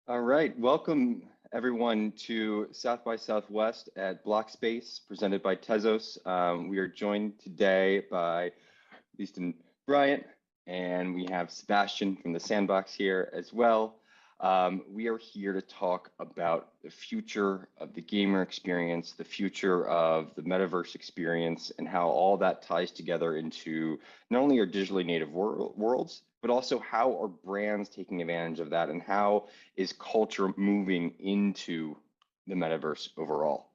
All right, welcome everyone to South by Southwest at Block Space, presented by Tezos. We are joined today by Leaston Bryant, and we have Sebastian from the Sandbox here as well. We are here to talk about the future of the gamer experience, the future of the metaverse experience, and how all that ties together into not only our digitally native worlds, but also how are brands taking advantage of that, and how is culture moving into the metaverse overall.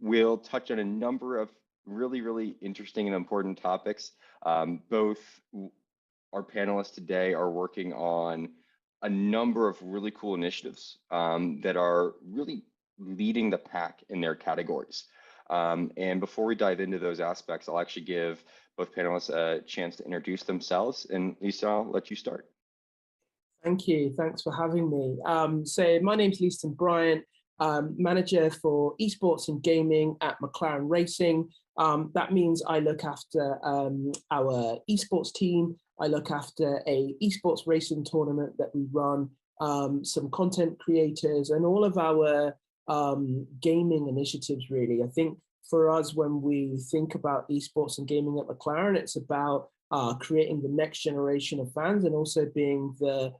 We'll touch on a number of really interesting and important topics. Both our panelists today are working on a number of really cool initiatives that are really leading the pack in their categories. And before we dive into those aspects, I'll actually give both panelists a chance to introduce themselves. And Lisa, I'll let you start. Thank you. Thanks for having me. So my name's Leaston Bryant, manager for esports and gaming at McLaren Racing. That means I look after our esports team. I look after a esports racing tournament that we run, some content creators, and all of our gaming initiatives, really. I think for us, when we think about esports and gaming at McLaren, it's about creating the next generation of fans and also being the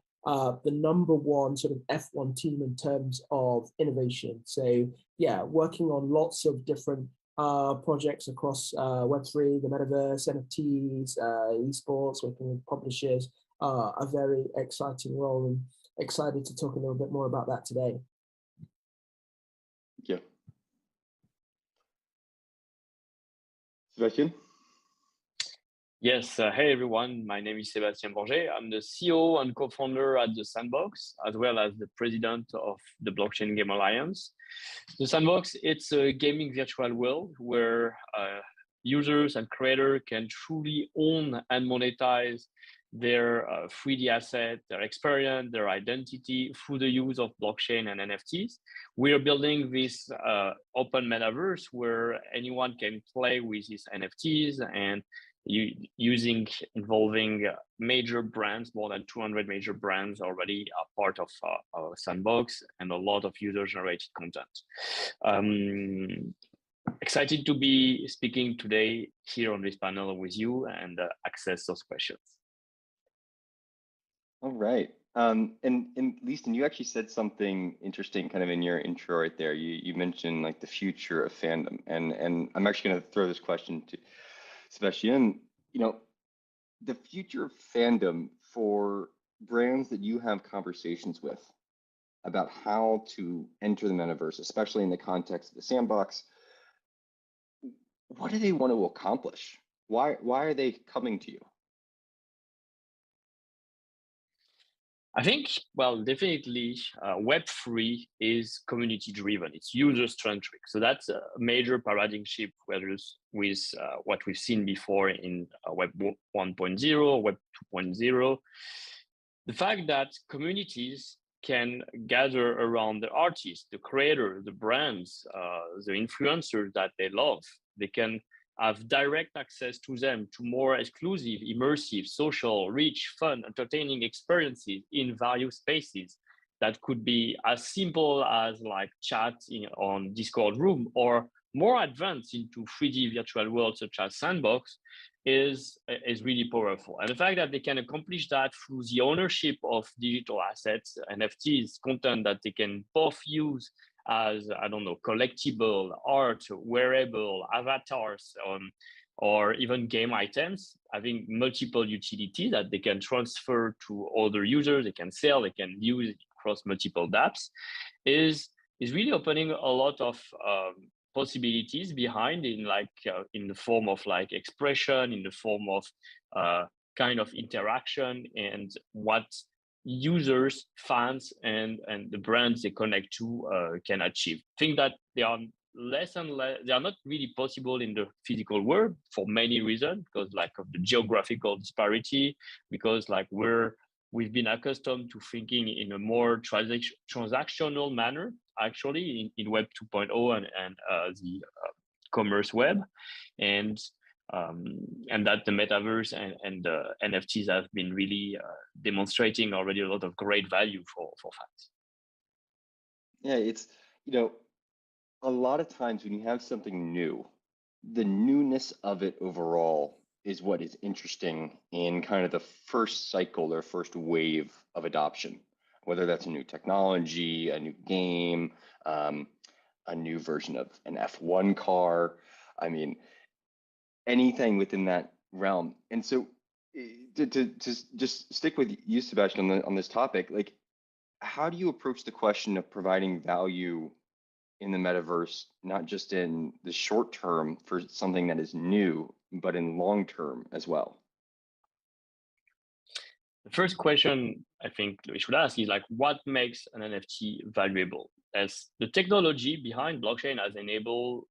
number one sort of F1 team in terms of innovation. So yeah, working on lots of different projects across Web3, the metaverse, NFTs, esports, working with publishers, a very exciting role, and excited to talk a little bit more about that today. Thank you. Sebastian? Yes, hey everyone, my name is Sébastien Bourget. I'm the CEO and co-founder at the Sandbox, as well as the president of the Blockchain Game Alliance. The Sandbox, it's a gaming virtual world where users and creators can truly own and monetize their 3D asset, their experience, their identity through the use of blockchain and NFTs. We are building this open metaverse where anyone can play with these NFTs and involving major brands. More than 200 major brands already are part of our Sandbox, and a lot of user-generated content. Excited to be speaking today here on this panel with you and access those questions. All right. And Leaston, you actually said something interesting kind of in your intro right there. You mentioned like the future of fandom, and I'm actually going to throw this question to Sebastian. You know, the future of fandom for brands that you have conversations with about how to enter the metaverse, especially in the context of the Sandbox, what do they want to accomplish? Why are they coming to you? I think, well, definitely Web3 is community driven. It's user centric. So that's a major paradigm shift with what we've seen before in Web 1.0, Web 2.0. The fact that communities can gather around the artists, the creator, the brands, the influencers that they love. They can have direct access to them, to more exclusive, immersive, social, rich, fun, entertaining experiences in various spaces that could be as simple as like chat on Discord room, or more advanced into 3D virtual worlds such as Sandbox is really powerful. And the fact that they can accomplish that through the ownership of digital assets, NFTs, content that they can both use as, I don't know, collectible, art, wearable, avatars, or even game items, having multiple utility that they can transfer to other users, they can sell, they can use it across multiple dApps, is really opening a lot of possibilities behind in the form of like expression, in the form of kind of interaction, and what users, fans, and the brands they connect to can achieve. I think that they are less and less, they are not really possible in the physical world for many reasons, because like of the geographical disparity, because like we've been accustomed to thinking in a more transactional manner, actually in Web 2.0 and the commerce web. And and that the metaverse and the NFTs have been really demonstrating already a lot of great value for fans. Yeah, it's, a lot of times when you have something new, the newness of it overall is what is interesting in kind of the first cycle or first wave of adoption, whether that's a new technology, a new game, a new version of an F1 car. I mean, anything within that realm. And so to just stick with you, Sebastian, on this topic, like, how do you approach the question of providing value in the metaverse, not just in the short term for something that is new, but in long term as well? The first question I think we should ask is like, what makes an NFT valuable? As the technology behind blockchain has enabled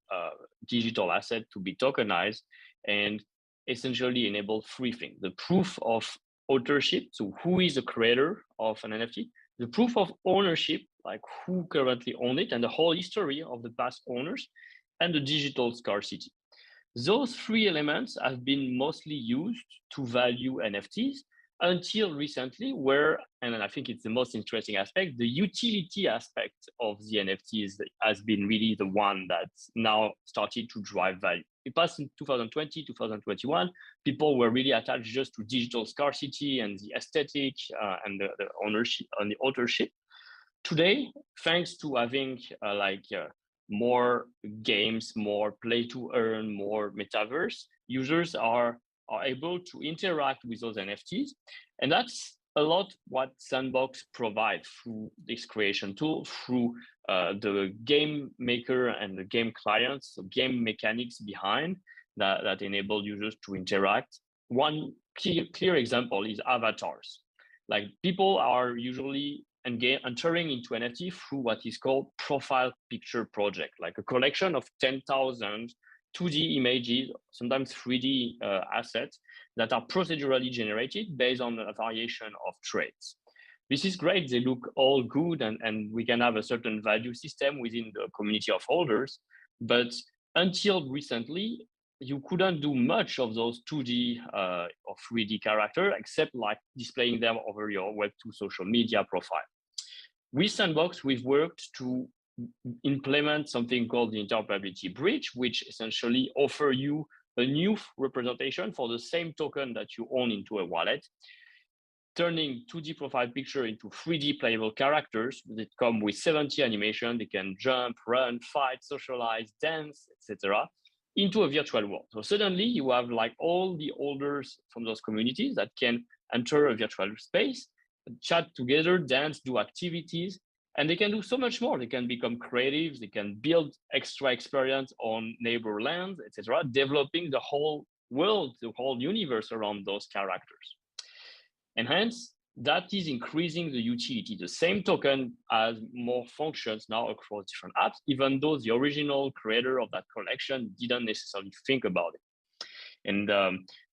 digital asset to be tokenized and essentially enable three things: the proof of authorship, so who is the creator of an NFT, the proof of ownership, like who currently own it, and the whole history of the past owners, and the digital scarcity. Those three elements have been mostly used to value NFTs until recently, where, and I think it's the most interesting aspect, the utility aspect of the NFTs has been really the one that's now started to drive value. It passed in 2020, 2021, people were really attached just to digital scarcity and the aesthetic and the ownership and the authorship. Today, thanks to having more games, more play to earn, more metaverse, users are able to interact with those NFTs. And that's a lot what Sandbox provides through this creation tool, through the game maker and the game clients, so game mechanics behind that enable users to interact. One clear example is avatars. Like, people are usually entering into NFT through what is called profile picture project, like a collection of 10,000 2D images, sometimes 3D assets that are procedurally generated based on a variation of traits. This is great. They look all good, and we can have a certain value system within the community of holders. But until recently, you couldn't do much of those 2D or 3D character except like displaying them over your Web2 social media profile. With Sandbox, we've worked to implement something called the interoperability bridge, which essentially offer you a new representation for the same token that you own into a wallet, turning 2D profile picture into 3D playable characters that come with 70 animation. They can jump, run, fight, socialize, dance, etc., into a virtual world. So suddenly you have like all the holders from those communities that can enter a virtual space, chat together, dance, do activities, and they can do so much more. They can become creative, they can build extra experience on neighbor lands, etc., developing the whole world, the whole universe around those characters. And hence, that is increasing the utility. The same token has more functions now across different apps, even though the original creator of that collection didn't necessarily think about it. And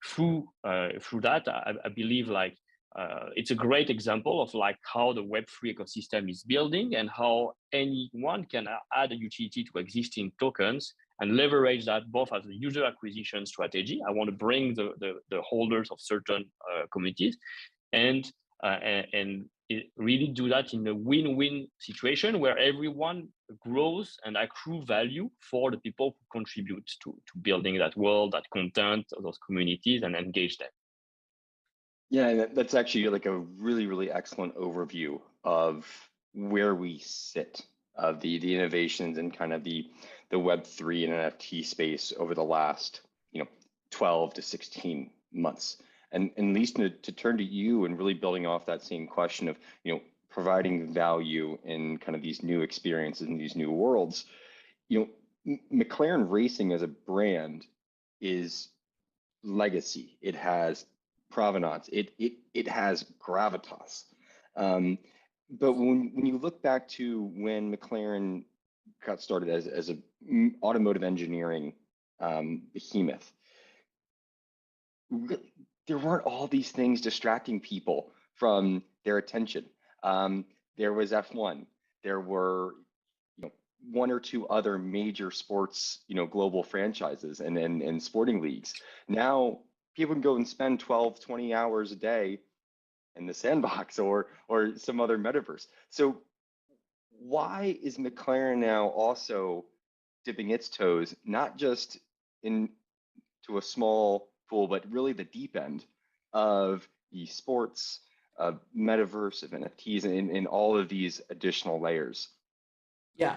through that, I believe like it's a great example of like how the Web3 ecosystem is building and how anyone can add a utility to existing tokens and leverage that both as a user acquisition strategy. I want to bring the holders of certain communities and it really do that in a win-win situation where everyone grows and accrue value for the people who contribute to building that world, that content, those communities, and engage them. Yeah, that's actually like a really, really excellent overview of where we sit, of the innovations and kind of the Web3 and NFT space over the last 12 to 16 months. And at least to turn to you and really building off that same question of providing value in kind of these new experiences in these new worlds. McLaren Racing as a brand is legacy. It has provenance. It has gravitas. But when you look back to when McLaren got started as an automotive engineering behemoth, there weren't all these things distracting people from their attention. There was F1. There were one or two other major sports, global franchises and sporting leagues. Now people can go and spend 12, 20 hours a day in the sandbox or some other metaverse. So why is McLaren now also dipping its toes, not just into a small pool, but really the deep end of esports, of metaverse, of NFTs, and in all of these additional layers? Yeah,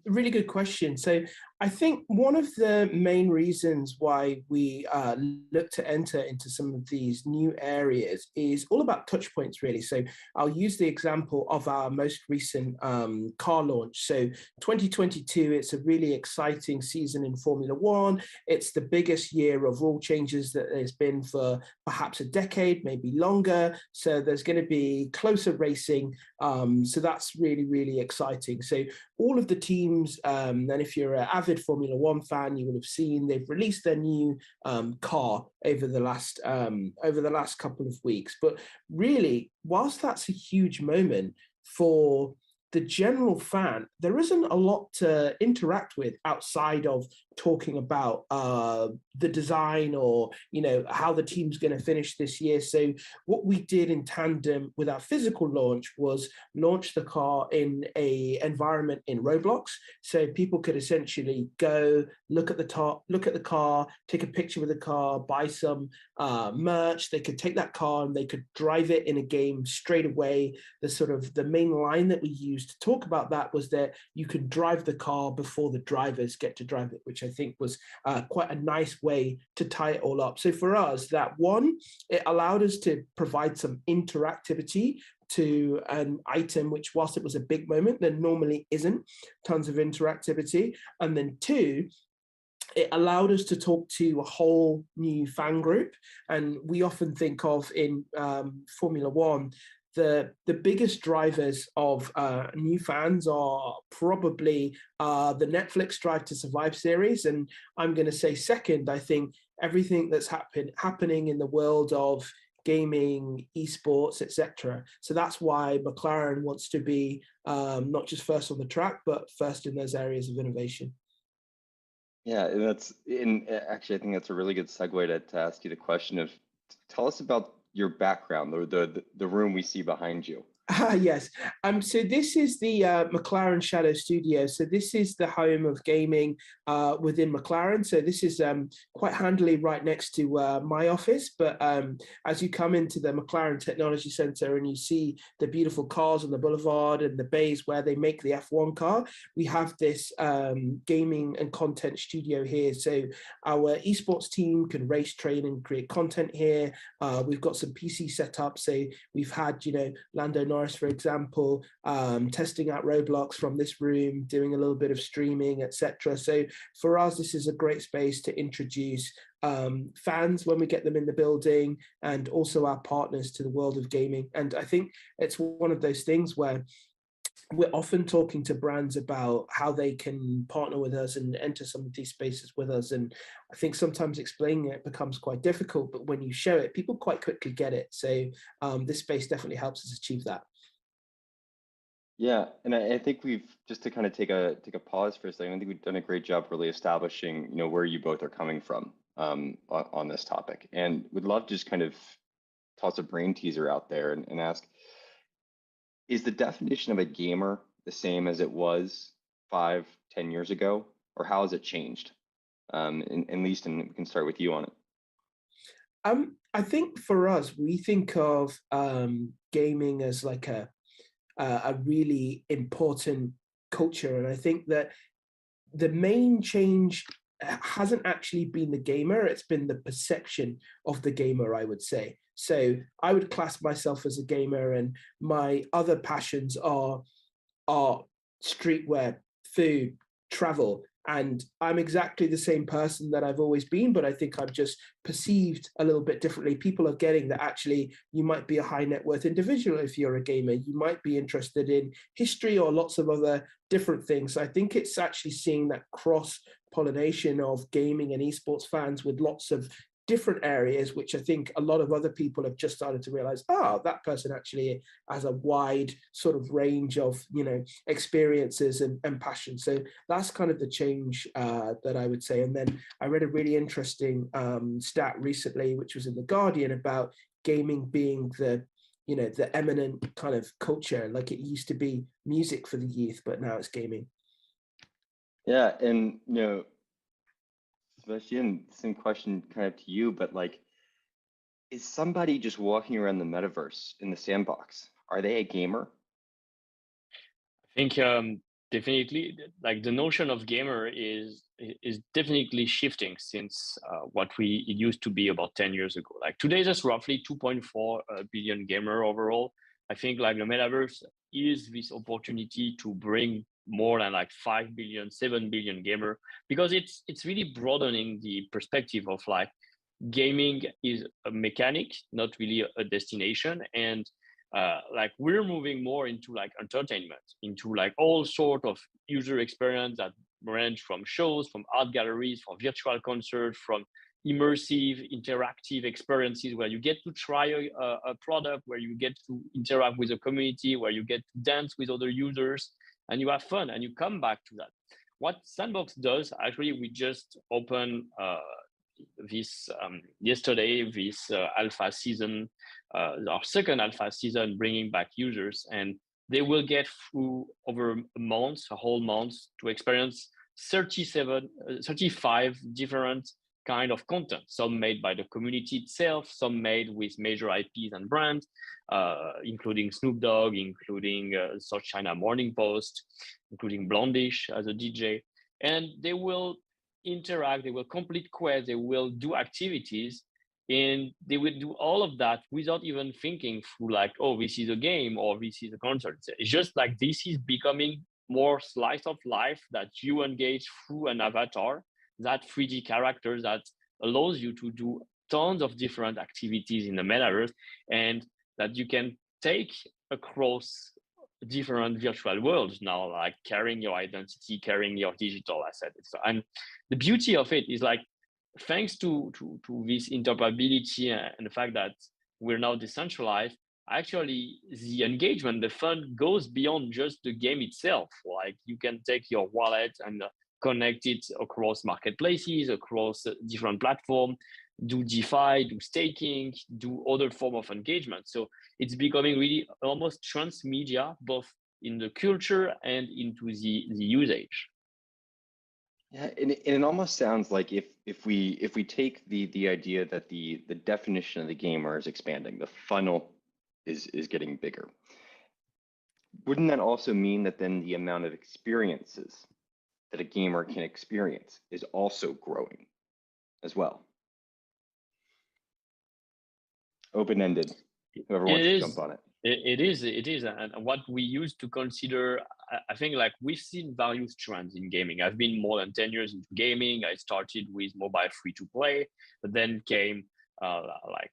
really good question. So I think one of the main reasons why we look to enter into some of these new areas is all about touch points, really. So I'll use the example of our most recent car launch. So 2022, it's a really exciting season in Formula One. It's the biggest year of rule changes that there's been for perhaps a decade, maybe longer. So there's going to be closer racing. So that's really, really exciting. So all of the teams, and if you're an avid Formula One fan, you will have seen they've released their new car over the last couple of weeks. But really, whilst that's a huge moment for the general fan, there isn't a lot to interact with outside of talking about the design or how the team's going to finish this year. So what we did in tandem with our physical launch was launch the car in a environment in Roblox, so people could essentially go look at the car, take a picture with the car, buy some merch. They could take that car and they could drive it in a game straight away. The main line that we used to talk about that was that you could drive the car before the drivers get to drive it, which I think was quite a nice way to tie it all up. So for us, it allowed us to provide some interactivity to an item, which whilst it was a big moment, there normally isn't tons of interactivity. And then two, it allowed us to talk to a whole new fan group. And we often think of in Formula One, the biggest drivers of new fans are probably the Netflix Drive to Survive series. And I'm going to say second, I think everything that's happening in the world of gaming, esports, etc. So that's why McLaren wants to be not just first on the track, but first in those areas of innovation. Yeah, and actually, I think that's a really good segue to ask you the question of, tell us about your background, the room we see behind you. Yes. So this is the McLaren Shadow Studio. So this is the home of gaming within McLaren. So this is quite handily right next to my office. But as you come into the McLaren Technology Center and you see the beautiful cars on the boulevard and the bays where they make the F1 car, we have this gaming and content studio here. So our esports team can race, train, and create content here. We've got some PC set up. So we've had, Lando Norris, for example, testing out Roblox from this room, doing a little bit of streaming, etc. So for us, this is a great space to introduce fans when we get them in the building, and also our partners to the world of gaming. And I think it's one of those things where we're often talking to brands about how they can partner with us and enter some of these spaces with us. And I think sometimes explaining it becomes quite difficult, but when you show it, people quite quickly get it. So this space definitely helps us achieve that. Yeah, and I think we've, just to kind of take a pause for a second, I think we've done a great job really establishing, where you both are coming from on this topic. And would love to just kind of toss a brain teaser out there and ask, is the definition of a gamer the same as it was 5, 10 years ago, or how has it changed? At least, and we can start with you on it. I think for us, we think of gaming as like a really important culture. And I think that the main change hasn't actually been the gamer, it's been the perception of the gamer, I would say. So I would class myself as a gamer, and my other passions are streetwear, food, travel. And I'm exactly the same person that I've always been, but I think I'm just perceived a little bit differently. People are getting that actually you might be a high net worth individual if you're a gamer. You might be interested in history or lots of other different things. So I think it's actually seeing that cross pollination of gaming and esports fans with lots of different areas, which I think a lot of other people have just started to realize, oh, that person actually has a wide sort of range of, experiences and passion. So that's kind of the change that I would say. And then I read a really interesting stat recently, which was in The Guardian, about gaming being the eminent kind of culture. Like, it used to be music for the youth, but now it's gaming. Yeah, and Sebastian, same question kind of to you, but like, is somebody just walking around the metaverse in the sandbox? Are they a gamer? I think definitely, like, the notion of gamer is definitely shifting since it used to be about 10 years ago. Like, today there's roughly 2.4 billion gamer overall. I think like the metaverse is this opportunity to bring more than like 5 billion, 7 billion gamer, because it's really broadening the perspective of like gaming is a mechanic, not really a destination. And like, we're moving more into like entertainment, into like all sort of user experience that range from shows, from art galleries, from virtual concerts, from immersive interactive experiences where you get to try a product, where you get to interact with a community, where you get to dance with other users, and you have fun and you come back to that. What Sandbox does, actually, we just opened this yesterday, this alpha season, our second alpha season, bringing back users, and they will get through over a whole month, to experience 35 different kind of content, some made by the community itself, some made with major IPs and brands, including Snoop Dogg, including South China Morning Post, including Blondish as a DJ. And they will interact, they will complete quests, they will do activities, and they will do all of that without even thinking through like, oh, this is a game or this is a concert. It's just like, this is becoming more slice of life that you engage through an avatar, that 3D character that allows you to do tons of different activities in the metaverse, and that you can take across different virtual worlds now, like carrying your identity, carrying your digital asset. And the beauty of it is like, thanks to this interoperability and the fact that we're now decentralized, actually the engagement, the fun goes beyond just the game itself. Like, you can take your wallet and connect it across marketplaces, across different platforms, do DeFi, do staking, do other form of engagement. So it's becoming really almost transmedia, both in the culture and into the usage. Yeah, and it almost sounds like if we take the idea that the definition of the gamer is expanding, the funnel is getting bigger, wouldn't that also mean that then the amount of experiences that a gamer can experience is also growing as well? Open-ended. Whoever wants to jump on it. It is, and what we used to consider, I think, like, we've seen various trends in gaming. I've been more than 10 years into gaming. I started with mobile free-to-play, but then came like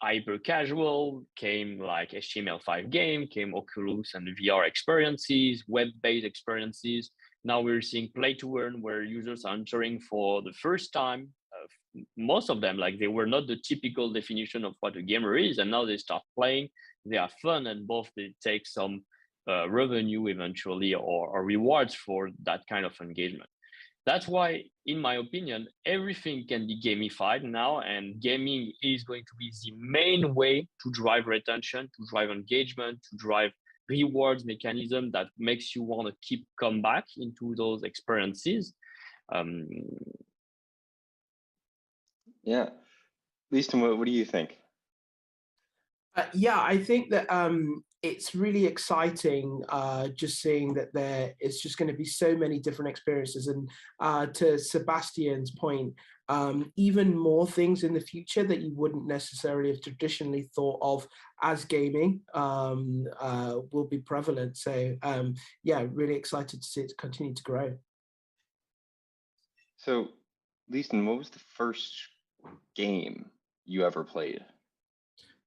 hyper casual, came like HTML5 game, came Oculus and VR experiences, web-based experiences. Now we're seeing play to earn, where users are entering for the first time. Most of them, like, they were not the typical definition of what a gamer is, and now they start playing, they are fun, and both they take some revenue eventually, or rewards for that kind of engagement. That's why, in my opinion, everything can be gamified now, and gaming is going to be the main way to drive retention, to drive engagement, to drive rewards mechanism that makes you want to come back into those experiences. Yeah, Leaston, what do you think? Yeah, I think that it's really exciting just seeing that there is just going to be so many different experiences. And to Sebastian's point, even more things in the future that you wouldn't necessarily have traditionally thought of as gaming will be prevalent. So yeah, really excited to see it continue to grow. So, Leaston, what was the first game you ever played?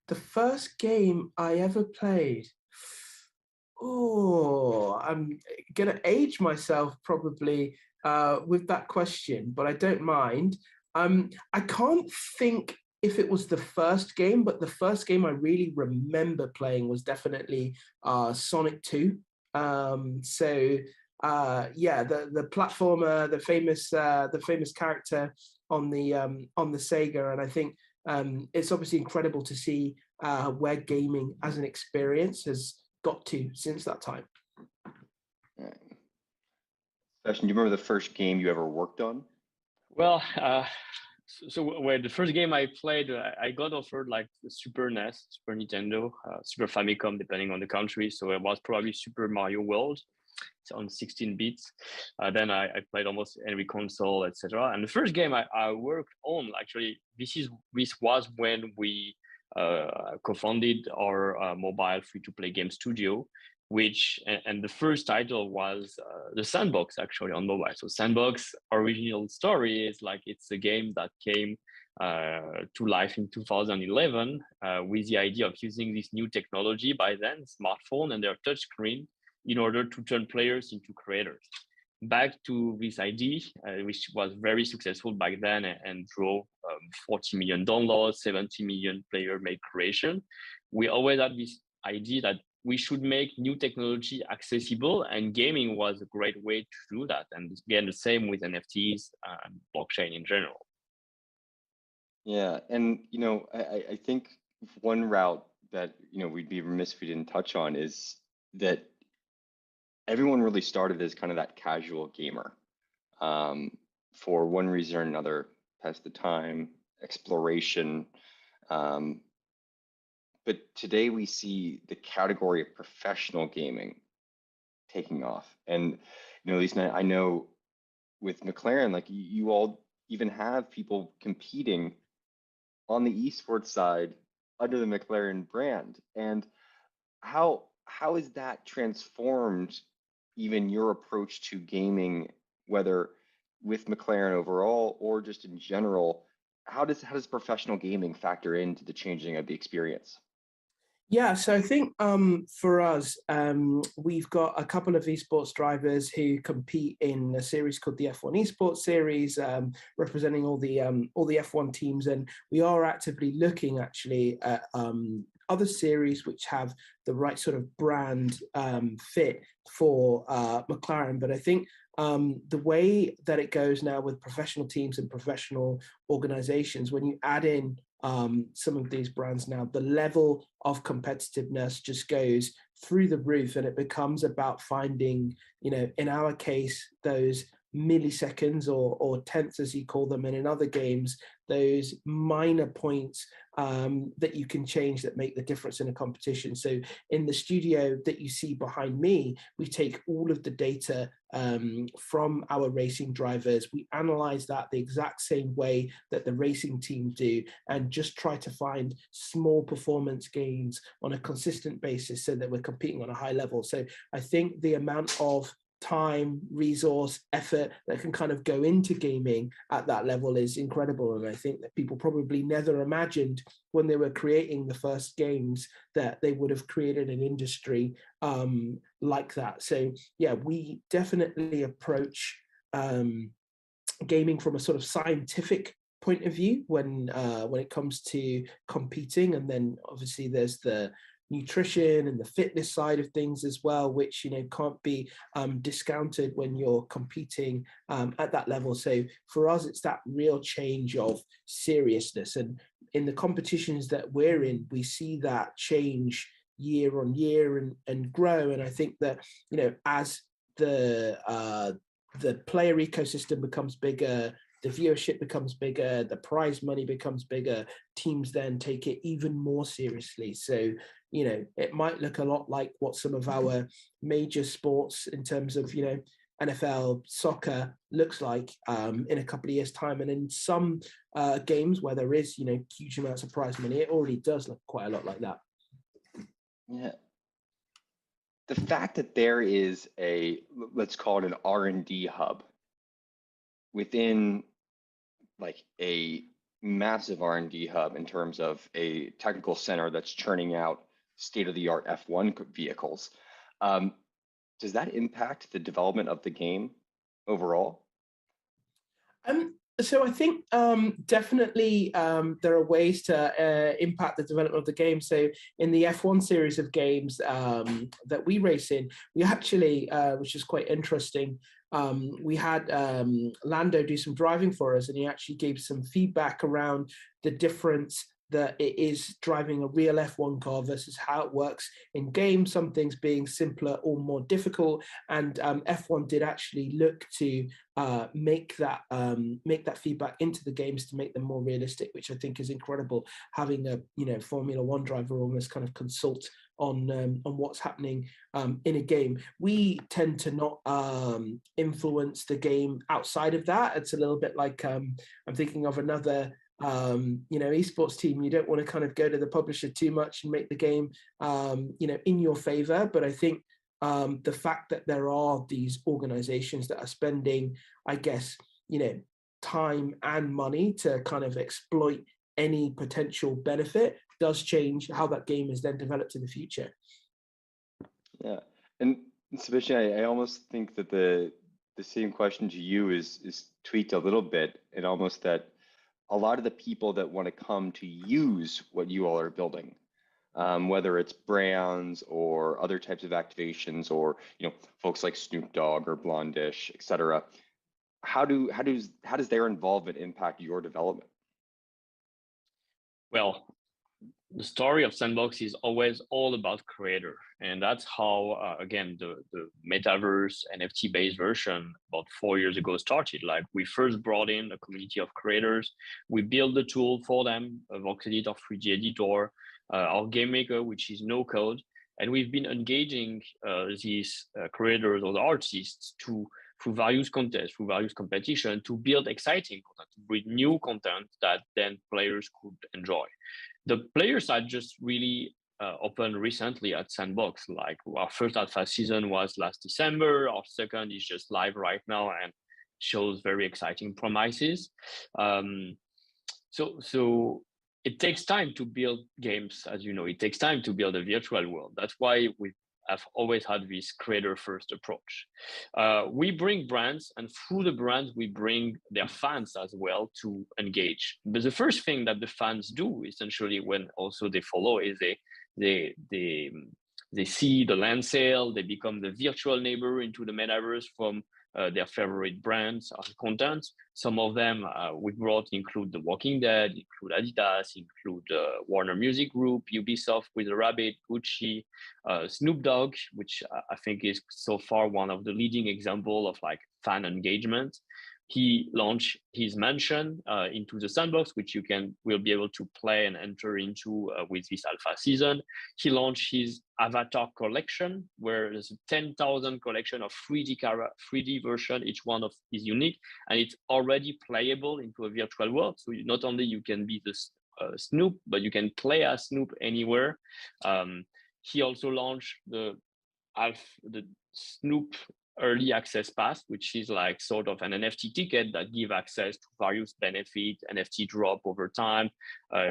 The first game I ever played, oh, I'm gonna age myself probably with that question, but I don't mind. I can't think if it was the first game, but the first game I really remember playing was definitely Sonic 2. Yeah, the platformer, the famous character on the Sega, and I think it's obviously incredible to see where gaming as an experience has got to since that time. Sebastian, do you remember the first game you ever worked on? Well, the first game I played, I got offered like the Super NES, Super Nintendo, Super Famicom, depending on the country. So it was probably Super Mario World. It's on 16 bits. Then I played almost every console, etc. And the first game I worked on, actually, this was when we co-founded our mobile free-to-play game studio, and the first title was the Sandbox, actually, on mobile. So Sandbox original story is like it's a game that came to life in 2011 with the idea of using this new technology by then, smartphone and their touchscreen, in order to turn players into creators. Back to this idea, which was very successful back then and drove 40 million downloads, 70 million player-made creation. We always had this idea that we should make new technology accessible, and gaming was a great way to do that. And again, the same with NFTs and blockchain in general. Yeah, and I think one route that we'd be remiss if we didn't touch on is that everyone really started as kind of that casual gamer, for one reason or another, pass the time, exploration. But today we see the category of professional gaming taking off. And, Lisa, I know with McLaren, like you all even have people competing on the esports side under the McLaren brand. And how is that transformed even your approach to gaming, whether with McLaren overall or just in general? How does professional gaming factor into the changing of the experience? Yeah, so I think for us, we've got a couple of esports drivers who compete in a series called the F1 Esports Series, representing all the F1 teams, and we are actively looking actually at other series which have the right sort of brand fit for McLaren. But I think the way that it goes now with professional teams and professional organizations, when you add in some of these brands now, the level of competitiveness just goes through the roof, and it becomes about finding, in our case, those milliseconds or tenths, as you call them, and in other games, those minor points that you can change that make the difference in a competition. So in the studio that you see behind me, we take all of the data from our racing drivers. We analyze that the exact same way that the racing team do, and just try to find small performance gains on a consistent basis so that we're competing on a high level. So I think the amount of time, resource, effort that can kind of go into gaming at that level is incredible. And I think that people probably never imagined when they were creating the first games that they would have created an industry like that. So yeah, we definitely approach gaming from a sort of scientific point of view when it comes to competing. And then obviously there's the nutrition and the fitness side of things as well, which can't be discounted when you're competing at that level. So for us, it's that real change of seriousness, and in the competitions that we're in, we see that change year on year and grow. And I think that as the player ecosystem becomes bigger, the viewership becomes bigger, the prize money becomes bigger, teams then take it even more seriously. So it might look a lot like what some of our major sports in terms of, NFL, soccer looks like in a couple of years' time. And in some games where there is, huge amounts of prize money, it already does look quite a lot like that. Yeah. The fact that there is let's call it an R&D hub within like a massive R&D hub in terms of a technical center that's churning out state-of-the-art F1 vehicles. Does that impact the development of the game overall? So I think definitely there are ways to impact the development of the game. So in the F1 series of games that we race in, we actually, which is quite interesting, we had Lando do some driving for us, and he actually gave some feedback around the difference that it is driving a real F1 car versus how it works in games, some things being simpler or more difficult. And F1 did actually look to make that feedback into the games to make them more realistic, which I think is incredible. Having a Formula One driver almost kind of consult on what's happening in a game. We tend to not influence the game outside of that. It's a little bit like I'm thinking of another esports team. You don't want to kind of go to the publisher too much and make the game in your favor. But I think the fact that there are these organizations that are spending, I guess, time and money to kind of exploit any potential benefit does change how that game is then developed in the future. Yeah, and Sebastian, I almost think that the same question to you is tweaked a little bit, and almost that a lot of the people that want to come to use what you all are building, whether it's brands or other types of activations, or folks like Snoop Dogg or Blondish, et cetera, how does their involvement impact your development? Well, the story of Sandbox is always all about creator, and that's how again the metaverse NFT based version about 4 years ago started. Like, we first brought in a community of creators, we built the tool for them, a Vox Editor, 3D editor, our game maker, which is no code, and we've been engaging these creators or the artists through various contests, through various competition, to build exciting content, to bring new content that then players could enjoy. The player side just really opened recently at Sandbox. Like, our first alpha season was last December. Our second is just live right now and shows very exciting promises. So it takes time to build games, as you know. It takes time to build a virtual world. That's why we have always had this creator first approach. We bring brands, and through the brands, we bring their fans as well to engage. But the first thing that the fans do, essentially, when also they follow, is they see the land sale, they become the virtual neighbor into the metaverse from their favorite brands or content. Some of them we brought include The Walking Dead, include Adidas, include Warner Music Group, Ubisoft with the Rabbit, Gucci, Snoop Dogg, which I think is so far one of the leading example of like fan engagement. He launched his mansion into the Sandbox, which will be able to play and enter into with this alpha season. He launched his avatar collection, where there's a 10,000 collection of 3D version. Each one is unique, and it's already playable into a virtual world. So not only you can be the Snoop, but you can play as Snoop anywhere. He also launched the Snoop Early Access Pass, which is like sort of an NFT ticket that give access to various benefits, NFT drop over time,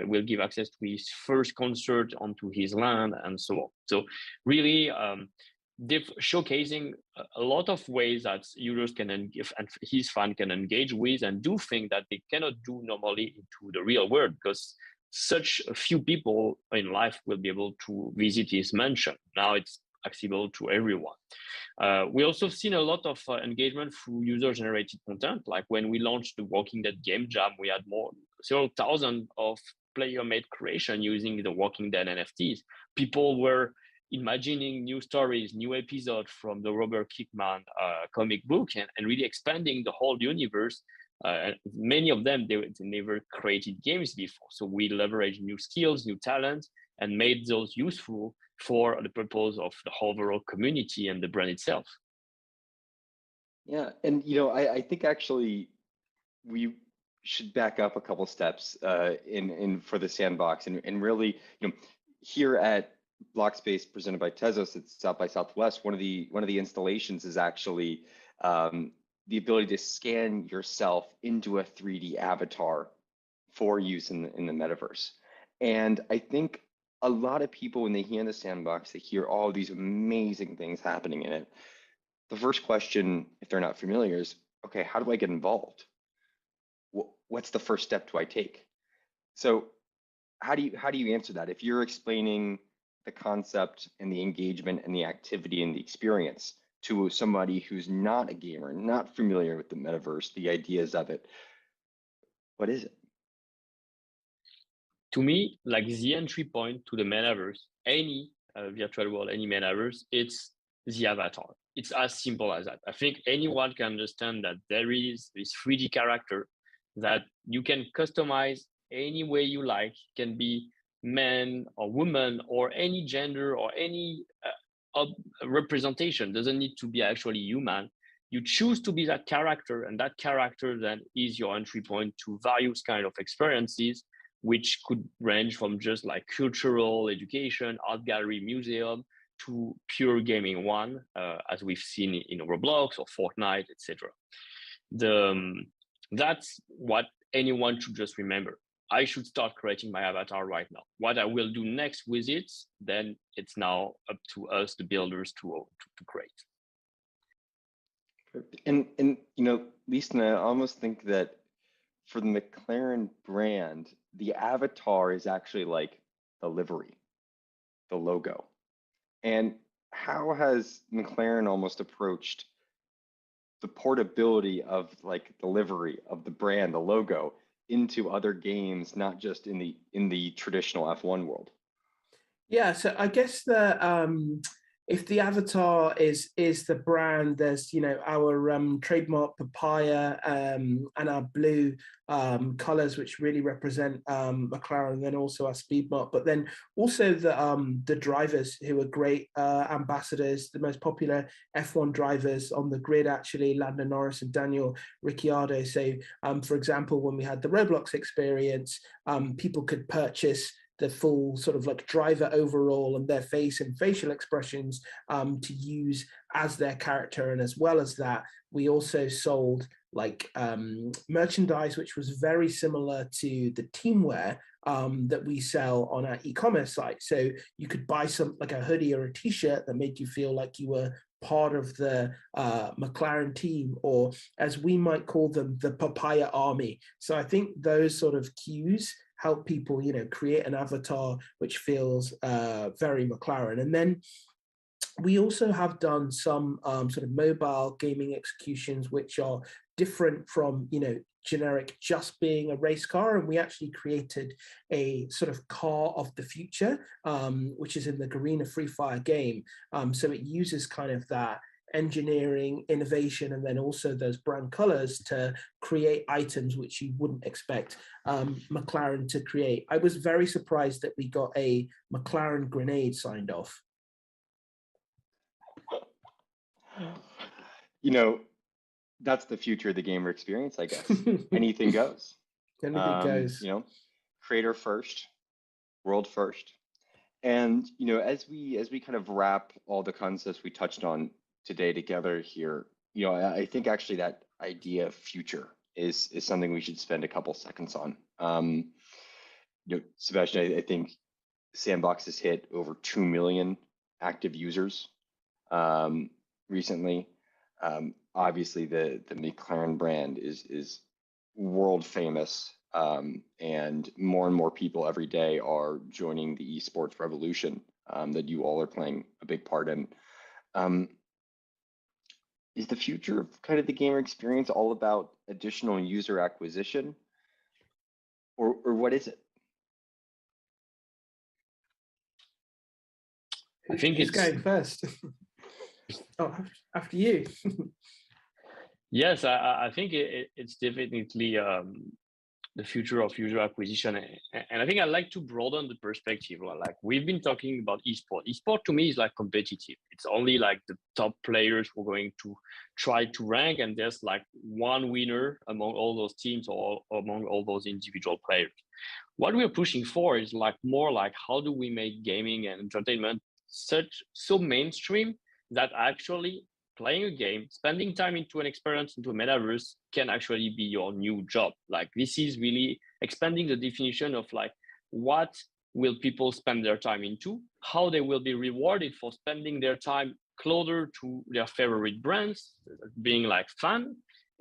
will give access to his first concert onto his land, and so on. So really showcasing a lot of ways that users can engage and his fan can engage with and do things that they cannot do normally into the real world, because such a few people in life will be able to visit his mansion. Now it's accessible to everyone. We also seen a lot of engagement through user-generated content. Like when we launched the Walking Dead game jam, we had several thousand of player-made creation using the Walking Dead NFTs. People were imagining new stories, new episodes from the Robert Kirkman comic book, and really expanding the whole universe. Many of them, they never created games before. So we leveraged new skills, new talents, and made those useful for the purpose of the overall community and the brand itself. Yeah, and I think actually we should back up a couple steps in for the Sandbox, and really, here at Blockspace presented by Tezos at South by Southwest, one of the installations is actually the ability to scan yourself into a 3D avatar for use in the metaverse. And I think a lot of people, when they hear the Sandbox, they hear all these amazing things happening in it. The first question, if they're not familiar, is, okay, how do I get involved? what's the first step do I take? So how do you answer that? If you're explaining the concept and the engagement and the activity and the experience to somebody who's not a gamer, not familiar with the metaverse, the ideas of it, what is it? To me, like the entry point to the metaverse, any virtual world, any metaverse, it's the avatar. It's as simple as that. I think anyone can understand that there is this 3D character that you can customize any way you like. It can be man or woman or any gender or any representation. Doesn't need to be actually human. You choose to be that character, and that character then is your entry point to various kind of experiences, which could range from just like cultural, education, art gallery, museum, to pure gaming one, as we've seen in Roblox or Fortnite, etc. That's what anyone should just remember. I should start creating my avatar right now. What I will do next with it, then it's now up to us, the builders, to create. And you know, Lisa, I almost think that for the McLaren brand, the avatar is actually like the livery, the logo. And how has McLaren almost approached the portability of like the livery of the brand, the logo, into other games, not just in the traditional F1 world? Yeah, so I guess the if the avatar is the brand, there's our trademark papaya and our blue colors, which really represent McLaren, and then also our speed mark. But then also the drivers who are great ambassadors, the most popular F1 drivers on the grid, actually, Lando Norris and Daniel Ricciardo. So for example, when we had the Roblox experience, people could purchase the full sort of like driver overall and their face and facial expressions to use as their character. And as well as that, we also sold like merchandise, which was very similar to the teamwear that we sell on our e-commerce site. So you could buy some like a hoodie or a t-shirt that made you feel like you were part of the McLaren team, or as we might call them, the papaya army. So I think those sort of cues help people, create an avatar which feels very McLaren. And then we also have done some sort of mobile gaming executions which are different from, generic just being a race car. And we actually created a sort of car of the future, which is in the Garena Free Fire game. So it uses kind of that engineering, innovation, and then also those brand colors to create items which you wouldn't expect McLaren to create. I was very surprised that we got a McLaren grenade signed off. That's the future of the gamer experience, I guess. Anything goes. Anything goes. Creator first, world first. And as we kind of wrap all the concepts we touched on today together here, I think actually that idea of future is something we should spend a couple seconds on. Sebastian, I think Sandbox has hit over 2 million active users recently. Obviously, the McLaren brand is world famous, and more people every day are joining the esports revolution that you all are playing a big part in. Is the future of kind of the gamer experience all about additional user acquisition, or what is it? I think who's going first? Oh, after you. Yes, I think it's definitely the future of user acquisition. And I think I'd like to broaden the perspective. Like we've been talking about esport. Esport to me is like competitive. It's only like the top players who are going to try to rank, and there's like one winner among all those teams or among all those individual players. What we're pushing for is like more like how do we make gaming and entertainment so mainstream that actually playing a game, spending time into an experience, into a metaverse can actually be your new job. Like this is really expanding the definition of like what will people spend their time into, how they will be rewarded for spending their time closer to their favorite brands, being like fun,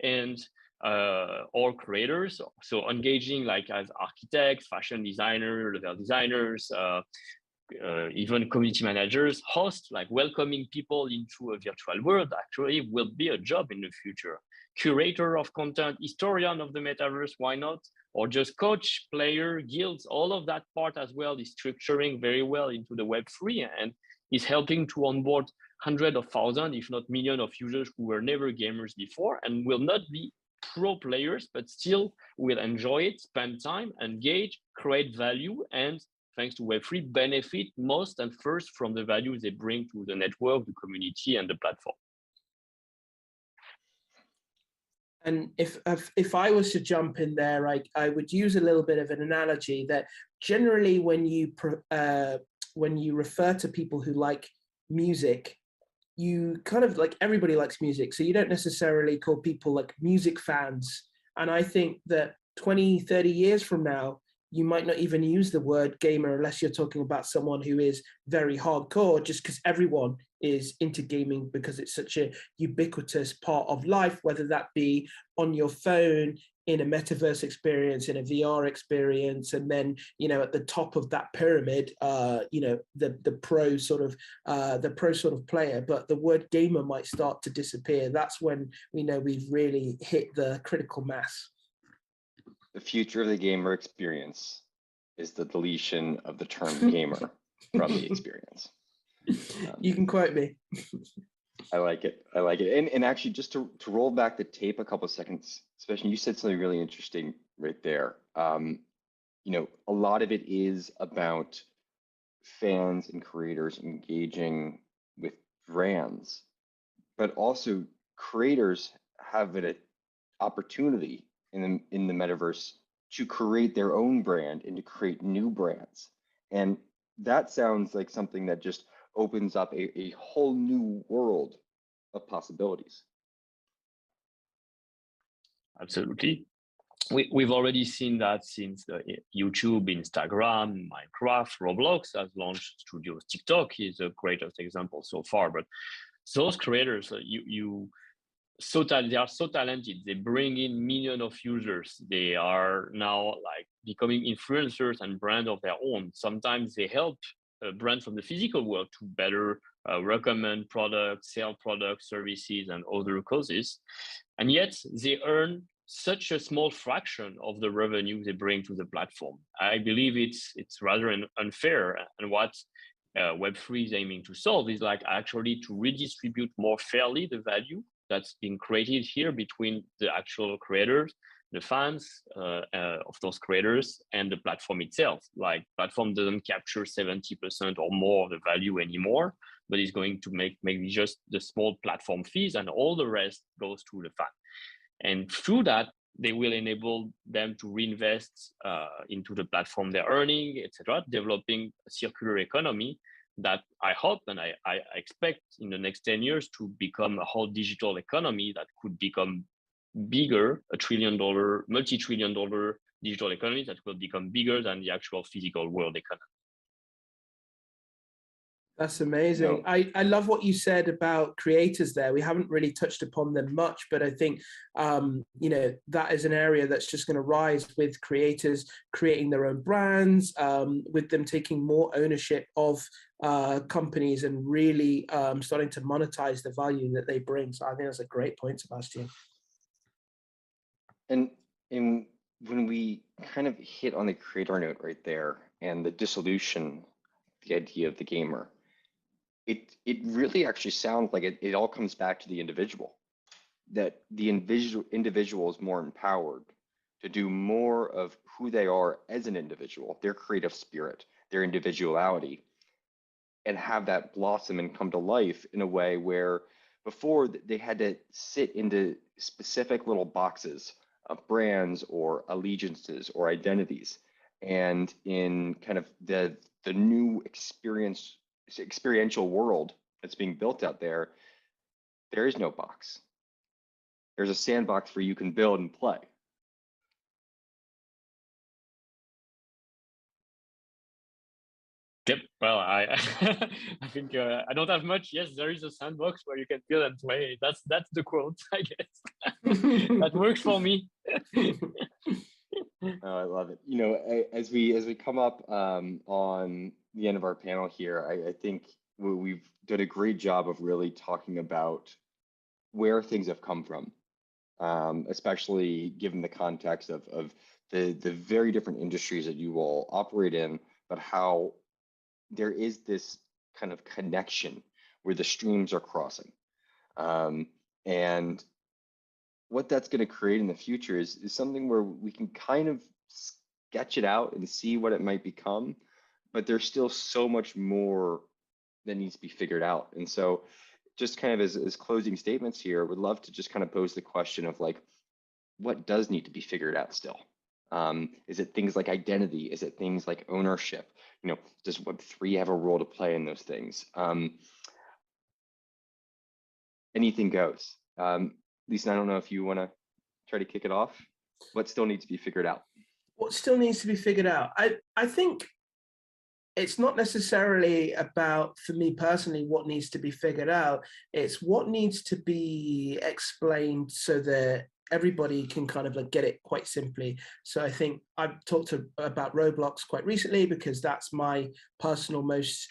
and all creators. So engaging like as architects, fashion designers, level designers, even community managers, hosts, like welcoming people into a virtual world actually will be a job in the future. Curator of content, historian of the metaverse, why not? Or just coach, player, guilds, all of that part as well is structuring very well into the Web3 and is helping to onboard hundreds of thousands, if not millions of users who were never gamers before and will not be pro players, but still will enjoy it, spend time, engage, create value, and thanks to Web3, benefit most and first from the value they bring to the network, the community, and the platform. And if I was to jump in there, I would use a little bit of an analogy that generally when you refer to people who like music, you kind of like, everybody likes music, so you don't necessarily call people like music fans. And I think that 20, 30 years from now, you might not even use the word gamer unless you're talking about someone who is very hardcore, just because everyone is into gaming because it's such a ubiquitous part of life, whether that be on your phone, in a metaverse experience, in a VR experience, and then, you know, at the top of that pyramid, you know, the pro sort of player. But the word gamer might start to disappear. That's when we know we've really hit the critical mass. The future of the gamer experience is the deletion of the term gamer from the experience. You can quote me. I like it. I like it. And actually, just to roll back the tape a couple of seconds, especially you said something really interesting right there. You know, a lot of it is about fans and creators engaging with brands, but also creators have an opportunity in the metaverse to create their own brand and to create new brands. And that sounds like something that just opens up a whole new world of possibilities. Absolutely. We've already seen that since YouTube, Instagram, Minecraft, Roblox has launched studios. TikTok is a greatest example so far, but those creators, they are so talented. They bring in millions of users. They are now like becoming influencers and brand of their own. Sometimes they help a brand from the physical world to better recommend products, sell products, services, and other causes. And yet they earn such a small fraction of the revenue they bring to the platform. I believe it's rather unfair. And what Web3 is aiming to solve is like actually to redistribute more fairly the value that's being created here between the actual creators, the fans of those creators, and the platform itself. Like, platform doesn't capture 70% or more of the value anymore, but is going to make maybe just the small platform fees, and all the rest goes to the fan. And through that, they will enable them to reinvest into the platform they're earning, etc., developing a circular economy that I hope and I expect in the next 10 years to become a whole digital economy that could become bigger, $1 trillion, multi-trillion-dollar digital economy that will become bigger than the actual physical world economy. That's amazing. No. I love what you said about creators there. We haven't really touched upon them much, but I think, you know, that is an area that's just going to rise with creators creating their own brands, with them taking more ownership of companies and really starting to monetize the value that they bring. So I think that's a great point, Sebastian. And when we kind of hit on the creator note right there and the dissolution, the idea of the gamer, it really actually sounds like it all comes back to the individual, that the individual is more empowered to do more of who they are as an individual, their creative spirit, their individuality, and have that blossom and come to life in a way where before they had to sit into specific little boxes of brands or allegiances or identities. And in kind of the new experiential world that's being built out there, there is no box. There's a sandbox where you can build and play. Yep, Well, I think I don't have much. Yes, there is a sandbox where you can build and play. That's the quote, I guess. That works for me. Oh, I love it. You know, as we come up on the end of our panel here, I think we've done a great job of really talking about where things have come from, especially given the context of the very different industries that you all operate in, but how there is this kind of connection where the streams are crossing. And what that's going to create in the future is something where we can kind of sketch it out and see what it might become, but there's still so much more that needs to be figured out. And so just kind of as closing statements here, would love to just kind of pose the question of like, what does need to be figured out still? Is it things like identity? Is it things like ownership? You know, does Web3 have a role to play in those things? Anything goes. Lisa, I don't know if you want to try to kick it off. What still needs to be figured out? What still needs to be figured out? I think it's not necessarily about, for me personally, what needs to be figured out. It's what needs to be explained so that everybody can kind of like get it quite simply. So I think I've talked about Roblox quite recently because that's my personal most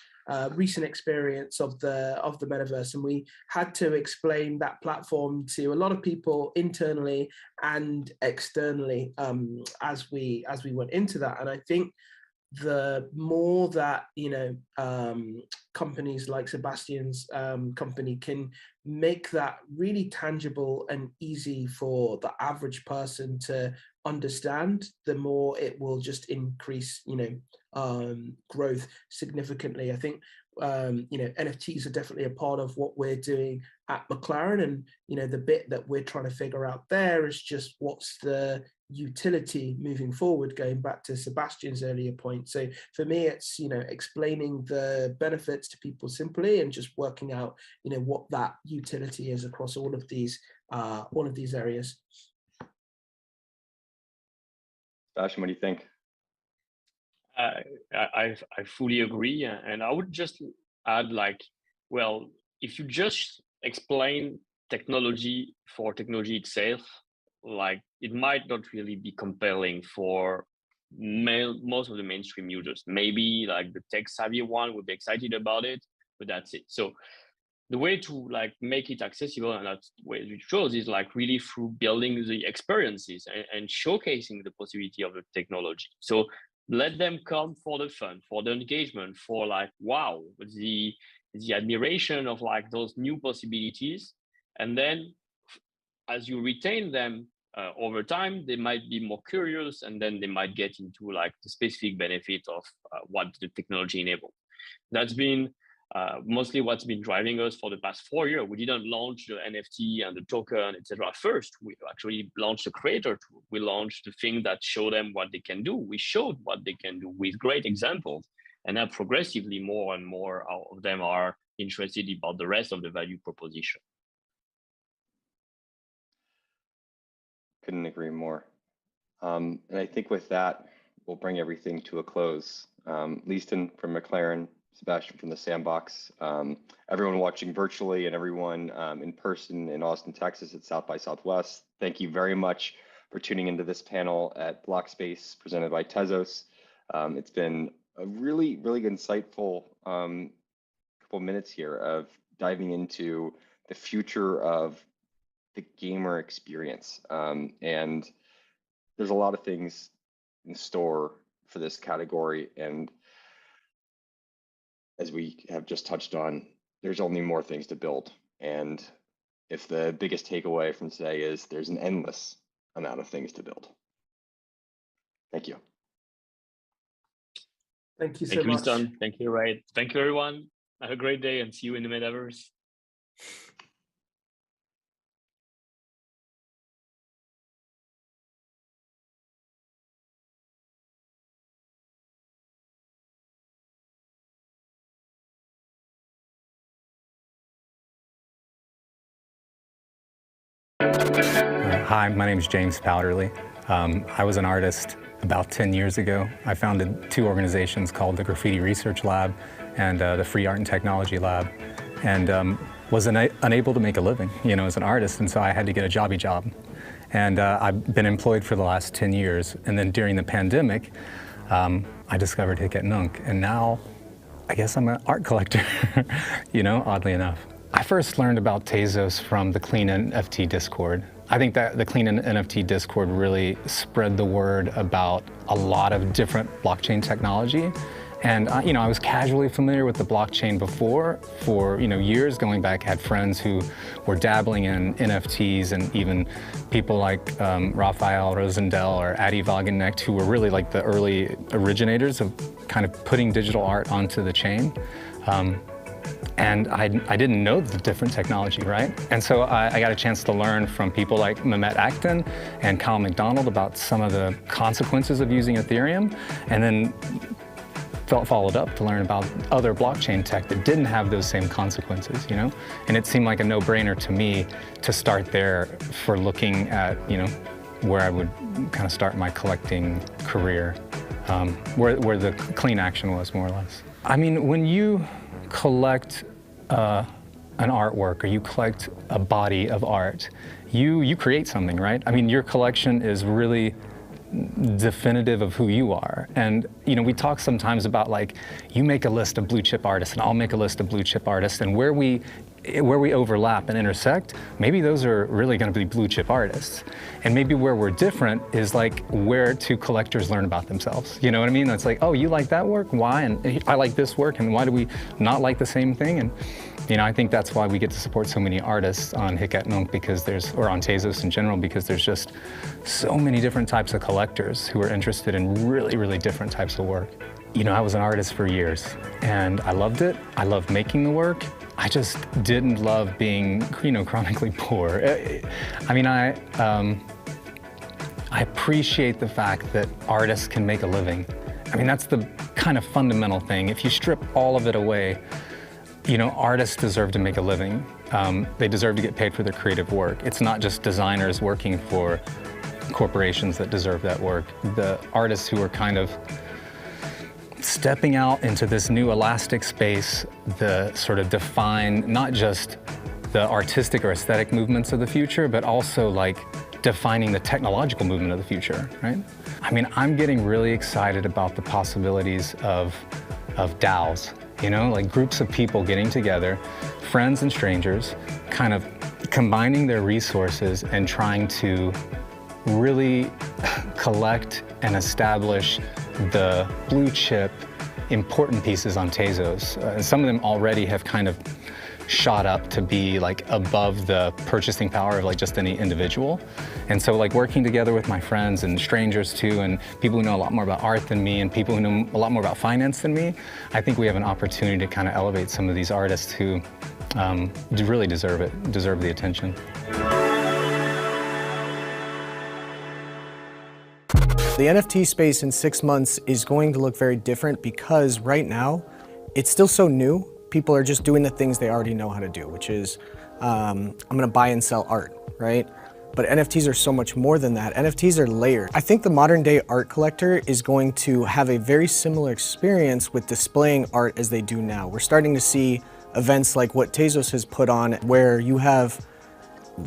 recent experience of the metaverse, and we had to explain that platform to a lot of people internally and externally as we went into that. And I think the more that companies like Sebastian's company can make that really tangible and easy for the average person to understand, the more it will just increase growth significantly. I think NFTs are definitely a part of what we're doing at McLaren, and the bit that we're trying to figure out there is just what's the utility moving forward, going back to Sebastian's earlier point. So for me, it's explaining the benefits to people simply and just working out what that utility is across all of these areas. Sasha, what do you think? I fully agree, and I would just add, like, well, if you just explain technology for technology itself, like, it might not really be compelling for most of the mainstream users. Maybe like the tech savvy one would be excited about it, but that's it. So the way to like make it accessible, and that's what it shows, is like really through building the experiences and showcasing the possibility of the technology. So let them come for the fun, for the engagement, for like, wow, the admiration of like those new possibilities. And then as you retain them over time, they might be more curious, and then they might get into like the specific benefit of what the technology enabled. That's been mostly what's been driving us for the past 4 years. We didn't launch the NFT and the token, etc. First, we actually launched the creator tool. We launched the thing that showed them what they can do. We showed what they can do with great examples. And now progressively more and more of them are interested about the rest of the value proposition. Couldn't agree more. And I think with that, we'll bring everything to a close. Leaston from McLaren, Sebastian from the Sandbox, everyone watching virtually and everyone in person in Austin, Texas at South by Southwest, thank you very much for tuning into this panel at Block Space presented by Tezos. It's been a really, really insightful couple minutes here of diving into the future of the gamer experience. And there's a lot of things in store for this category. And as we have just touched on, there's only more things to build. And if the biggest takeaway from today is there's an endless amount of things to build. Thank you. Thank you so much. Thank you, Ray. Thank you, everyone. Have a great day and see you in the metaverse. Hi, my name is James Powderly. I was an artist about 10 years ago. I founded two organizations called the Graffiti Research Lab and the Free Art and Technology Lab, and was unable to make a living, as an artist, and so I had to get a jobby job. And I've been employed for the last 10 years, and then during the pandemic, I discovered Hic et Nunc, and now I guess I'm an art collector, oddly enough. I first learned about Tezos from the Clean NFT Discord. I think that the Clean NFT Discord really spread the word about a lot of different blockchain technology. And I was casually familiar with the blockchain before, for years going back. Had friends who were dabbling in NFTs, and even people like Raphael Rosendell or Adi Wagenknecht, who were really like the early originators of kind of putting digital art onto the chain. And I didn't know the different technology, right? And so I got a chance to learn from people like Mehmet Akten and Kyle McDonald about some of the consequences of using Ethereum, and then followed up to learn about other blockchain tech that didn't have those same consequences, And it seemed like a no-brainer to me to start there for looking at, where I would kind of start my collecting career, where the clean action was, more or less. I mean, when you collect an artwork or you collect a body of art, you create something, right? I mean, your collection is really definitive of who you are. And we talk sometimes about, like, you make a list of blue chip artists and I'll make a list of blue chip artists, and where we overlap and intersect, maybe those are really going to be blue chip artists. And maybe where we're different is like where two collectors learn about themselves. You know what I mean? It's like, oh, you like that work? Why? And I like this work, and why do we not like the same thing? And I think that's why we get to support so many artists on Hic et Nunc, or on Tezos in general, because there's just so many different types of collectors who are interested in really, really different types of work. I was an artist for years, and I loved it. I loved making the work. I just didn't love being, chronically poor. I mean, I appreciate the fact that artists can make a living. I mean, that's the kind of fundamental thing. If you strip all of it away, artists deserve to make a living. They deserve to get paid for their creative work. It's not just designers working for corporations that deserve that work. The artists who are kind of stepping out into this new elastic space, the sort of define not just the artistic or aesthetic movements of the future, but also like defining the technological movement of the future, right? I mean, I'm getting really excited about the possibilities of DAOs. Like groups of people getting together, friends and strangers, kind of combining their resources and trying to really collect and establish the blue chip important pieces on Tezos. Some of them already have kind of shot up to be like above the purchasing power of like just any individual. And so like working together with my friends and strangers too, and people who know a lot more about art than me, and people who know a lot more about finance than me, I think we have an opportunity to kind of elevate some of these artists who really deserve the attention. The NFT space in 6 months is going to look very different because right now it's still so new. People are just doing the things they already know how to do, which is I'm gonna buy and sell art, right? But NFTs are so much more than that. NFTs are layered. I think the modern day art collector is going to have a very similar experience with displaying art as they do now. We're starting to see events like what Tezos has put on, where you have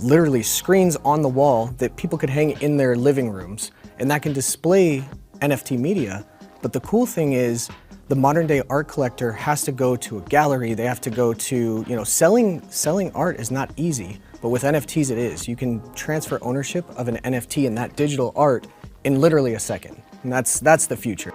literally screens on the wall that people could hang in their living rooms, and that can display NFT media. But the cool thing is, the modern day art collector has to go to a gallery. They have to go to, selling art is not easy, but with NFTs it is. You can transfer ownership of an NFT and that digital art in literally a second. And that's the future.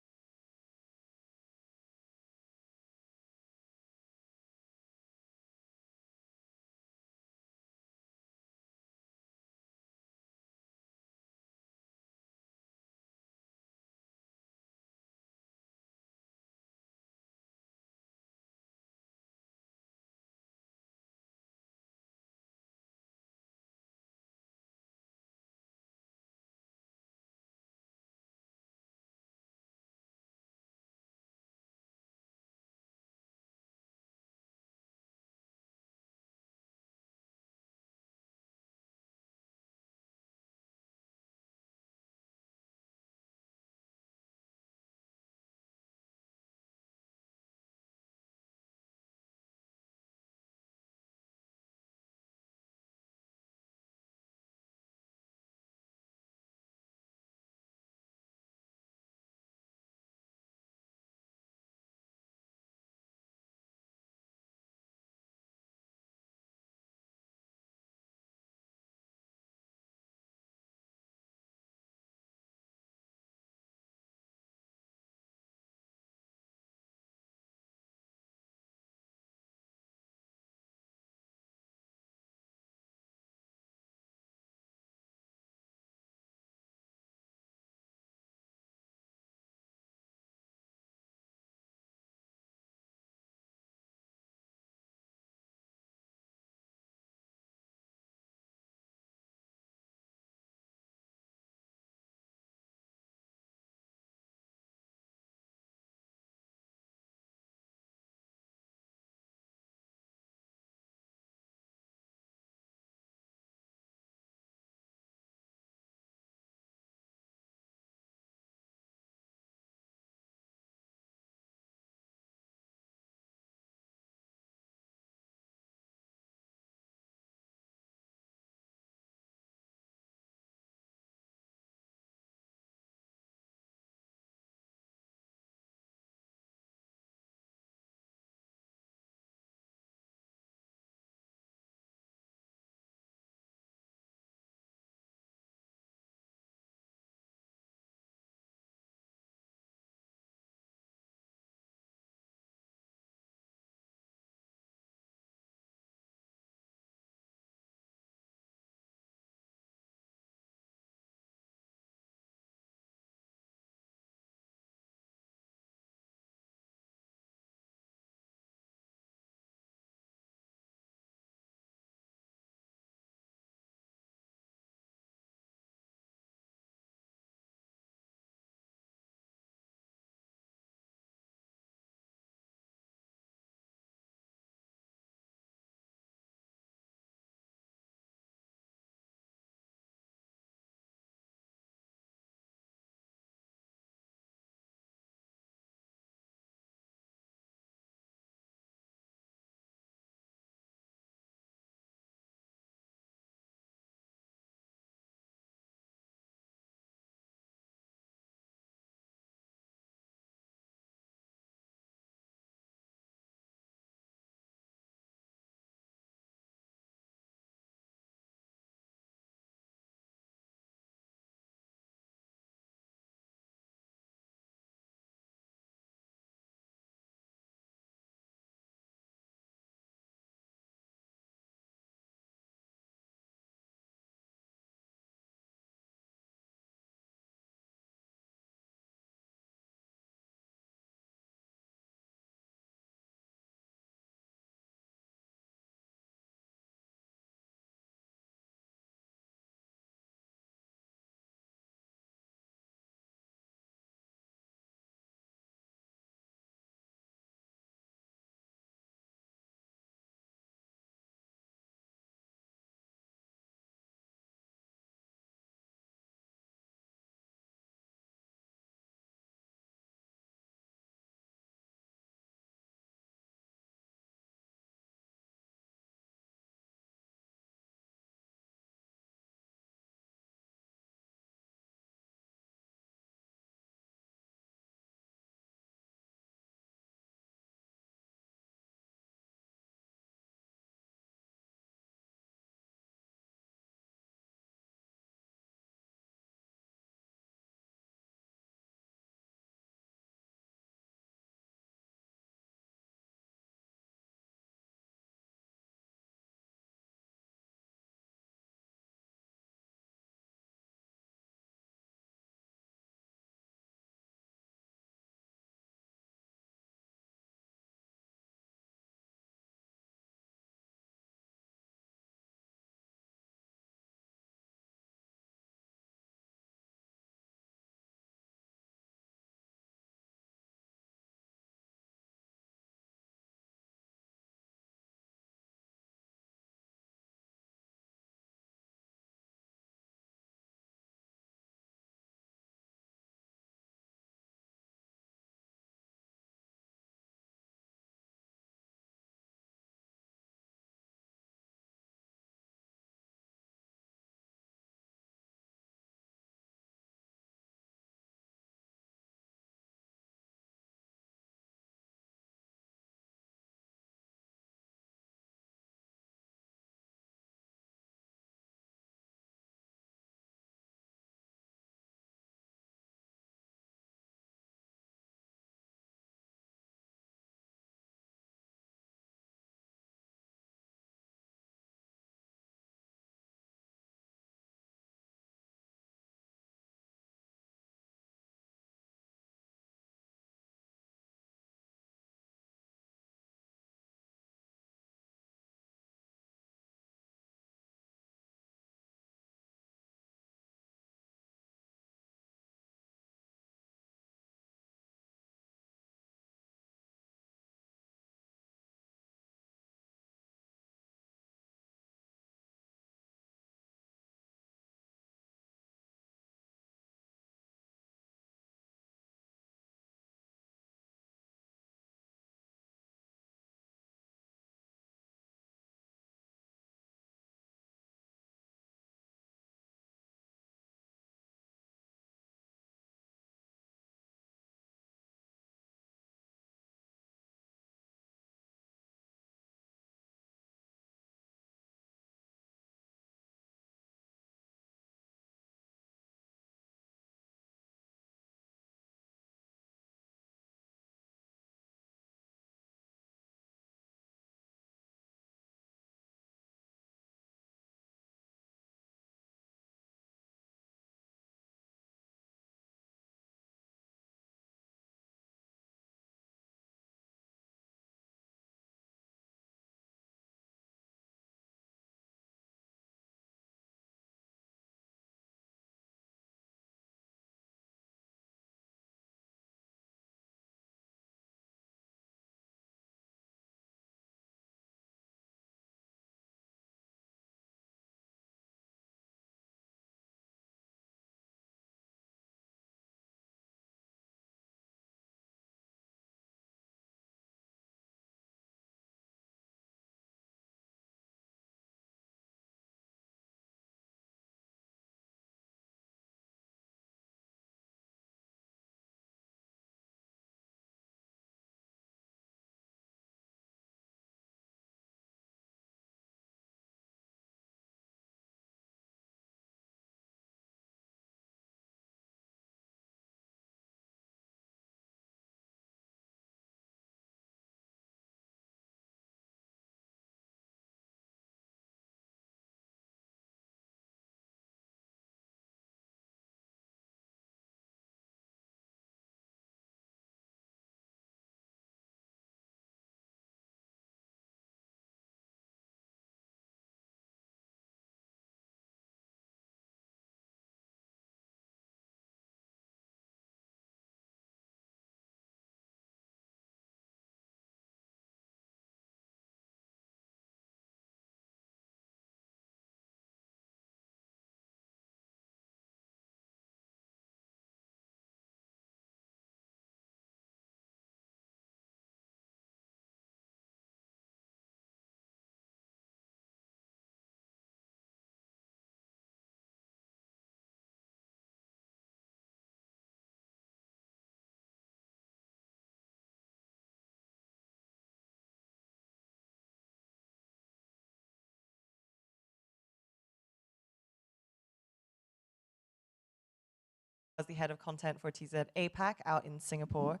the head of content for TZ APAC out in Singapore.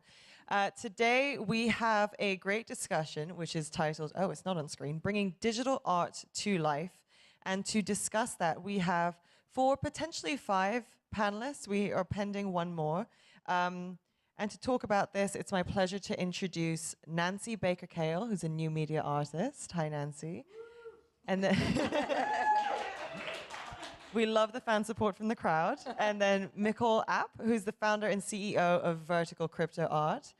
Today, we have a great discussion, which is titled, oh, it's not on screen, Bringing Digital Art to Life. And to discuss that, we have 4, potentially 5 panelists. We are pending one more. And to talk about this, it's my pleasure to introduce Nancy Baker-Kale, who's a new media artist. Hi, Nancy. And then we love the fan support from the crowd. And then Mikkel App, who's the founder and CEO of Vertical Crypto Art.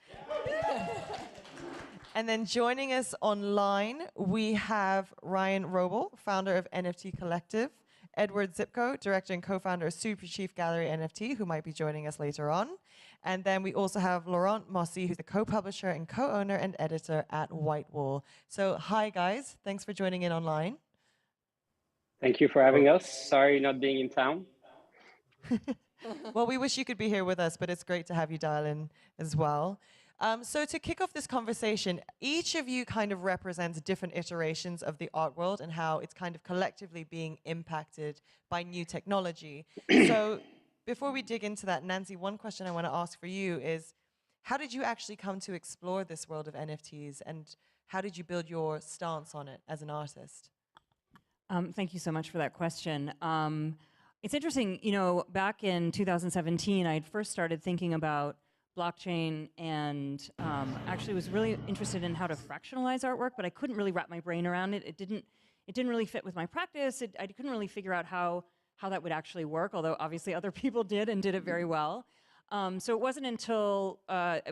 And then joining us online, we have Ryan Roble, founder of NFT Collective, Edward Zipko, director and co-founder of Super Chief Gallery NFT, who might be joining us later on. And then we also have Laurent Mossy, who's the co-publisher and co-owner and editor at Whitewall. So hi, guys. Thanks for joining in online. Thank you for having us. Sorry not being in town. Well, we wish you could be here with us, but it's great to have you dial in as well. So to kick off this conversation, each of you kind of represents different iterations of the art world and how it's kind of collectively being impacted by new technology. So before we dig into that, Nancy, one question I want to ask for you is, how did you actually come to explore this world of NFTs, and how did you build your stance on it as an artist? Thank you so much for that question. It's interesting, you know, back in 2017, I had first started thinking about blockchain and actually was really interested in how to fractionalize artwork, but I couldn't really wrap my brain around it. It didn't really fit with my practice. I couldn't really figure out how that would actually work, although obviously other people did and did it very well. So it wasn't until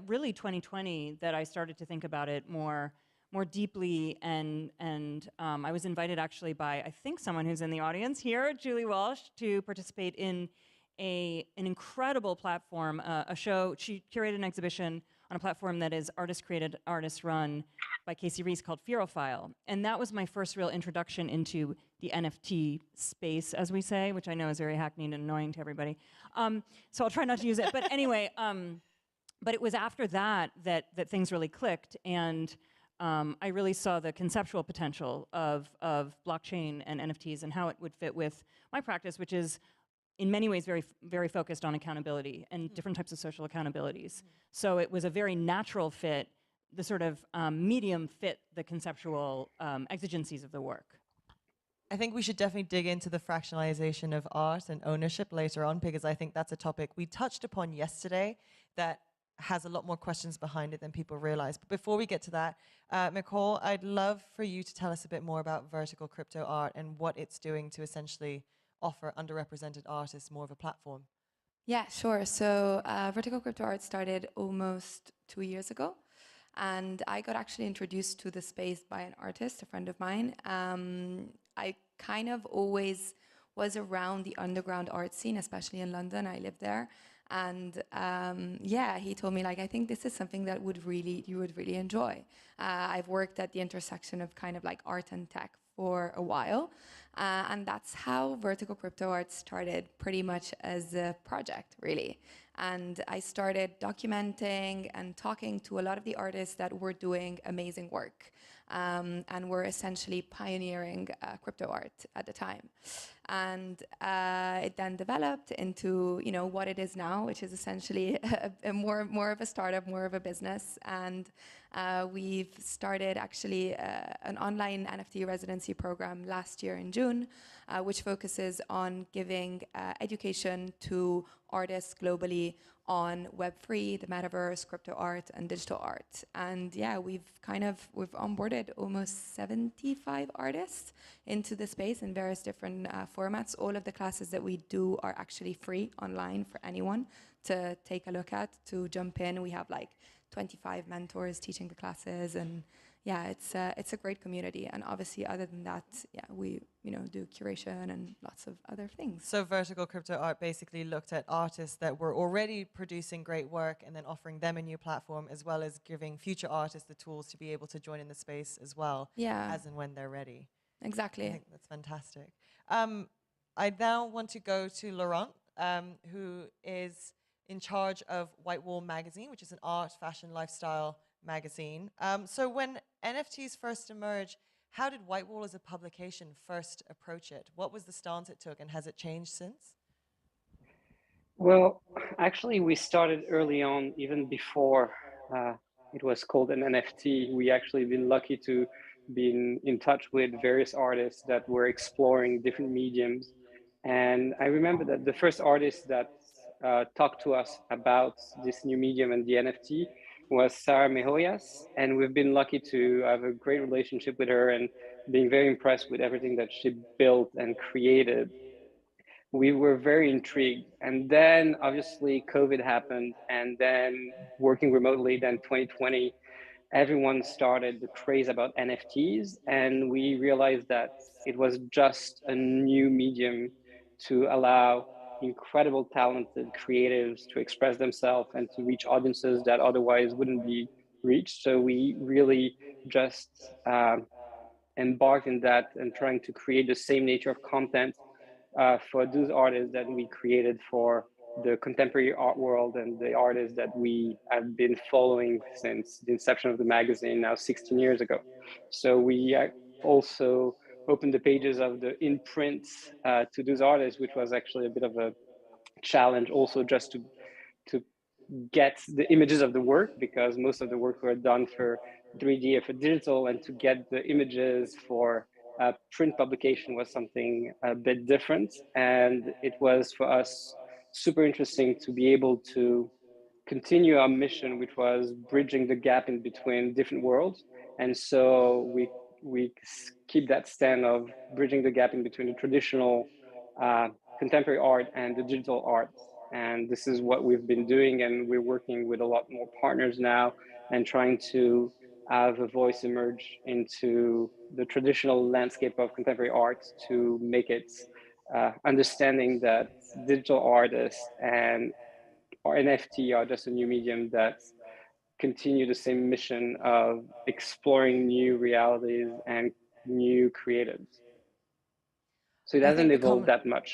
really 2020 that I started to think about it more deeply, and I was invited actually by, I think, someone who's in the audience here, Julie Walsh, to participate in an incredible platform, a show. She curated an exhibition on a platform that is artist-created, artist-run by Casey Reese called Ferophile. And that was my first real introduction into the NFT space, as we say, which I know is very hackneyed and annoying to everybody. So I'll try not to use it. But anyway, but it was after that things really clicked, and I really saw the conceptual potential of blockchain and NFTs and how it would fit with my practice, which is in many ways very, very focused on accountability and different types of social accountabilities. So it was a very natural fit, the sort of medium fit the conceptual exigencies of the work. I think we should definitely dig into the fractionalization of art and ownership later on, because I think that's a topic we touched upon yesterday that has a lot more questions behind it than people realize. But before we get to that, Nicole, I'd love for you to tell us a bit more about Vertical Crypto Art and what it's doing to essentially offer underrepresented artists more of a platform. Yeah, sure. So Vertical Crypto Art started almost 2 years ago. And I got actually introduced to the space by an artist, a friend of mine. I kind of always was around the underground art scene, especially in London. I lived there. And yeah, he told me, like, I think this is something that you would really enjoy. I've worked at the intersection of kind of like art and tech for a while. And that's how Vertical Crypto Art started, pretty much as a project, really. And I started documenting and talking to a lot of the artists that were doing amazing work and were essentially pioneering crypto art at the time. And it then developed into, you know, what it is now, which is essentially more of a startup, more of a business. And we've started actually an online NFT residency program last year in June, which focuses on giving education to artists globally on Web3, the metaverse, crypto art, and digital art. And yeah, we've onboarded almost 75 artists into the space in various different formats. All of the classes that we do are actually free online for anyone to take a look at, to jump in. We have like 25 mentors teaching the classes, and yeah, it's a great community. And obviously, other than that, yeah, we do curation and lots of other things. So Vertical Crypto Art basically looked at artists that were already producing great work and then offering them a new platform, as well as giving future artists the tools to be able to join in the space as well, as and when they're ready. Exactly. I think that's fantastic. I now want to go to Laurent, who is in charge of Whitewall magazine, which is an art, fashion, lifestyle magazine. So when NFTs first emerged, how did Whitewall as a publication first approach it? What was the stance it took, and has it changed since? Well, actually, we started early on, even before it was called an NFT. We actually been lucky to be in touch with various artists that were exploring different mediums. And I remember that the first artist that talked to us about this new medium and the NFT was Sarah Mejoyas. And we've been lucky to have a great relationship with her and being very impressed with everything that she built and created. We were very intrigued. And then obviously COVID happened, and then working remotely, then 2020, everyone started the craze about NFTs. And we realized that it was just a new medium to allow incredible, talented creatives to express themselves and to reach audiences that otherwise wouldn't be reached. So we really just embarked in that and trying to create the same nature of content for those artists that we created for the contemporary art world and the artists that we have been following since the inception of the magazine now 16 years ago. So we also opened the pages of the imprint to those artists, which was actually a bit of a challenge also just to get the images of the work, because most of the work were done for 3D or for digital, and to get the images for print publication was something a bit different. And it was for us super interesting to be able to continue our mission, which was bridging the gap in between different worlds. And so we keep that stand of bridging the gap in between the traditional contemporary art and the digital art. And this is what we've been doing, and we're working with a lot more partners now and trying to have a voice emerge into the traditional landscape of contemporary art to make it understanding that digital artists and or NFT are just a new medium that continue the same mission of exploring new realities and new creatives. So it hasn't evolved that much.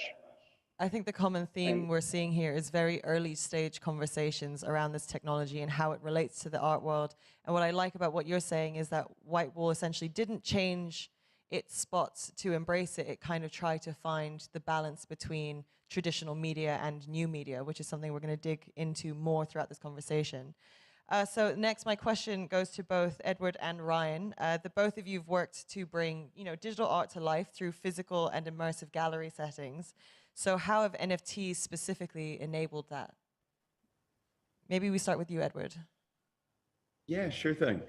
I think the common theme we're seeing here is very early stage conversations around this technology and how it relates to the art world. And what I like about what you're saying is that White Wall essentially didn't change its spots to embrace it. It kind of tried to find the balance between traditional media and new media, which is something we're going to dig into more throughout this conversation. So next, my question goes to both Edward and Ryan. The both of you have worked to bring, digital art to life through physical and immersive gallery settings. So how have NFTs specifically enabled that? Maybe we start with you, Edward. Yeah, sure thing.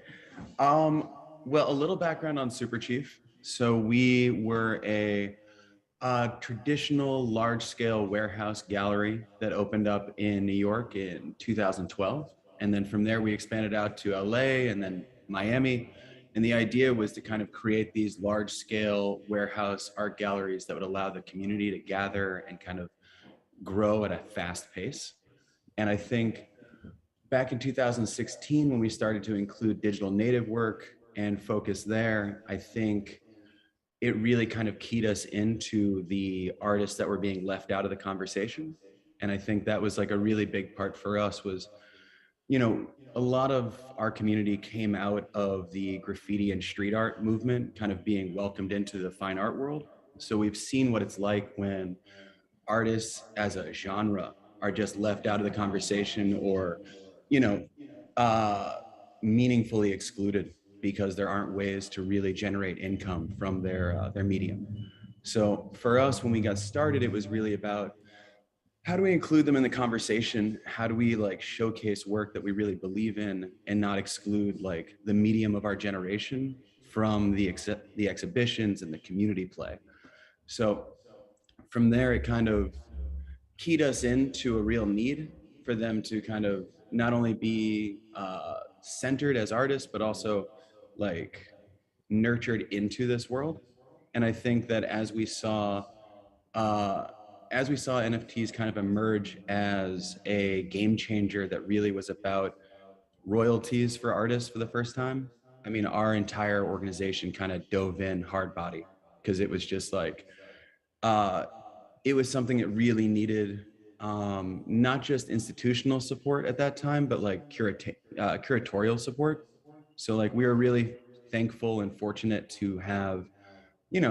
Well, a little background on Super Chief. So we were a traditional large-scale warehouse gallery that opened up in New York in 2012. And then from there, we expanded out to LA and then Miami. And the idea was to kind of create these large-scale warehouse art galleries that would allow the community to gather and kind of grow at a fast pace. And I think back in 2016, when we started to include digital native work and focus there, I think it really kind of keyed us into the artists that were being left out of the conversation. And I think that was like a really big part for us was, a lot of our community came out of the graffiti and street art movement kind of being welcomed into the fine art world. So we've seen what it's like when artists as a genre are just left out of the conversation or, meaningfully excluded because there aren't ways to really generate income from their medium. So for us, when we got started, it was really about how do we include them in the conversation? How do we showcase work that we really believe in and not exclude the medium of our generation from the exhibitions and the community play? So from there, it kind of keyed us into a real need for them to kind of not only be centered as artists, but also nurtured into this world. And I think that as we saw NFTs kind of emerge as a game changer that really was about royalties for artists for the first time, I mean, our entire organization kind of dove in hard body because it was just it was something that really needed not just institutional support at that time, but curatorial support. So we were really thankful and fortunate to have,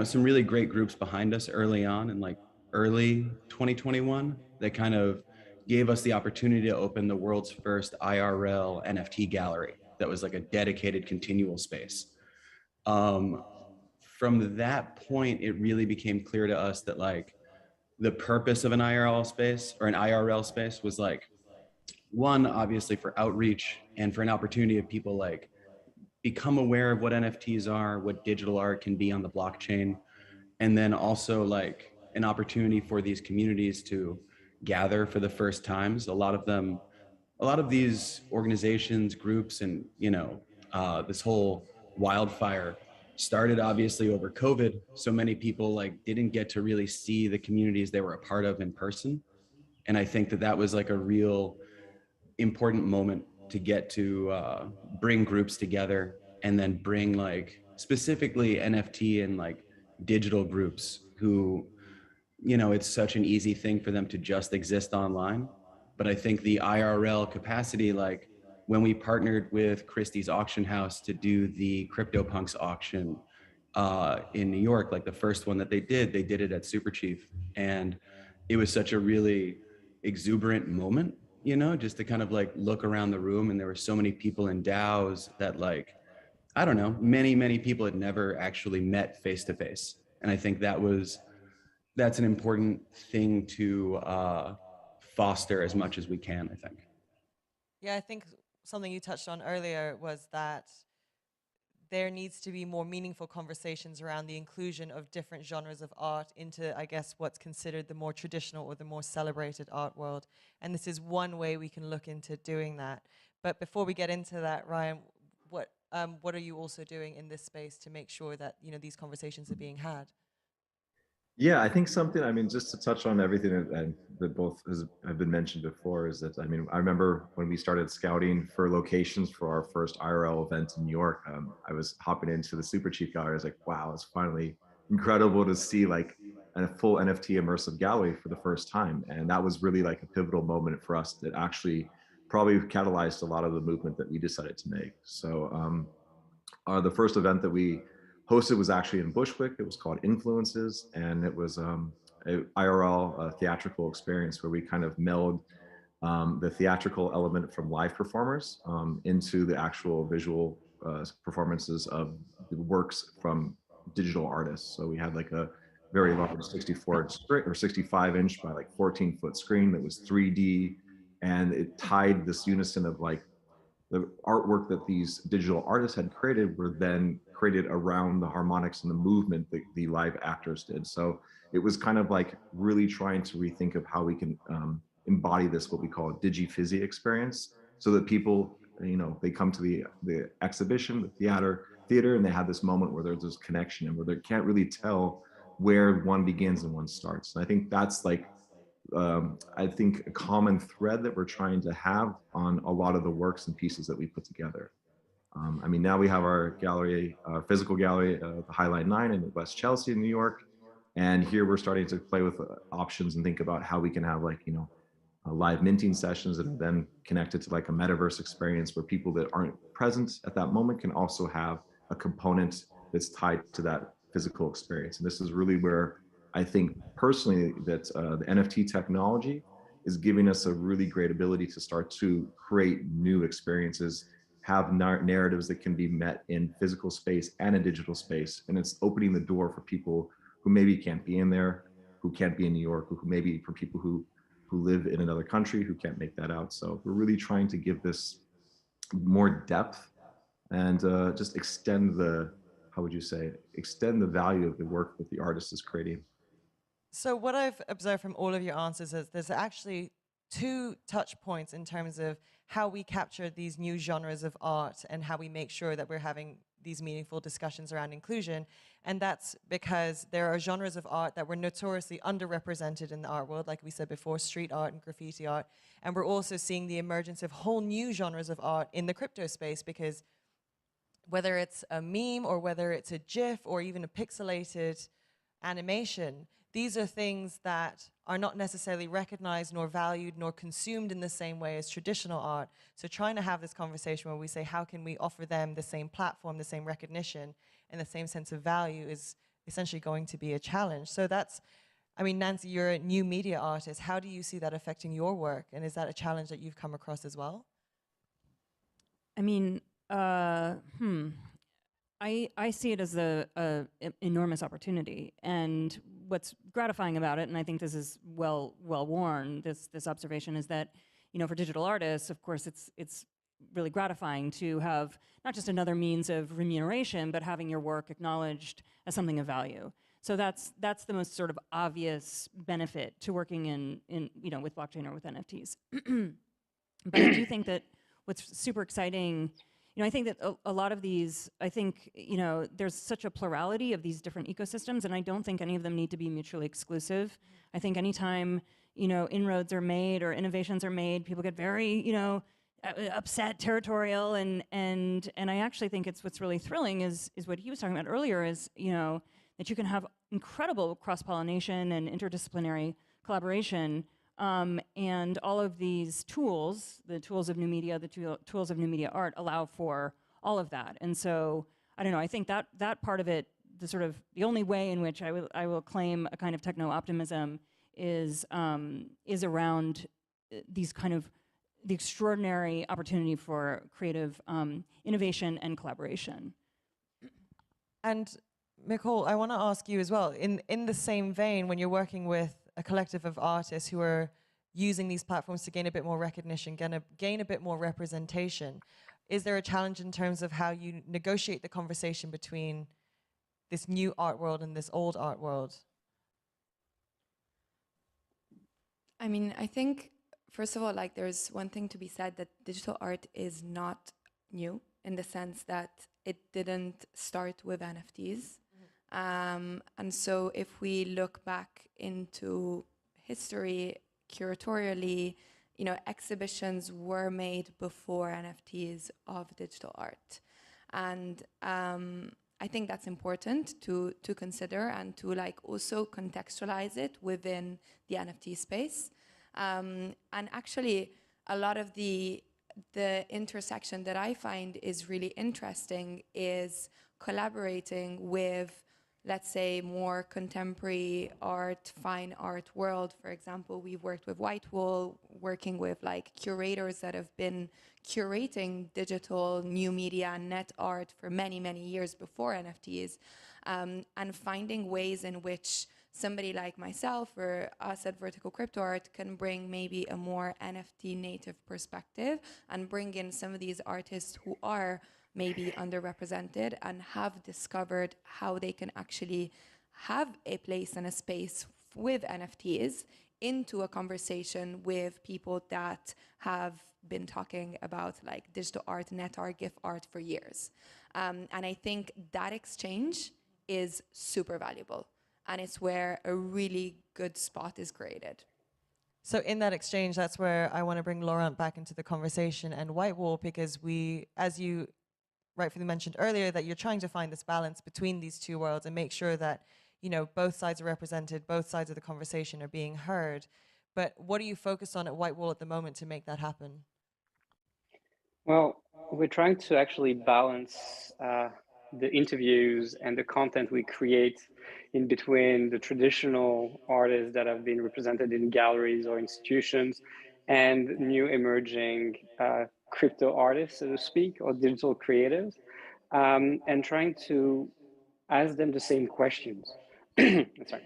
some really great groups behind us early on in early 2021 that kind of gave us the opportunity to open the world's first IRL NFT gallery that was like a dedicated continual space. From that point, it really became clear to us that like the purpose of an IRL space or an IRL space was like, one, obviously for outreach and for an opportunity of people like become aware of what NFTs are, what digital art can be on the blockchain, and then also like an opportunity for these communities to gather for the first times. A lot of these organizations, groups, and this whole wildfire started obviously over COVID. So many people like didn't get to really see the communities they were a part of in person. And I think that was like a real important moment to get to bring groups together and then bring like specifically NFT and like digital groups who, it's such an easy thing for them to just exist online. But I think the IRL capacity, like when we partnered with Christie's auction house to do the CryptoPunks auction in New York, like the first one that they did it at Super Chief. And it was such a really exuberant moment, just to kind of like look around the room. And there were so many people in DAOs that like, I don't know, many people had never actually met face to face. And I think that's an important thing to foster as much as we can, I think. Yeah, I think something you touched on earlier was that there needs to be more meaningful conversations around the inclusion of different genres of art into, I guess, what's considered the more traditional or the more celebrated art world. And this is one way we can look into doing that. But before we get into that, Ryan, what are you also doing in this space to make sure that these conversations are being had? Yeah, I think something, just to touch on everything that both have been mentioned before is that, I remember when we started scouting for locations for our first IRL event in New York, I was hopping into the Super Chief Gallery. I was like, wow, it's finally incredible to see like a full NFT immersive gallery for the first time. And that was really like a pivotal moment for us that actually probably catalyzed a lot of the movement that we decided to make. So the first event that we hosted was actually in Bushwick. It was called Influences, and it was a IRL theatrical experience where we kind of meld the theatrical element from live performers into the actual visual performances of the works from digital artists. So we had like a very large 64 or 65 inch by like 14-foot screen that was 3D, and it tied this unison of like the artwork that these digital artists had created were then created around the harmonics and the movement that the live actors did. So it was kind of like really trying to rethink of how we can embody this, what we call a digi-fizzy experience, so that people, they come to the exhibition, the theater, and they have this moment where there's this connection and where they can't really tell where one begins and one starts. And I think that's like, a common thread that we're trying to have on a lot of the works and pieces that we put together. Now we have our gallery, our physical gallery, the Highline 9 in West Chelsea in New York. And here we're starting to play with options and think about how we can have like, live minting sessions that are then connected to like a metaverse experience where people that aren't present at that moment can also have a component that's tied to that physical experience. And this is really where I think personally that the NFT technology is giving us a really great ability to start to create new experiences, have narratives that can be met in physical space and in digital space. And it's opening the door for people who maybe can't be in there, who can't be in New York, who maybe for people who live in another country who can't make that out. So we're really trying to give this more depth and just extend the, extend the value of the work that the artist is creating. So what I've observed from all of your answers is there's actually two touch points in terms of how we capture these new genres of art and how we make sure that we're having these meaningful discussions around inclusion. And that's because there are genres of art that were notoriously underrepresented in the art world, like we said before, street art and graffiti art. And we're also seeing the emergence of whole new genres of art in the crypto space, because whether it's a meme or whether it's a GIF or even a pixelated animation, these are things that are not necessarily recognized nor valued nor consumed in the same way as traditional art. So trying to have this conversation where we say, how can we offer them the same platform, the same recognition, and the same sense of value is essentially going to be a challenge. So that's I mean, Nancy, you're a new media artist. How do you see that affecting your work? And is that a challenge that you've come across as well? I mean, I see it as a enormous opportunity, and what's gratifying about it, and I think this is well worn, this observation, is that, you know, for digital artists, of course, it's really gratifying to have not just another means of remuneration, but having your work acknowledged as something of value. So that's the most sort of obvious benefit to working in you know, with blockchain or with NFTs. But I do think that what's super exciting, you know, I think that a lot of these, I think, you know, there's such a plurality of these different ecosystems, and I don't think any of them need to be mutually exclusive. I think anytime, you know, inroads are made or innovations are made, people get very, you know, upset, territorial, and I actually think it's what's really thrilling is what he was talking about earlier, is, you know, that you can have incredible cross-pollination and interdisciplinary collaboration, and all of these tools, the tools of new media, the tools of new media art, allow for all of that. And so, I don't know, I think that part of it, the only way in which I will claim a kind of techno-optimism is around these kind of the extraordinary opportunity for creative innovation and collaboration. And Nicole, I want to ask you as well, in the same vein, when you're working with a collective of artists who are using these platforms to gain a bit more recognition, gain a bit more representation, is there a challenge in terms of how you negotiate the conversation between this new art world and this old art world? I mean, I think, first of all, like, there's one thing to be said, that digital art is not new, in the sense that it didn't start with NFTs. And so if we look back into history, curatorially, you know, exhibitions were made before NFTs of digital art. And I think that's important to consider, and to, like, also contextualize it within the NFT space. And actually, a lot of the intersection that I find is really interesting is collaborating with, let's say, more contemporary art, fine art world. For example, we've worked with Whitewall, working with, like, curators that have been curating digital new media and net art for many, many years before NFTs, and finding ways in which somebody like myself or us at Vertical Crypto Art can bring maybe a more NFT native perspective, and bring in some of these artists who are maybe underrepresented and have discovered how they can actually have a place and a space with NFTs into a conversation with people that have been talking about, like, digital art, net art, GIF art for years. And I think that exchange is super valuable, and it's where a really good spot is created. So in that exchange, that's where I want to bring Laurent back into the conversation and Whitewall, because we, as you rightfully mentioned earlier, that you're trying to find this balance between these two worlds and make sure that, you know, both sides are represented, both sides of the conversation are being heard. But what are you focused on at Whitewall at the moment to make that happen? Well, we're trying to actually balance the interviews and the content we create in between the traditional artists that have been represented in galleries or institutions, and new emerging crypto artists, so to speak, or digital creatives, and trying to ask them the same questions. Sorry.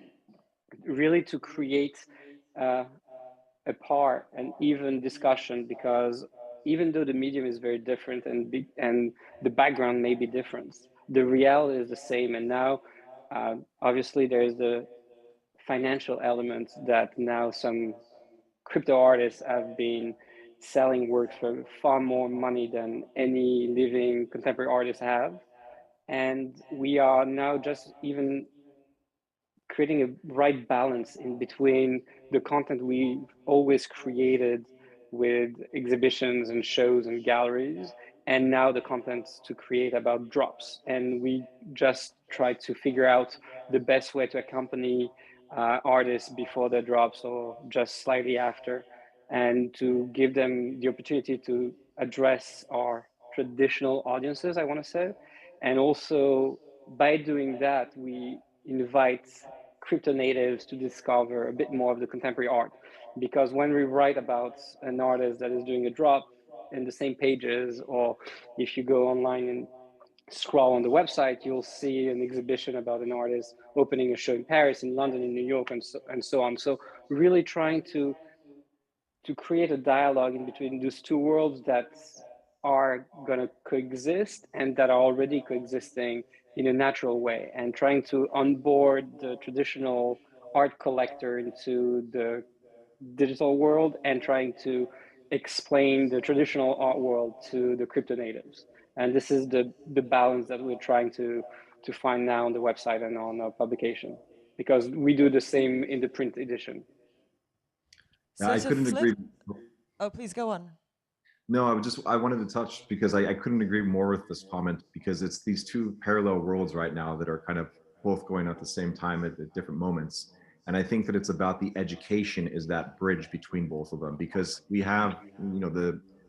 Really to create a part, an even discussion, because even though the medium is very different and the background may be different, the reality is the same. And now, obviously, there's the financial element that now some crypto artists have been selling works for far more money than any living contemporary artists have. And we are now just even creating a right balance in between the content we've always created with exhibitions and shows and galleries, and now the content to create about drops. And we just try to figure out the best way to accompany artists before their drops or just slightly after, and to give them the opportunity to address our traditional audiences, I want to say. And also, by doing that, we invite crypto natives to discover a bit more of the contemporary art. Because when we write about an artist that is doing a drop in the same pages, or if you go online and scroll on the website, you'll see an exhibition about an artist opening a show in Paris, in London, in New York, and so on. So really trying to create a dialogue in between those two worlds that are going to coexist and that are already coexisting in a natural way, and trying to onboard the traditional art collector into the digital world and trying to explain the traditional art world to the crypto natives. And this is the balance that we're trying to find now on the website and on our publication, because we do the same in the print edition. Yeah, I couldn't agree. Oh, please go on. No, I wanted to touch because I couldn't agree more with this comment, because it's these two parallel worlds right now that are kind of both going at the same time at different moments. And I think that it's about the education is that bridge between both of them, because we have,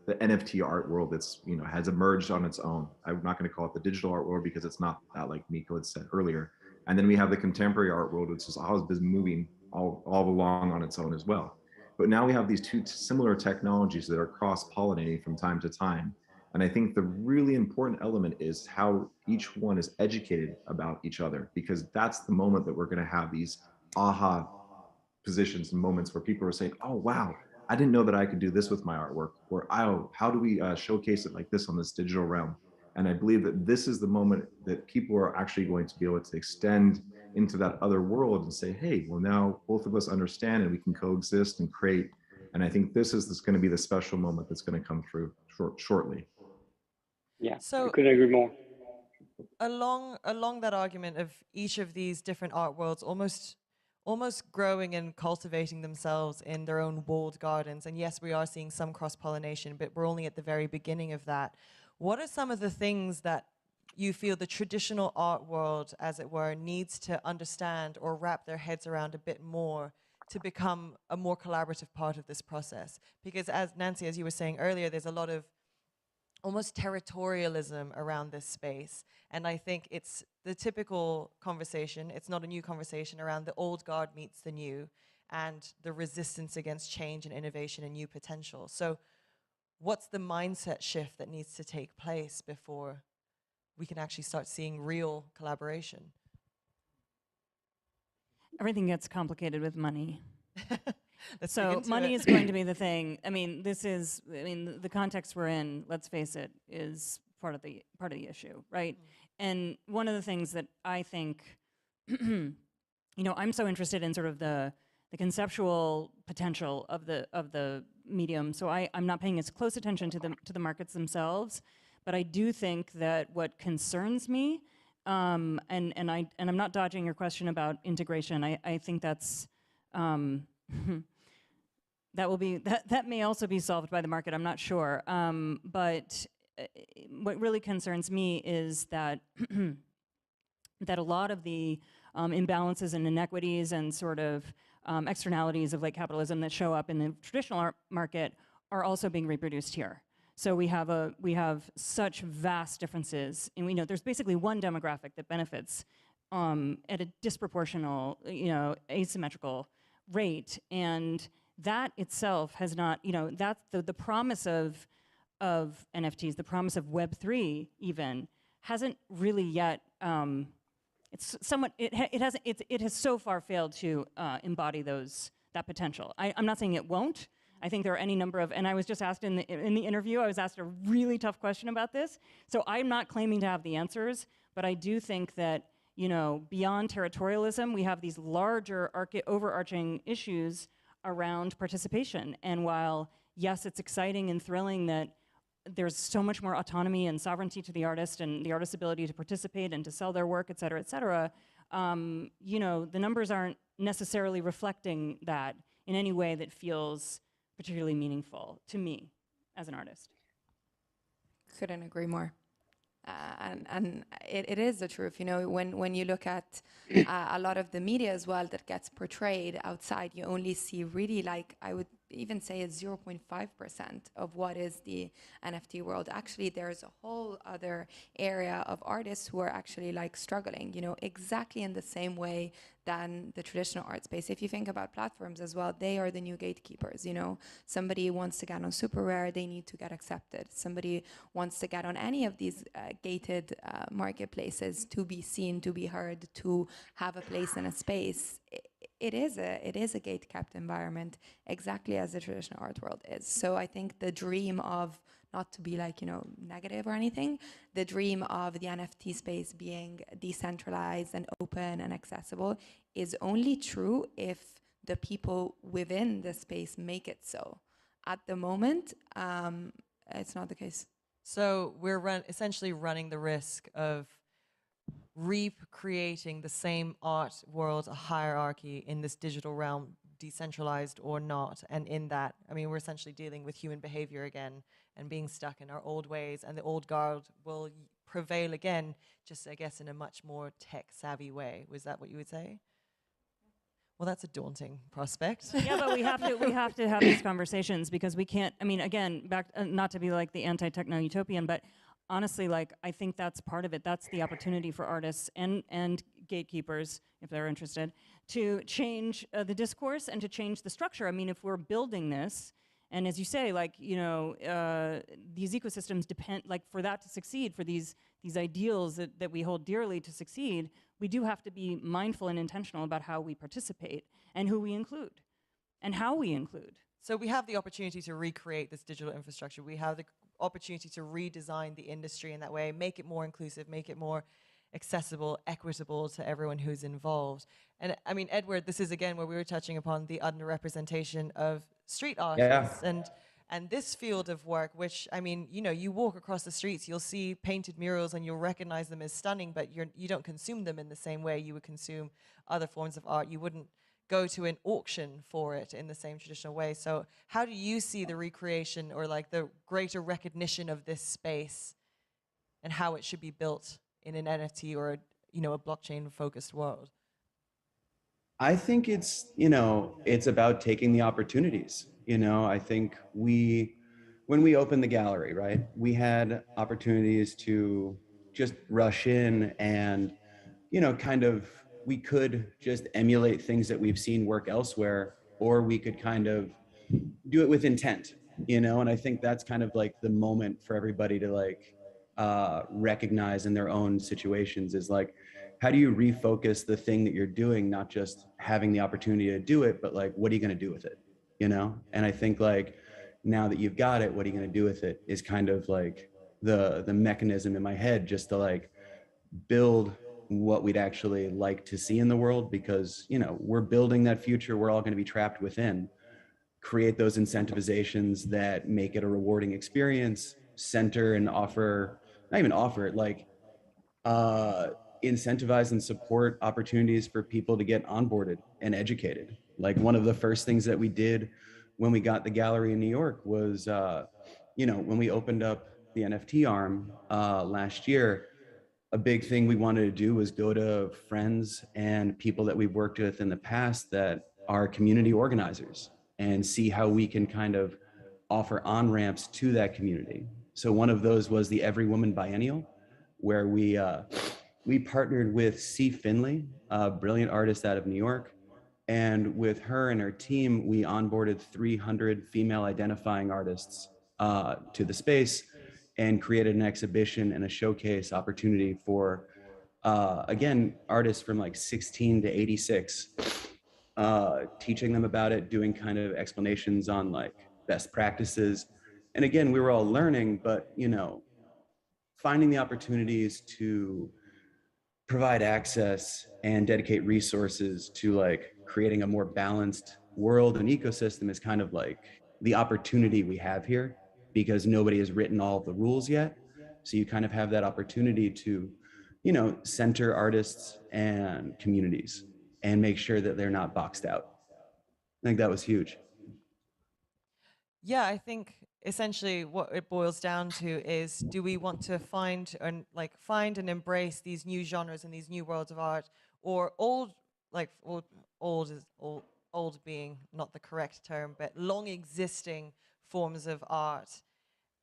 the NFT art world that's, has emerged on its own. I'm not going to call it the digital art world because it's not that, like Nico had said earlier. And then we have the contemporary art world, which has always been moving all along on its own as well. But now we have these two similar technologies that are cross-pollinating from time to time. And I think the really important element is how each one is educated about each other, because that's the moment that we're going to have these aha positions and moments where people are saying, oh, wow, I didn't know that I could do this with my artwork, or oh, how do we showcase it like this on this digital realm? And I believe that this is the moment that people are actually going to be able to extend into that other world and say, hey, well, now both of us understand and we can coexist and create. And I think this is going to be the special moment that's going to come through shortly. Yeah, so I couldn't agree more. Along that argument of each of these different art worlds almost growing and cultivating themselves in their own walled gardens. And yes, we are seeing some cross-pollination, but we're only at the very beginning of that. What are some of the things that you feel the traditional art world, as it were, needs to understand or wrap their heads around a bit more to become a more collaborative part of this process? Because as Nancy, as you were saying earlier, there's a lot of almost territorialism around this space. And I think it's the typical conversation, it's not a new conversation, around the old guard meets the new and the resistance against change and innovation and new potential. So what's the mindset shift that needs to take place before we can actually start seeing real collaboration? Everything gets complicated with money. So money is going to be the thing. I mean, the context we're in, let's face it, is part of the issue, right? And one of the things that I think, I'm so interested in sort of the conceptual potential of the medium. So I'm not paying as close attention to the markets themselves, but I do think that what concerns me, and I'm not dodging your question about integration. I think that's that may also be solved by the market. I'm not sure, but what really concerns me is that that a lot of the imbalances and inequities and sort of externalities of like capitalism that show up in the traditional art market are also being reproduced here. So we have such vast differences, and we know there's basically one demographic that benefits at a disproportional, asymmetrical rate, and that itself has not, that's the promise of NFTs, the promise of Web3 even hasn't really yet. It's somewhat. It has so far failed to embody that potential. I'm not saying it won't. I think there are any number of, and I was just asked in the interview, I was asked a really tough question about this. So I'm not claiming to have the answers, but I do think that, beyond territorialism, we have these larger overarching issues around participation. And while, yes, it's exciting and thrilling that there's so much more autonomy and sovereignty to the artist and the artist's ability to participate and to sell their work, et cetera, the numbers aren't necessarily reflecting that in any way that feels particularly meaningful to me as an artist. Couldn't agree more. And it is the truth, when you look at a lot of the media as well that gets portrayed outside, you only see really, like, even say it's 0.5% of what is the NFT world. Actually, there's a whole other area of artists who are actually like struggling, you know, exactly in the same way than the traditional art space. If you think about platforms as well, they are the new gatekeepers, you know. Somebody wants to get on Super Rare, they need to get accepted. Somebody wants to get on any of these gated marketplaces to be seen, to be heard, to have a place in a space. It is a gate-kept environment, exactly as the traditional art world is. So I think the dream of, not to be like, you know, negative or anything, the dream of the NFT space being decentralized and open and accessible is only true if the people within the space make it so. At the moment, it's not the case. So we're essentially running the risk of recreating the same art world hierarchy in this digital realm, decentralized or not. And in that, I mean, we're essentially dealing with human behavior again and being stuck in our old ways, and the old guard will prevail again, just I guess in a much more tech savvy way. Was that what you would say? Well, that's a daunting prospect. Yeah, but we have to have these conversations, because we can't, I mean, again, back, not to be like the anti-techno utopian, but honestly, like, I think that's part of it. That's the opportunity for artists and gatekeepers, if they're interested, to change the discourse and to change the structure. I mean, if we're building this, and as you say, like, you know, these ecosystems depend, like, for that to succeed, for these ideals that we hold dearly to succeed, we do have to be mindful and intentional about how we participate and who we include and how we include. So we have the opportunity to recreate this digital infrastructure. We have the opportunity to redesign the industry in that way, make it more inclusive, make it more accessible, equitable to everyone who's involved. And I mean, Edward, this is again where we were touching upon the underrepresentation of street artists and this field of work, which, I mean, you know, you walk across the streets, you'll see painted murals and you'll recognize them as stunning, but you don't consume them in the same way you would consume other forms of art. You wouldn't go to an auction for it in the same traditional way. So how do you see the recreation or like the greater recognition of this space and how it should be built in an NFT or, you know, a blockchain focused world? I think it's, you know, it's about taking the opportunities. You know, I think when we opened the gallery, right, we had opportunities to just rush in and, you know, kind of, we could just emulate things that we've seen work elsewhere, or we could kind of do it with intent, you know, and I think that's kind of like the moment for everybody to like recognize in their own situations is like, how do you refocus the thing that you're doing, not just having the opportunity to do it, but like, what are you going to do with it, you know? And I think like, now that you've got it, what are you going to do with it is kind of like the mechanism in my head just to like build what we'd actually like to see in the world, because, you know, we're building that future we're all going to be trapped within. Create those incentivizations that make it a rewarding experience, center and offer, not even offer it, like incentivize and support opportunities for people to get onboarded and educated. Like one of the first things that we did when we got the gallery in New York was, you know, when we opened up the NFT arm last year, a big thing we wanted to do was go to friends and people that we've worked with in the past that are community organizers and see how we can kind of offer on-ramps to that community. So one of those was the Woman Biennial, where we partnered with C. Finley, a brilliant artist out of New York. And with her and her team, we onboarded 300 female identifying artists to the space and created an exhibition and a showcase opportunity for, again, artists from like 16 to 86, teaching them about it, doing kind of explanations on like best practices. And again, we were all learning, but, you know, finding the opportunities to provide access and dedicate resources to like creating a more balanced world and ecosystem is kind of like the opportunity we have here, because nobody has written all of the rules yet. So you kind of have that opportunity to, you know, center artists and communities and make sure that they're not boxed out. I think that was huge. Yeah, I think essentially what it boils down to is, do we want to find and embrace these new genres and these new worlds of art, or old is old, old being not the correct term, but long existing forms of art,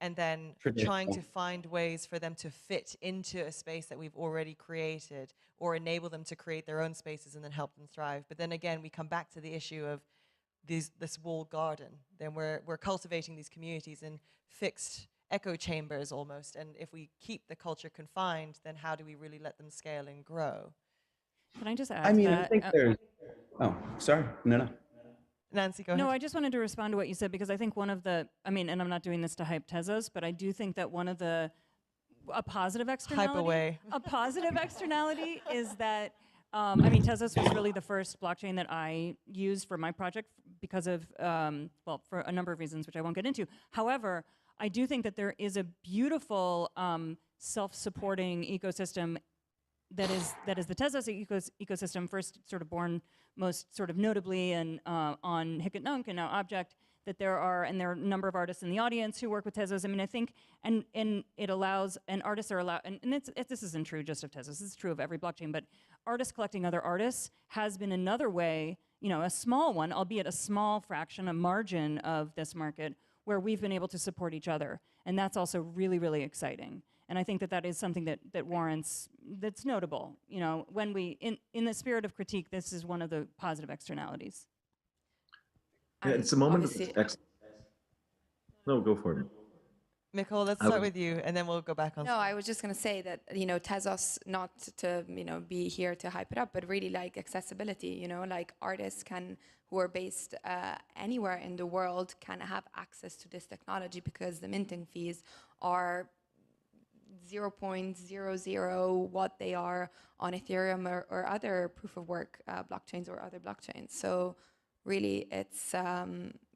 and then trying to find ways for them to fit into a space that we've already created, or enable them to create their own spaces and then help them thrive. But then again, we come back to the issue of this walled garden. Then we're cultivating these communities in fixed echo chambers almost. And if we keep the culture confined, then how do we really let them scale and grow? Can I just add I to mean, that? I think there's, oh, sorry, no. Nancy, go ahead. No, I just wanted to respond to what you said, because I think one of the, I mean, and I'm not doing this to hype Tezos, but I do think that one of the, a positive externality, Hype away. a positive externality is that, I mean, Tezos was really the first blockchain that I used for my project because of, well, for a number of reasons, which I won't get into. However, I do think that there is a beautiful self-supporting ecosystem that is the Tezos ecosystem, first sort of born most sort of notably and on Hic et Nunc and now Object, that there are a number of artists in the audience who work with Tezos. I mean, I think, and it allows, and artists are allowed, and this isn't true just of Tezos, this is true of every blockchain, but artists collecting other artists has been another way, you know, a small one, albeit a small fraction, a margin of this market, where we've been able to support each other. And that's also really, really exciting. And I think that that is something that warrants, that's notable. You know, when we, in the spirit of critique, this is one of the positive externalities. Yeah, it's a moment of no, go for it. Mikkel, let's start with you, and then we'll go back on. No, I was just going to say that, you know, Tezos, not to, you know, be here to hype it up, but really like accessibility, you know, like artists who are based anywhere in the world can have access to this technology because the minting fees are 0.00 what they are on Ethereum or other proof of work blockchains or other blockchains. So really, it's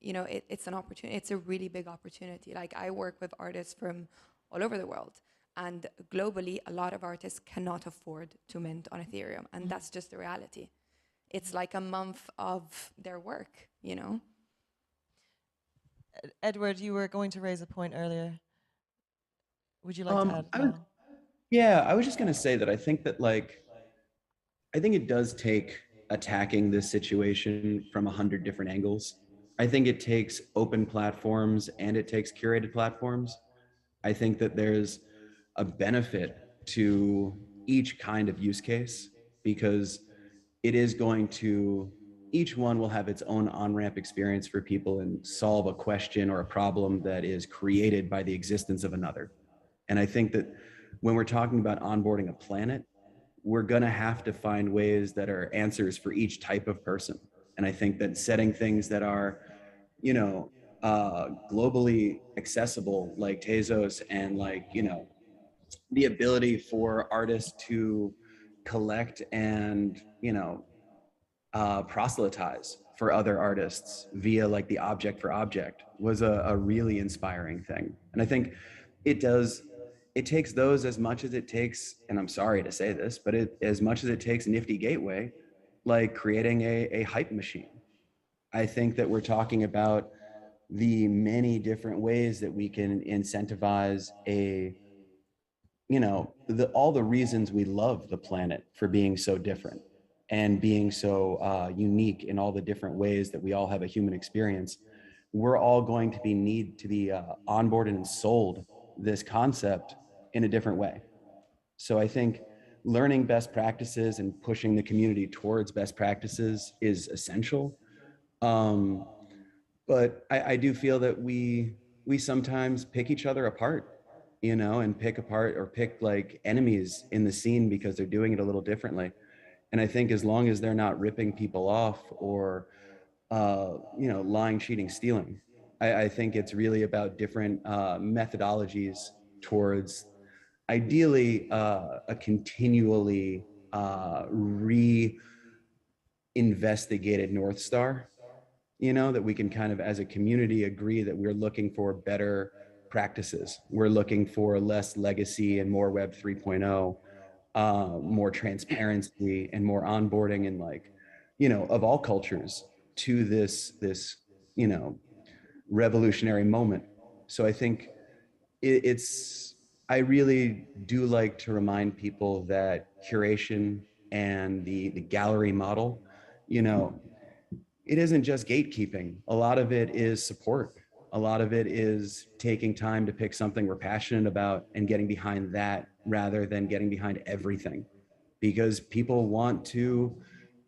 you know, it's an opportunity. It's a really big opportunity. Like, I work with artists from all over the world, and globally, a lot of artists cannot afford to mint on Ethereum, and that's just the reality. It's like a month of their work, you know. Edward, you were going to raise a point earlier. Would you like to add? Yeah, I was just going to say that I think that, like, I think it does take attacking this situation from 100 different angles. I think it takes open platforms and it takes curated platforms. I think that there's a benefit to each kind of use case because it is going to, each one will have its own on-ramp experience for people and solve a question or a problem that is created by the existence of another. And I think that when we're talking about onboarding a planet, we're gonna have to find ways that are answers for each type of person. And I think that setting things that are, you know, globally accessible, like Tezos, and like, you know, the ability for artists to collect and, you know, proselytize for other artists via like the object for object was a really inspiring thing. And I think it takes those as much as it takes, and I'm sorry to say this, but as much as it takes Nifty Gateway, like creating a hype machine. I think that we're talking about the many different ways that we can incentivize you know, all the reasons we love the planet for being so different and being so unique in all the different ways that we all have a human experience. We're all going to need to be onboarded and sold this concept in a different way. So I think learning best practices and pushing the community towards best practices is essential. But I do feel that we sometimes pick each other apart, you know, and pick like enemies in the scene because they're doing it a little differently. And I think as long as they're not ripping people off or, you know, lying, cheating, stealing, I think it's really about different methodologies towards ideally a continually re-investigated North Star, you know, that we can kind of as a community agree that we're looking for better practices. We're looking for less legacy and more Web 3.0, more transparency and more onboarding and, like, you know, of all cultures to this, you know, revolutionary moment. So I think I really do like to remind people that curation and the gallery model, you know, it isn't just gatekeeping. A lot of it is support. A lot of it is taking time to pick something we're passionate about and getting behind that rather than getting behind everything, because people want to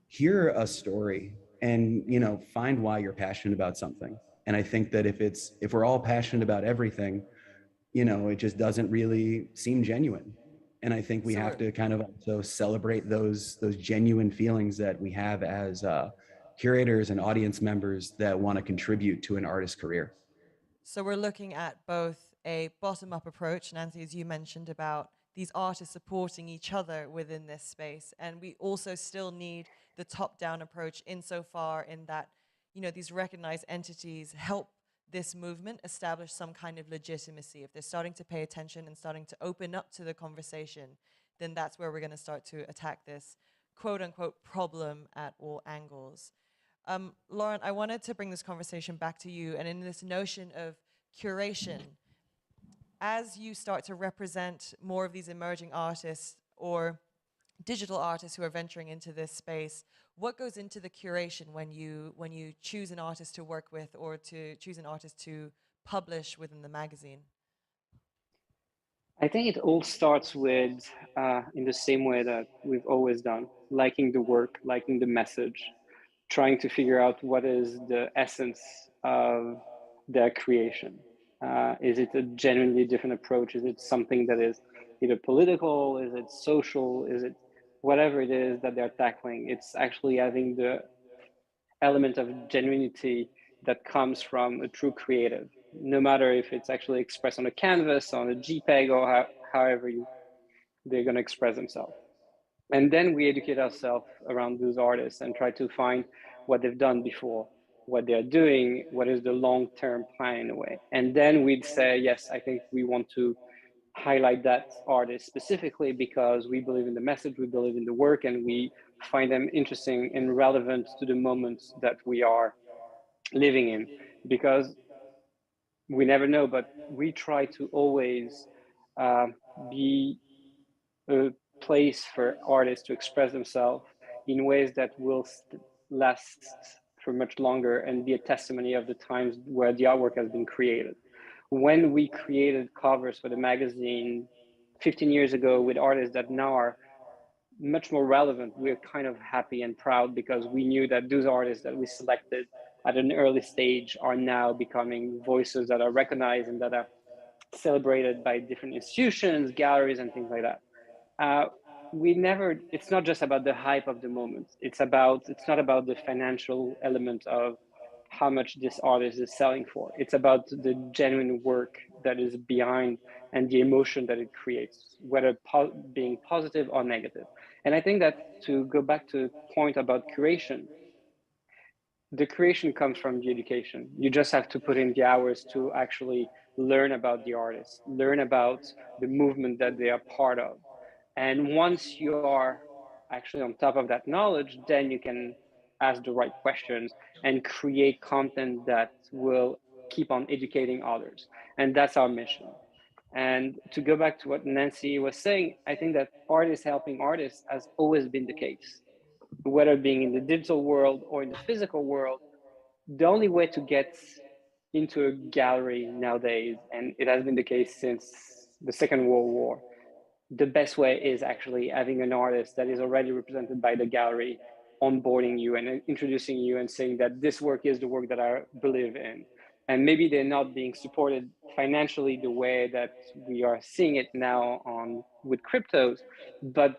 hear a story and, you know, find why you're passionate about something. And I think that if we're all passionate about everything, you know, it just doesn't really seem genuine. And I think we So have to kind of also celebrate those genuine feelings that we have as curators and audience members that want to contribute to an artist's career. So we're looking at both a bottom-up approach, Nancy, as you mentioned, about these artists supporting each other within this space, and we also still need the top-down approach insofar in that, you know, these recognized entities help this movement establish some kind of legitimacy. If they're starting to pay attention and starting to open up to the conversation, then that's where we're going to start to attack this quote-unquote problem at all angles. Lauren, I wanted to bring this conversation back to you, and in this notion of curation, as you start to represent more of these emerging artists or digital artists who are venturing into this space, what goes into the curation when you choose an artist to work with or to choose an artist to publish within the magazine? I think it all starts with, in the same way that we've always done, liking the work, liking the message, trying to figure out what is the essence of their creation. Is it a genuinely different approach? Is it something that is either political? Is it social? Is it whatever it is that they're tackling? It's actually having the element of genuinity that comes from a true creative, no matter if it's actually expressed on a canvas, on a JPEG, or however they're going to express themselves. And then we educate ourselves around those artists and try to find what they've done before, what they're doing, what is the long-term plan in a way. And then we'd say, yes, I think we want to highlight that artist specifically because we believe in the message, we believe in the work, and we find them interesting and relevant to the moments that we are living in. Because we never know, but we try to always be a place for artists to express themselves in ways that will last for much longer and be a testimony of the times where the artwork has been created. When we created covers for the magazine 15 years ago with artists that now are much more relevant, we're kind of happy and proud because we knew that those artists that we selected at an early stage are now becoming voices that are recognized and that are celebrated by different institutions, galleries, and things like that. It's not just about the hype of the moment. It's not about the financial element of how much this artist is selling for. It's about the genuine work that is behind and the emotion that it creates, whether being positive or negative. And I think that to go back to the point about curation, the creation comes from the education. You just have to put in the hours to actually learn about the artist, learn about the movement that they are part of. And once you are actually on top of that knowledge, then you can ask the right questions and create content that will keep on educating others. And that's our mission. And to go back to what Nancy was saying, I think that artists helping artists has always been the case. Whether being in the digital world or in the physical world, the only way to get into a gallery nowadays, and it has been the case since the Second World War, the best way is actually having an artist that is already represented by the gallery onboarding you and introducing you and saying that this work is the work that I believe in. And maybe they're not being supported financially the way that we are seeing it now with cryptos, but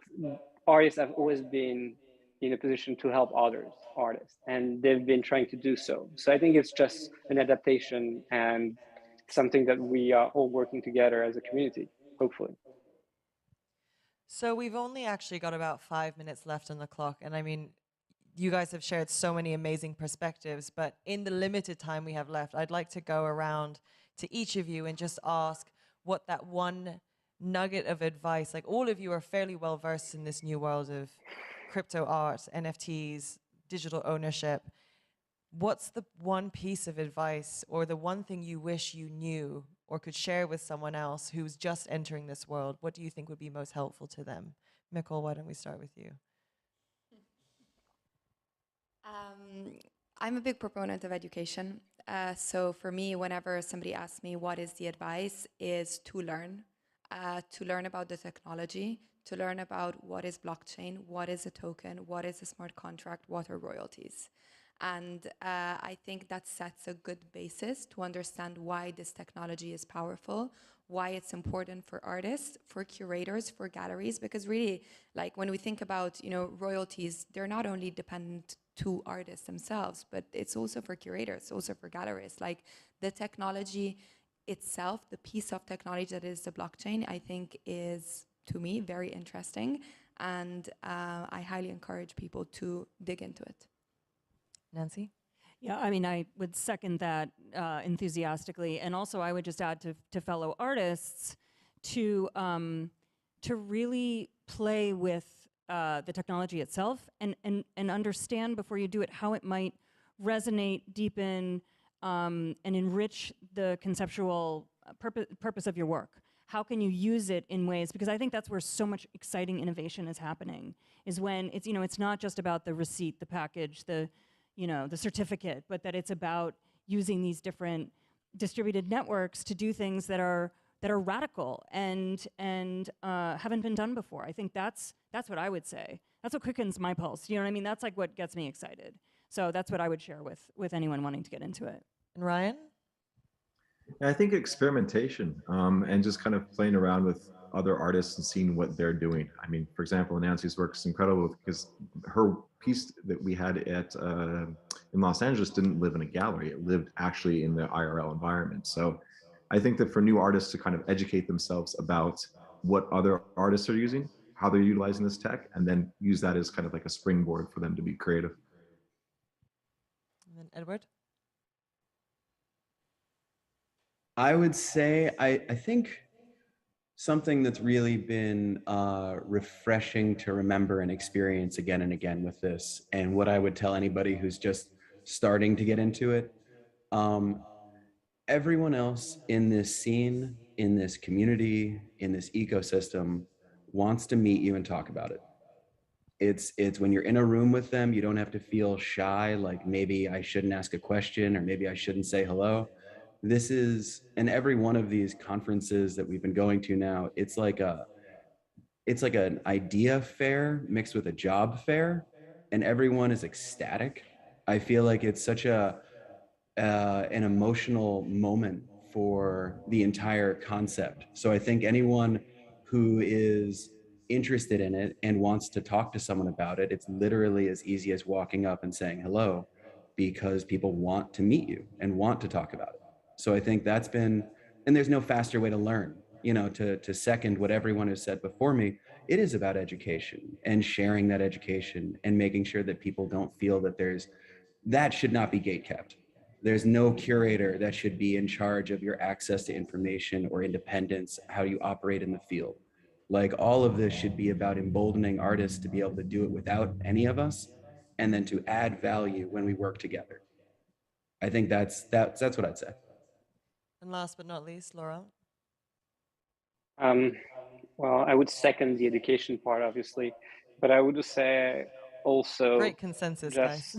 artists have always been in a position to help others artists, and they've been trying to do so. So I think it's just an adaptation and something that we are all working together as a community, hopefully. So we've only actually got about 5 minutes left on the clock. And I mean, you guys have shared so many amazing perspectives, but in the limited time we have left, I'd like to go around to each of you and just ask what that one nugget of advice, like all of you are fairly well versed in this new world of crypto art, NFTs, digital ownership. What's the one piece of advice or the one thing you wish you knew or could share with someone else who's just entering this world? What do you think would be most helpful to them? Mikkel, why don't we start with you? I'm a big proponent of education. So for me, whenever somebody asks me what is the advice, is to learn about the technology, to learn about what is blockchain, what is a token, what is a smart contract, what are royalties. And I think that sets a good basis to understand why this technology is powerful, why it's important for artists, for curators, for galleries, because really, like when we think about, royalties, they're not only dependent to artists themselves, but it's also for curators, also for galleries. Like the technology itself, the piece of technology that is the blockchain, I think is, to me, very interesting. And I highly encourage people to dig into it. Nancy? Yeah, I mean, I would second that enthusiastically, and also I would just add to fellow artists to really play with the technology itself and understand before you do it how it might resonate, deepen, and enrich the conceptual purpose of your work. How can you use it in ways, because I think that's where so much exciting innovation is happening, is when it's, it's not just about the receipt, the package, the certificate, but that it's about using these different distributed networks to do things that are radical and haven't been done before. I think that's what I would say. That's what quickens my pulse. You know what I mean? That's like what gets me excited. So that's what I would share with anyone wanting to get into it. And Ryan? I think experimentation and just kind of playing around with other artists and seeing what they're doing. I mean, for example, Nancy's work is incredible because her piece that we had at in Los Angeles didn't live in a gallery. It lived actually in the IRL environment. So I think that for new artists to kind of educate themselves about what other artists are using, how they're utilizing this tech, and then use that as kind of like a springboard for them to be creative. And then Edward? I would say, I think something that's really been refreshing to remember and experience again and again with this, and what I would tell anybody who's just starting to get into it, everyone else in this scene, in this community, in this ecosystem wants to meet you and talk about it. It's when you're in a room with them, you don't have to feel shy, like maybe I shouldn't ask a question or maybe I shouldn't say hello. This is, in every one of these conferences that we've been going to now, it's like an idea fair mixed with a job fair, and everyone is ecstatic. I feel like it's such an emotional moment for the entire concept. So I think anyone who is interested in it and wants to talk to someone about it, it's literally as easy as walking up and saying hello, because people want to meet you and want to talk about it. So I think that's been, and there's no faster way to learn, to second what everyone has said before me. It is about education and sharing that education and making sure that people don't feel that that should not be gatekept. There's no curator that should be in charge of your access to information or independence, how you operate in the field. Like, all of this should be about emboldening artists to be able to do it without any of us, and then to add value when we work together. I think that's what I'd say. And last but not least, Laurent? Well, I would second the education part, obviously, but I would just say also Great consensus, guys.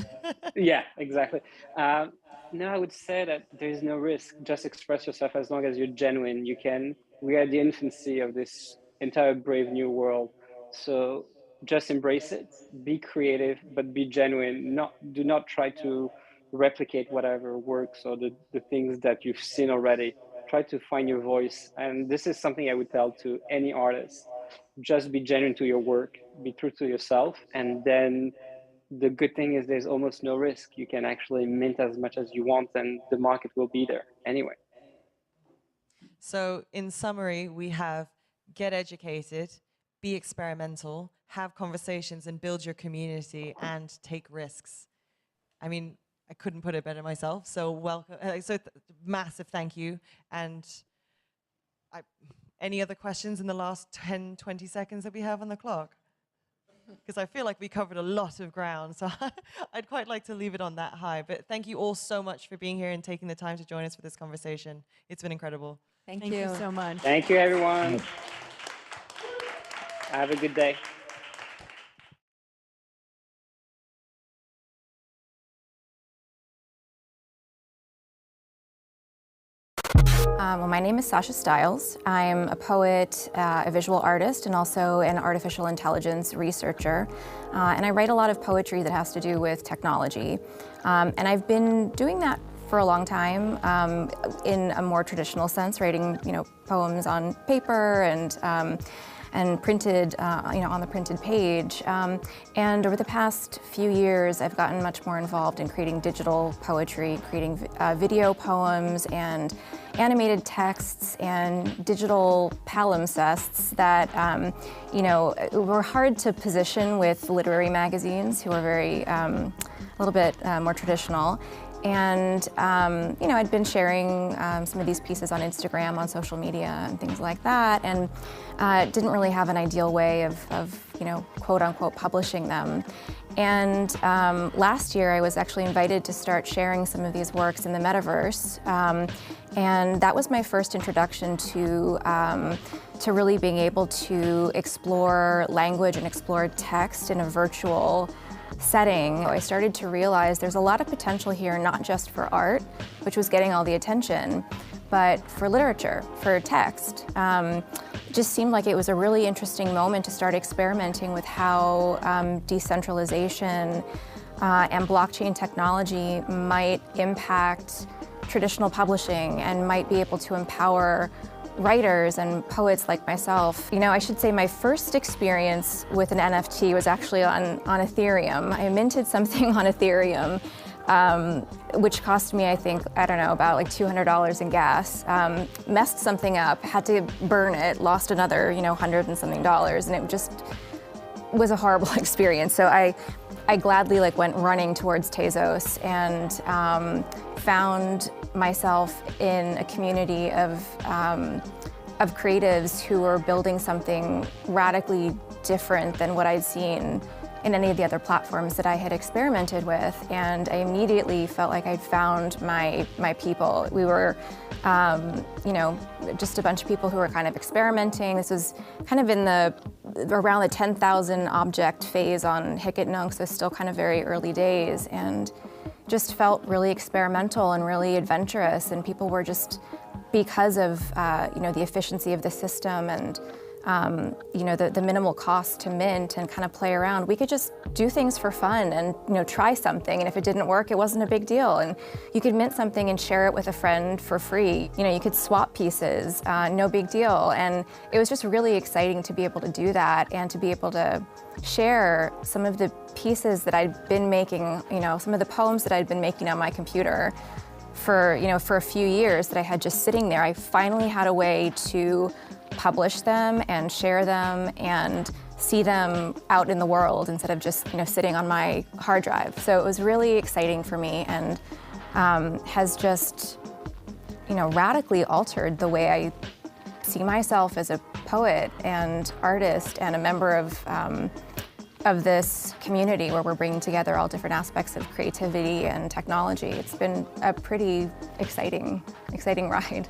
Yeah, exactly. No, I would say that there is no risk. Just express yourself as long as you're genuine. We are at the infancy of this entire brave new world. So just embrace it, be creative, but be genuine. Do not try to replicate whatever works or the things that you've seen already. Try to find your voice. And this is something I would tell to any artist. Just be genuine to your work, be true to yourself, and then the good thing is there's almost no risk. You can actually mint as much as you want and the market will be there anyway. So in summary, we have get educated, be experimental, have conversations and build your community and take risks. I mean, I couldn't put it better myself. So welcome, massive thank you. And any other questions in the last 10, 20 seconds that we have on the clock? Because I feel like we covered a lot of ground, so I'd quite like to leave it on that high. But thank you all so much for being here and taking the time to join us for this conversation. It's been incredible. Thank you so much. Thank you, everyone. Have a good day. Well, my name is Sasha Stiles. I'm a poet, a visual artist, and also an artificial intelligence researcher. And I write a lot of poetry that has to do with technology. And I've been doing that for a long time in a more traditional sense, writing, poems on paper and printed, on the printed page. And over the past few years, I've gotten much more involved in creating digital poetry, creating video poems and animated texts and digital palimpsests that, were hard to position with literary magazines who are very, a little bit more traditional. And, I'd been sharing some of these pieces on Instagram, on social media, and things like that, and didn't really have an ideal way of quote unquote, publishing them. And last year, I was actually invited to start sharing some of these works in the metaverse. And that was my first introduction to really being able to explore language and explore text in a virtual setting. I started to realize there's a lot of potential here, not just for art, which was getting all the attention, but for literature, for text. It just seemed like it was a really interesting moment to start experimenting with how decentralization and blockchain technology might impact traditional publishing and might be able to empower writers and poets like myself. I should say my first experience with an NFT was actually on Ethereum. I minted something on Ethereum, which cost me, I think, about like $200 in gas. Messed something up, had to burn it, lost another, $100 and something, and it just was a horrible experience. So I gladly went running towards Tezos and found myself in a community of creatives who were building something radically different than what I'd seen in any of the other platforms that I had experimented with, and I immediately felt like I'd found my people. We were, just a bunch of people who were kind of experimenting. This was kind of in around the 10,000 object phase on Hikitnunk, so still kind of very early days, and just felt really experimental and really adventurous, and people were just, because of the efficiency of the system and the minimal cost to mint and kind of play around, we could just do things for fun and try something, and if it didn't work, it wasn't a big deal, and you could mint something and share it with a friend for free. You could swap pieces, no big deal, and it was just really exciting to be able to do that and to be able to share some of the pieces that I'd been making, some of the poems that I'd been making on my computer for a few years that I had just sitting there. I finally had a way to publish them and share them and see them out in the world instead of just sitting on my hard drive. So it was really exciting for me and has just radically altered the way I see myself as a poet and artist and a member of this community where we're bringing together all different aspects of creativity and technology. It's been a pretty exciting ride.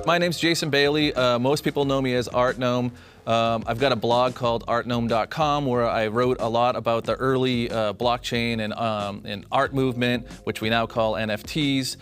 My name's Jason Bailey. Most people know me as Art Gnome. I've got a blog called artgnome.com where I wrote a lot about the early blockchain and art movement, which we now call NFTs.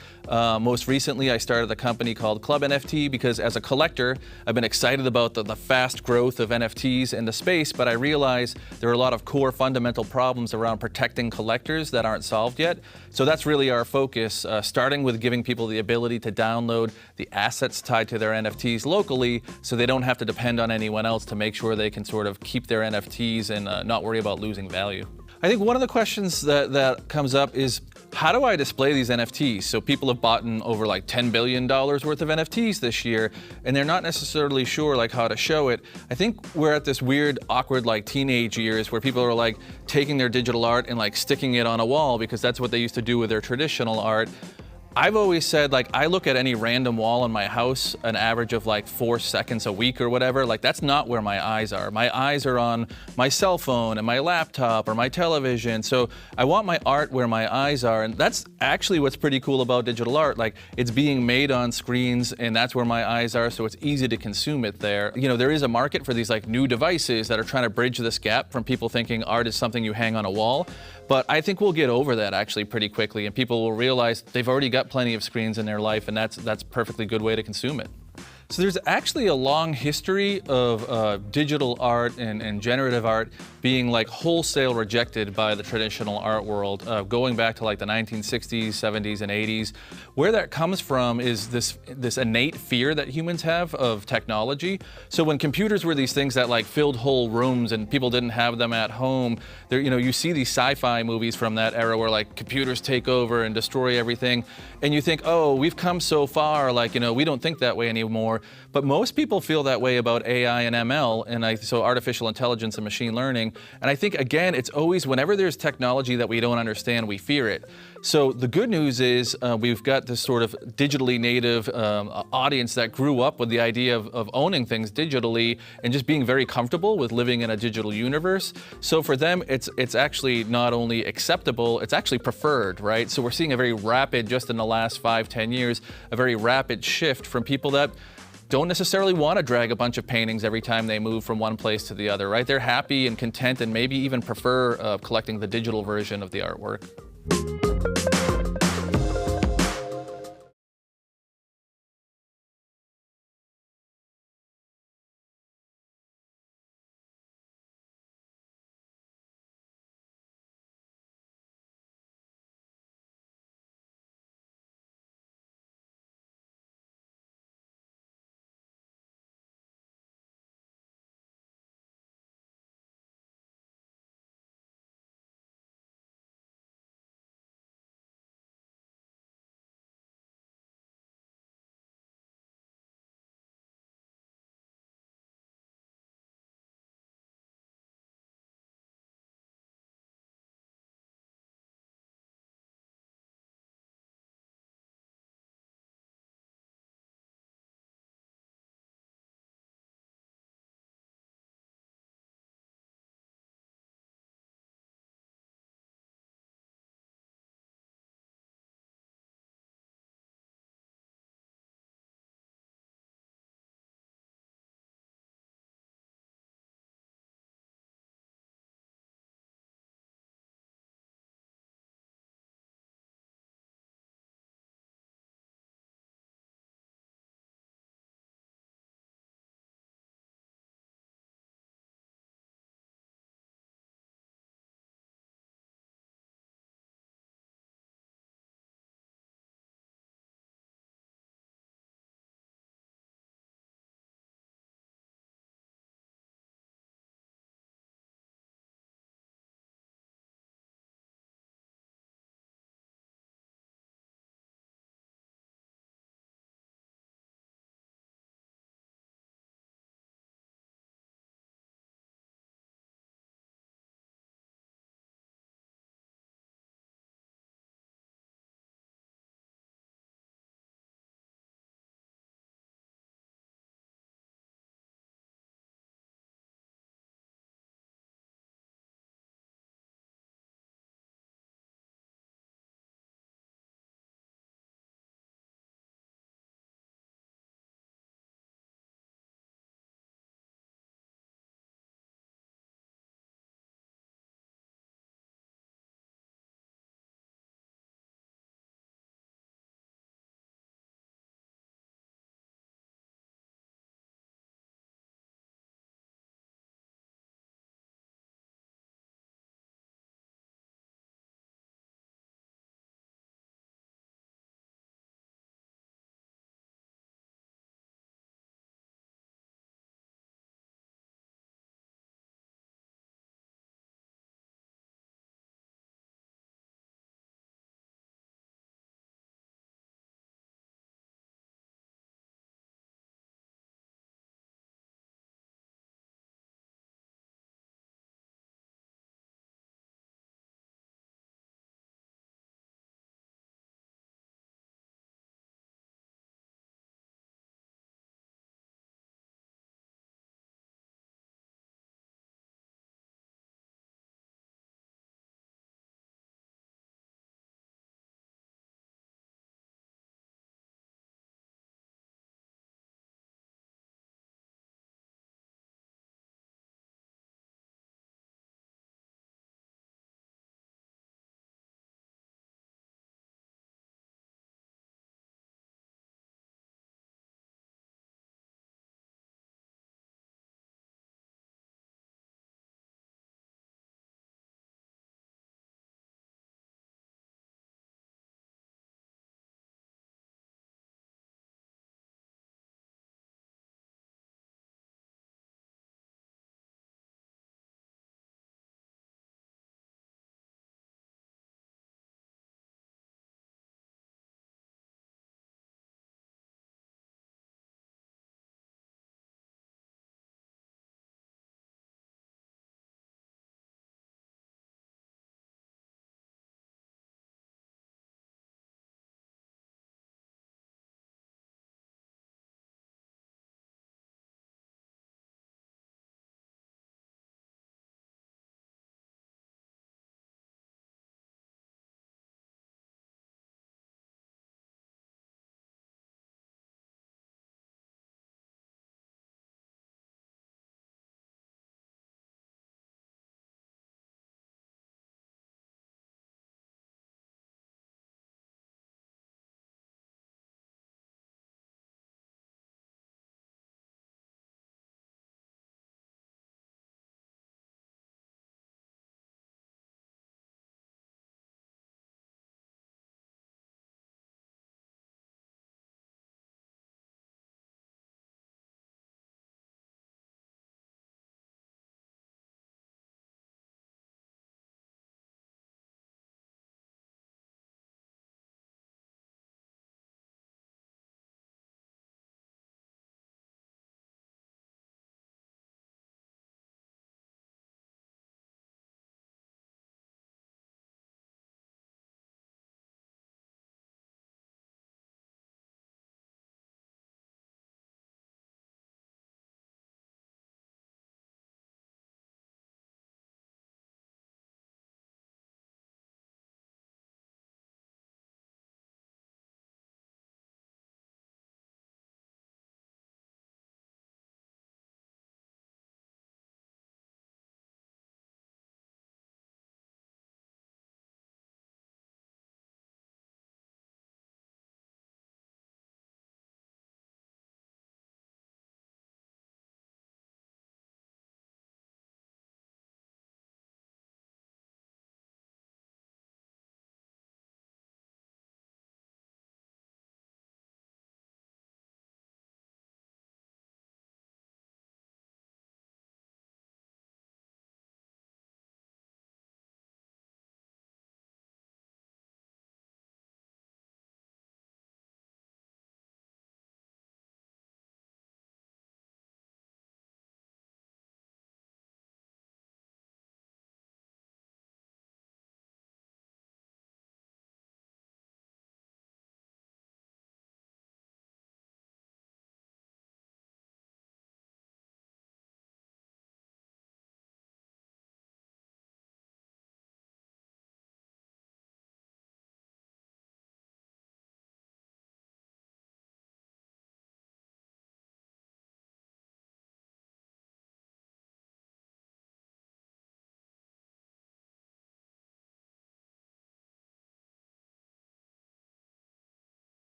Most recently, I started a company called Club NFT because as a collector, I've been excited about the fast growth of NFTs in the space, but I realized there are a lot of core fundamental problems around protecting collectors that aren't solved yet. So that's really our focus, starting with giving people the ability to download the assets tied to their NFTs locally so they don't have to depend on anyone else to make sure they can sort of keep their NFTs and not worry about losing value. I think one of the questions that comes up is, how do I display these NFTs? So people have bought over like $10 billion worth of NFTs this year, and they're not necessarily sure how to show it. I think we're at this weird, awkward teenage years where people are taking their digital art and sticking it on a wall because that's what they used to do with their traditional art. I've always said, like, I look at any random wall in my house, an average of like 4 seconds a week or whatever. Like, that's not where my eyes are. My eyes are on my cell phone and my laptop or my television. So I want my art where my eyes are. And that's actually what's pretty cool about digital art. Like, it's being made on screens and that's where my eyes are. So it's easy to consume it there. You know, there is a market for these like new devices that are trying to bridge this gap from people thinking art is something you hang on a wall. But I think we'll get over that actually pretty quickly, and people will realize they've already got plenty of screens in their life, and that's a perfectly good way to consume it. So there's actually a long history of digital art and generative art being like wholesale rejected by the traditional art world, going back to like the 1960s, 70s, and 80s. Where that comes from is this innate fear that humans have of technology. So when computers were these things that like filled whole rooms and people didn't have them at home, there, you know, you see these sci-fi movies from that era where like computers take over and destroy everything, and you think, oh, we've come so far, like, you know, we don't think that way anymore. But most people feel that way about AI and ML, and so artificial intelligence and machine learning. And I think, again, it's always whenever there's technology that we don't understand, we fear it. So the good news is we've got this sort of digitally native audience that grew up with the idea of owning things digitally and just being very comfortable with living in a digital universe. So for them, it's actually not only acceptable, it's actually preferred, right? So we're seeing a very rapid, just in the last 5-10 years, a very rapid shift from people that don't necessarily want to drag a bunch of paintings every time they move from one place to the other, right? They're happy and content and maybe even prefer collecting the digital version of the artwork.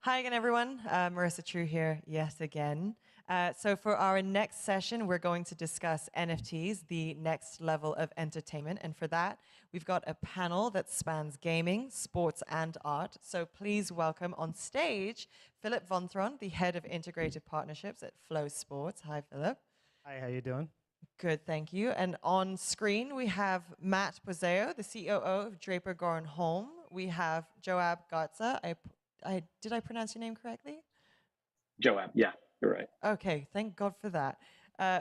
Hi again, everyone. Marissa True here, yes again. So for our next session, we're going to discuss NFTs, the next level of entertainment. And for that, we've got a panel that spans gaming, sports, and art. So please welcome on stage Philip Vonthron, the head of integrated partnerships at Khleo Sports. Hi, Philip. Hi, how you doing? Good, thank you. And on screen, we have Matt Pozzeo, the COO of Draper Goren Holm. We have Joab Garza. Did I pronounce your name correctly? Joab, yeah, you're right. Okay, thank God for that.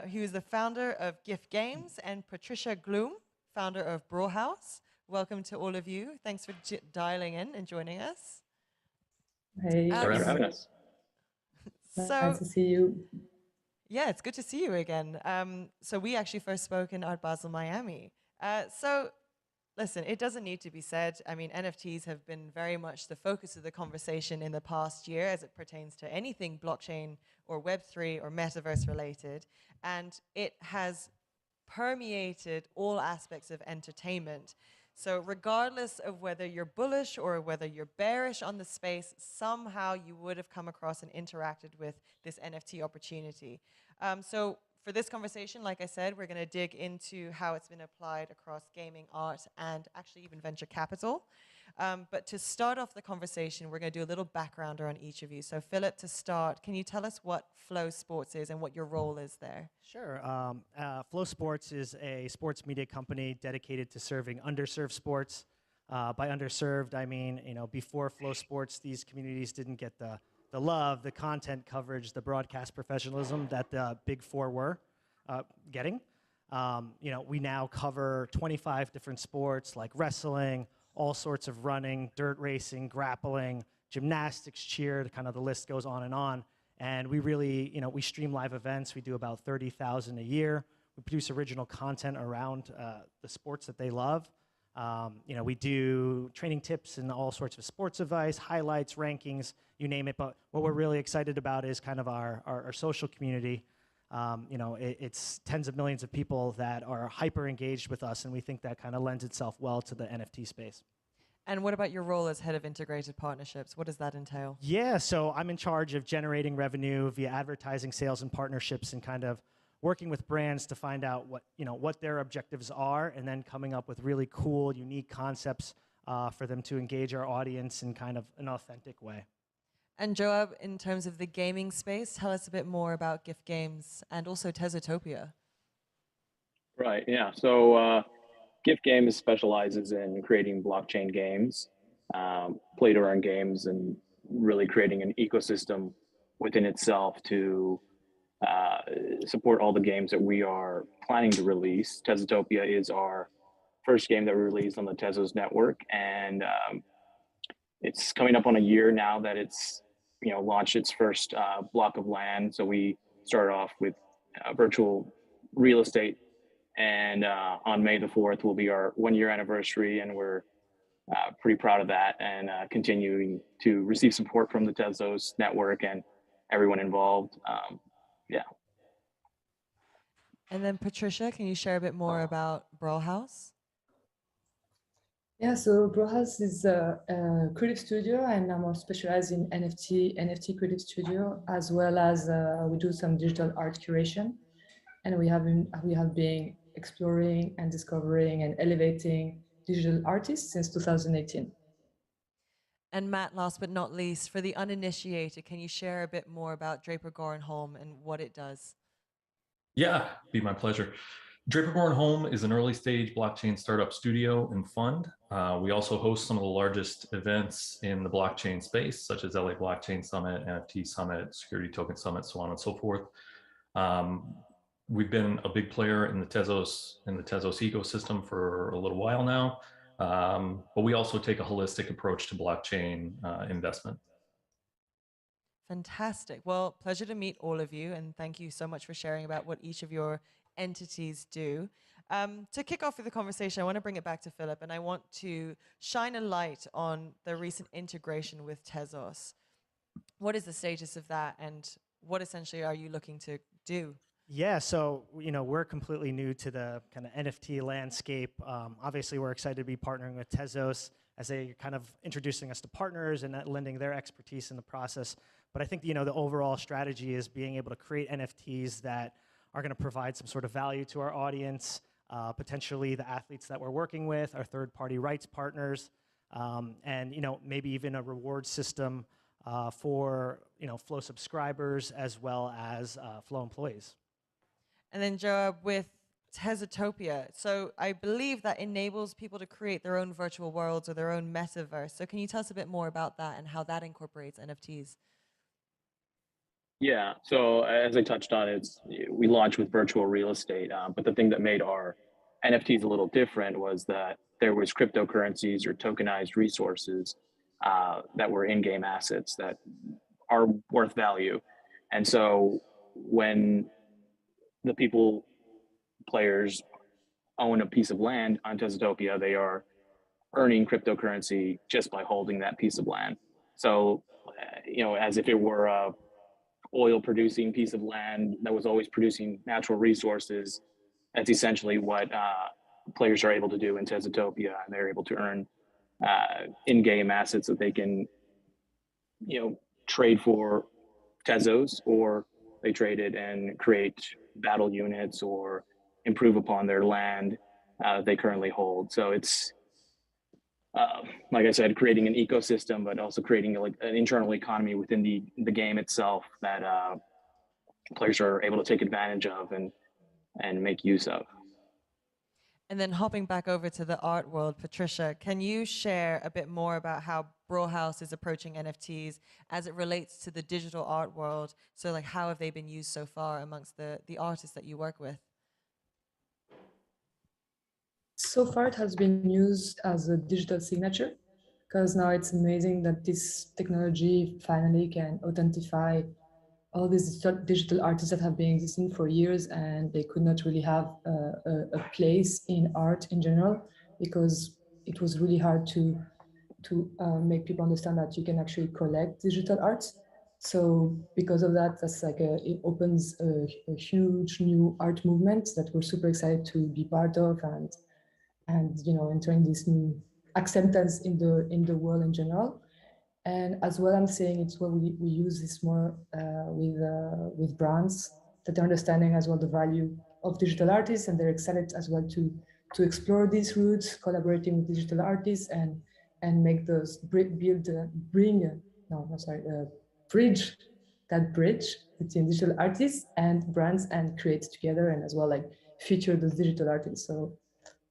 He was the founder of GIF Games, and Patricia Gloom, founder of Brawlhaus. Welcome to all of you. Thanks for dialing in and joining us. Hey, Thanks for having us. nice to see you. Yeah, it's good to see you again. So we actually first spoke in Art Basel, Miami. So listen, it doesn't need to be said. I mean, NFTs have been very much the focus of the conversation in the past year as it pertains to anything blockchain or Web3 or metaverse related. And it has permeated all aspects of entertainment. So regardless of whether you're bullish or whether you're bearish on the space, somehow you would have come across and interacted with this NFT opportunity. So for this conversation, like I said, we're going to dig into how it's been applied across gaming, art, and actually even venture capital. But to start off the conversation, we're going to do a little backgrounder on each of you. So Philip, to start, can you tell us what Khleo Sports is and what your role is there? Sure. Khleo Sports is a sports media company dedicated to serving underserved sports. By underserved, I mean, before Khleo Sports, these communities didn't get the love, the content coverage, the broadcast professionalism that the big four were getting. We now cover 25 different sports like wrestling, all sorts of running, dirt racing, grappling, gymnastics, cheer, kind of the list goes on and on. And we really, we stream live events. We do about 30,000 a year. We produce original content around the sports that they love. We do training tips and all sorts of sports advice, highlights, rankings, you name it. But what we're really excited about is kind of our social community. It's tens of millions of people that are hyper engaged with us, and we think that kind of lends itself well to the NFT space. And what about your role as head of integrated partnerships? What does that entail? Yeah, so I'm in charge of generating revenue via advertising, sales, and partnerships, and kind of working with brands to find out what their objectives are, and then coming up with really cool, unique concepts for them to engage our audience in kind of an authentic way. And Joab, in terms of the gaming space, tell us a bit more about GIF Games and also Tezotopia. Right, yeah. So GIF Games specializes in creating blockchain games, play-to-earn games, and really creating an ecosystem within itself to support all the games that we are planning to release. Tezotopia is our first game that we released on the Tezos network, and it's coming up on a year now that it's launched its first block of land. So we started off with virtual real estate, and on May the 4th will be our 1-year anniversary, and we're pretty proud of that, and continuing to receive support from the Tezos network and everyone involved. Yeah. And then Patricia, can you share a bit more about Brawlhaus? Yeah, so Brawlhaus is a creative studio, and I'm more specialized in NFT creative studio, as well as we do some digital art curation. And we have been exploring and discovering and elevating digital artists since 2018. And Matt, last but not least, for the uninitiated, can you share a bit more about Draper Goren Holm and what it does? Yeah, be my pleasure. Draper Goren Holm is an early stage blockchain startup studio and fund. We also host some of the largest events in the blockchain space, such as LA Blockchain Summit, NFT Summit, Security Token Summit, so on and so forth. We've been a big player in the Tezos ecosystem for a little while now, but we also take a holistic approach to blockchain investment. Fantastic. Well, pleasure to meet all of you, and thank you so much for sharing about what each of your entities do. To kick off with the conversation, I want to bring it back to Philip, and I want to shine a light on the recent integration with Tezos. What is the status of that, and what essentially are you looking to do? Yeah, so we're completely new to the kind of NFT landscape. Obviously, we're excited to be partnering with Tezos. as they kind of introducing us to partners and lending their expertise in the process. But I think, you know, the overall strategy is being able to create NFTs that are going to provide some sort of value to our audience, potentially the athletes that we're working with, our third-party rights partners, and, you know, maybe even a reward system for, you know, Khleo subscribers as well as Khleo employees. And then Joab, with Tezotopia, so I believe that enables people to create their own virtual worlds or their own metaverse. So can you tell us a bit more about that and how that incorporates NFTs? Yeah, so as I touched on, we launched with virtual real estate, but the thing that made our NFTs a little different was that there was cryptocurrencies or tokenized resources that were in-game assets that are worth value. And so when the players own a piece of land on Tezotopia, they are earning cryptocurrency just by holding that piece of land. So, you know, as if it were a oil producing piece of land that was always producing natural resources, that's essentially what players are able to do in Tezotopia, and they're able to earn in-game assets that they can, you know, trade for Tezos, or they trade it and create battle units or improve upon their land they currently hold. So it's, like I said, creating an ecosystem, but also creating like an internal economy within the game itself that players are able to take advantage of and make use of. And then hopping back over to the art world, Patricia, can you share a bit more about how Brawlhaus is approaching NFTs as it relates to the digital art world? So like, how have they been used so far amongst the artists that you work with? So far, it has been used as a digital signature, because now it's amazing that this technology finally can authentify all these digital artists that have been existing for years, and they could not really have a place in art in general, because it was really hard to make people understand that you can actually collect digital art. So because of that, that's like it opens a huge new art movement that we're super excited to be part of, and you know, entering this new acceptance in the world in general. And as well, I'm saying it's where we use this more with brands that are understanding as well the value of digital artists, and they're excited as well to explore these routes, collaborating with digital artists and make those bridge that bridge between digital artists and brands, and create together, and as well like feature those digital artists. So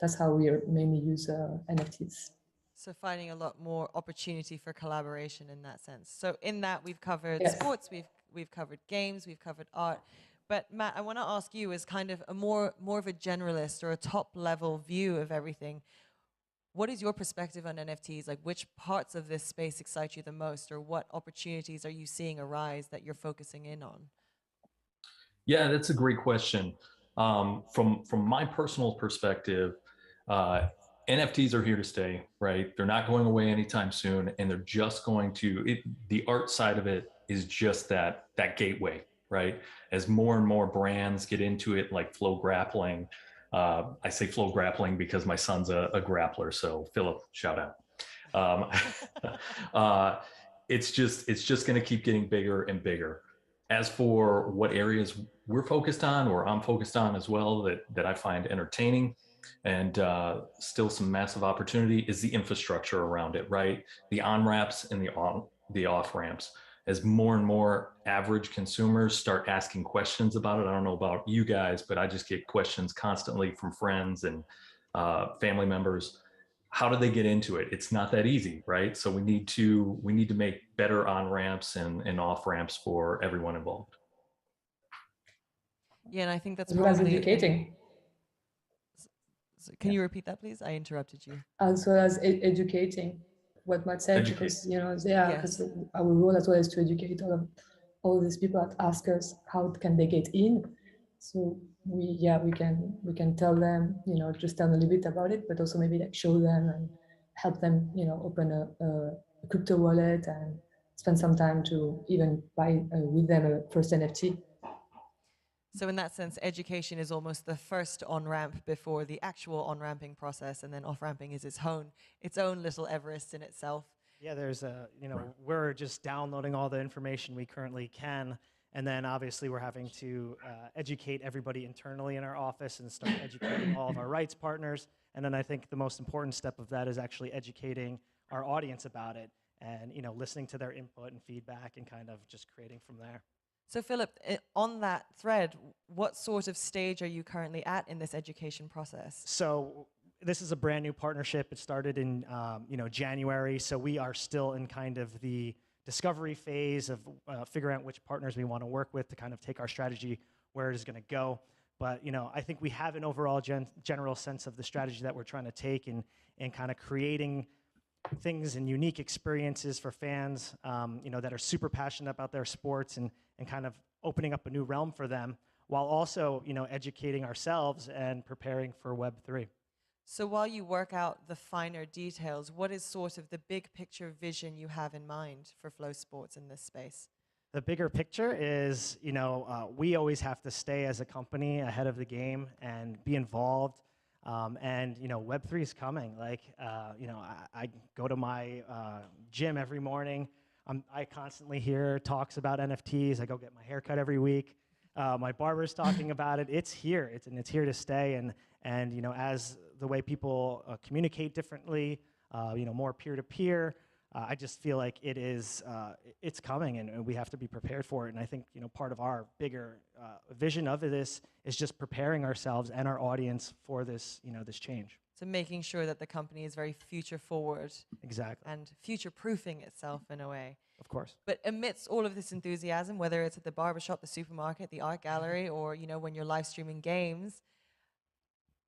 that's how we mainly use NFTs. So finding a lot more opportunity for collaboration in that sense. So in that, we've covered Yes. sports, we've covered games, we've covered art. But Matt, I want to ask you, as kind of a more of a generalist or a top level view of everything, what is your perspective on NFTs? Like, which parts of this space excite you the most, or what opportunities are you seeing arise that you're focusing in on? Yeah, that's a great question. From my personal perspective, NFTs are here to stay, right? They're not going away anytime soon, and they're just going to, the art side of it is just that gateway, right? As more and more brands get into it, like Khleo Grappling. I say Khleo Grappling because my son's a grappler, so Philip, shout out. It's just going to keep getting bigger and bigger. As for what areas we're focused on, or I'm focused on as well, that I find entertaining and still some massive opportunity, is the infrastructure around it, right? The on-ramps and the off-ramps. As more and more average consumers start asking questions about it, I don't know about you guys, but I just get questions constantly from friends and family members. How do they get into it? It's not that easy, right? So we need to make better on-ramps and off-ramps for everyone involved. Yeah, and I think that's As well as probably educating. So can you repeat that, please? I interrupted you. As well as educating, what Matt said, because you know, because our role as well is to educate all these people that ask us how can they get in. So we can tell them, you know, just tell them a little bit about it, but also maybe like show them and help them, you know, open a crypto wallet and spend some time to even buy with them a first NFT. So in that sense, education is almost the first on-ramp before the actual on-ramping process, and then off-ramping is its own little Everest in itself. Yeah, there's we're just downloading all the information we currently can, and then obviously we're having to educate everybody internally in our office and start educating all of our rights partners. And then I think the most important step of that is actually educating our audience about it, and listening to their input and feedback, and kind of just creating from there. So Philip, on that thread, what sort of stage are you currently at in this education process? So this is a brand new partnership. It started in January, so we are still in kind of the discovery phase of figuring out which partners we want to work with to kind of take our strategy where it is going to go. But I think we have an overall general sense of the strategy that we're trying to take, and kind of creating things and unique experiences for fans, that are super passionate about their sports, and kind of opening up a new realm for them, while also, educating ourselves and preparing for Web3. So while you work out the finer details, what is sort of the big picture vision you have in mind for Flow Sports in this space? The bigger picture is, we always have to stay as a company ahead of the game and be involved. And Web3 is coming. I go to my gym every morning. I constantly hear talks about NFTs. I go get my haircut every week. My barber's talking about it. It's here. It's here to stay. And as the way people communicate differently, more peer-to-peer, I just feel like it's coming, and we have to be prepared for it. And I think part of our bigger vision of this is just preparing ourselves and our audience for this this change. So making sure that the company is very future forward. Exactly. And future proofing itself in a way. Of course. But amidst all of this enthusiasm, whether it's at the barbershop, the supermarket, the art gallery, or when you're live streaming games,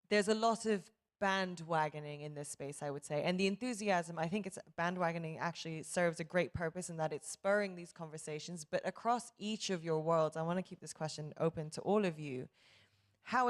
there's a lot of bandwagoning in this space, I would say. And the enthusiasm, I think bandwagoning actually serves a great purpose in that it's spurring these conversations. But across each of your worlds, I want to keep this question open to all of you. How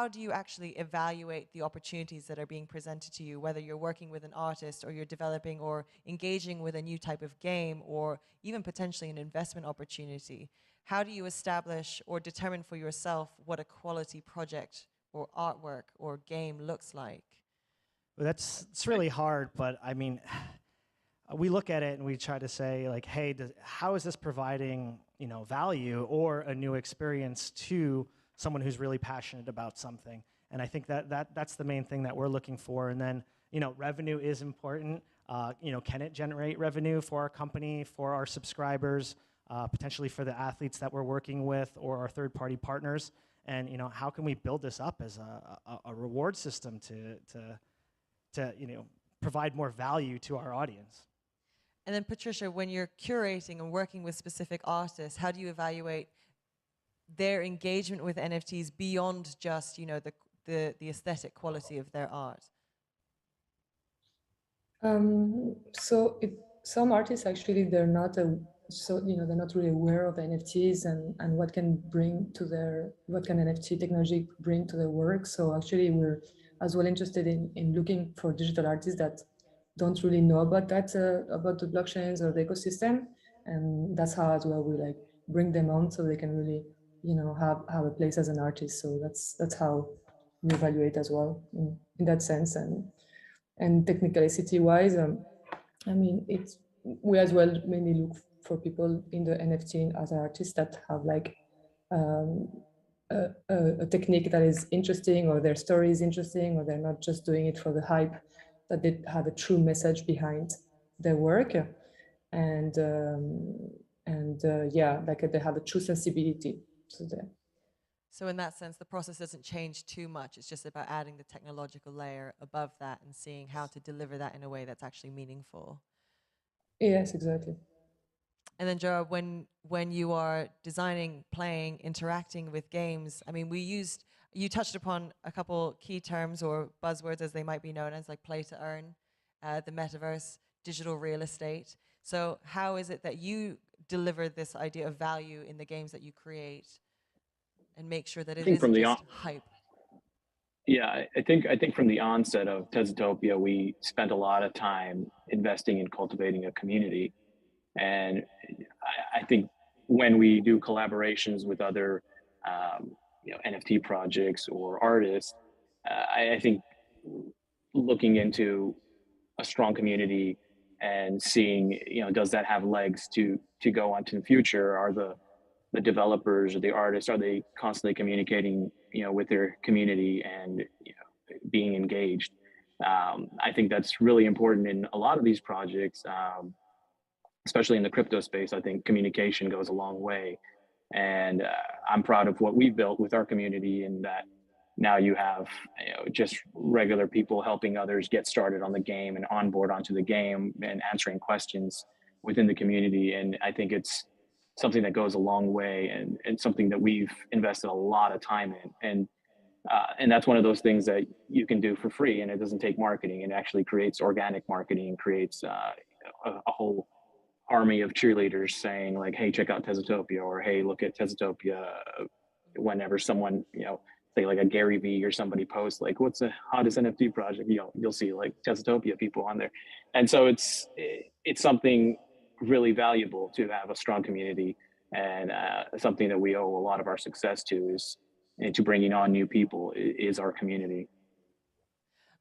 do you actually evaluate the opportunities that are being presented to you, whether you're working with an artist, or you're developing or engaging with a new type of game, or even potentially an investment opportunity? How do you establish or determine for yourself what a quality project or artwork or game looks like? Well, it's really hard, but I mean, we look at it and we try to say, like, hey, how is this providing value or a new experience to someone who's really passionate about something? And I think that's the main thing that we're looking for. And then revenue is important. Can it generate revenue for our company, for our subscribers, potentially for the athletes that we're working with, or our third-party partners? And how can we build this up as a reward system to provide more value to our audience? And then Patricia, when you're curating and working with specific artists, how do you evaluate their engagement with NFTs beyond just the aesthetic quality of their art? So some artists actually they're not really aware of NFTs and what can NFT technology bring to their work. So actually we're as well interested in looking for digital artists that don't really know about that about the blockchains or the ecosystem, and that's how as well we bring them on so they can really have a place as an artist. So that's how we evaluate as well in that sense. And technicality wise, I mean, we as well mainly look for people in the NFT as artists that have a technique that is interesting, or their story is interesting, or they're not just doing it for the hype, that they have a true message behind their work, and they have a true sensibility to them. So in that sense, the process doesn't change too much. It's just about adding the technological layer above that and seeing how to deliver that in a way that's actually meaningful. Yes, exactly. And then, Joa, when you are designing, playing, interacting with games, I mean, you touched upon a couple key terms or buzzwords, as they might be known as, like play to earn, the metaverse, digital real estate. So how is it that you deliver this idea of value in the games that you create and make sure that it isn't just hype? Yeah, I think from the onset of Tezotopia, we spent a lot of time investing in cultivating a community. And I think when we do collaborations with other NFT projects or artists. I think looking into a strong community and seeing, does that have legs to go on to the future? Are the developers or the artists, are they constantly communicating, with their community and being engaged? I think that's really important in a lot of these projects, especially in the crypto space. I think communication goes a long way, and I'm proud of what we've built with our community, and that now you have just regular people helping others get started on the game and onboard onto the game and answering questions within the community. And I think it's something that goes a long way, and something that we've invested a lot of time in. And that's one of those things that you can do for free, and it doesn't take marketing. It actually creates organic marketing, creates a whole army of cheerleaders saying like, hey, check out Tezotopia, or hey, look at Tezotopia. Whenever someone, say like a Gary Vee or somebody posts like, what's the hottest NFT project? You'll see like Tezotopia people on there. And so it's something really valuable to have a strong community, and something that we owe a lot of our success to is, and to bringing on new people is our community.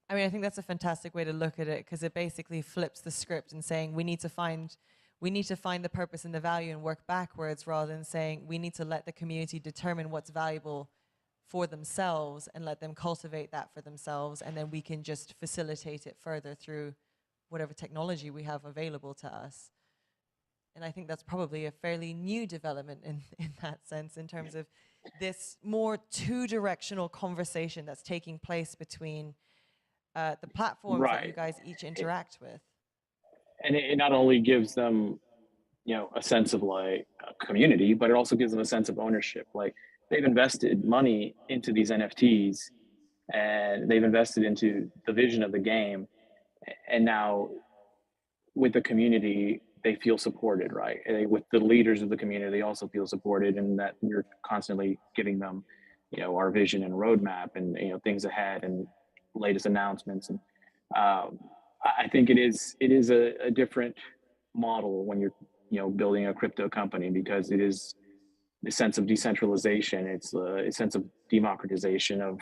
I mean, I think that's a fantastic way to look at it, because it basically flips the script and saying we need to find the purpose and the value and work backwards, rather than saying we need to let the community determine what's valuable for themselves and let them cultivate that for themselves, and then we can just facilitate it further through whatever technology we have available to us. And I think that's probably a fairly new development in that sense, in terms of this more two-directional conversation that's taking place between the platforms that you guys each interact with. And it not only gives them, a sense of like a community, but it also gives them a sense of ownership. Like, they've invested money into these NFTs, and they've invested into the vision of the game. And now with the community, they feel supported, right? And with the leaders of the community, they also feel supported, and that you're constantly giving them, our vision and roadmap, and, things ahead and latest announcements. And I think it is a different model when you're, building a crypto company, because it is the sense of decentralization. It's a sense of democratization of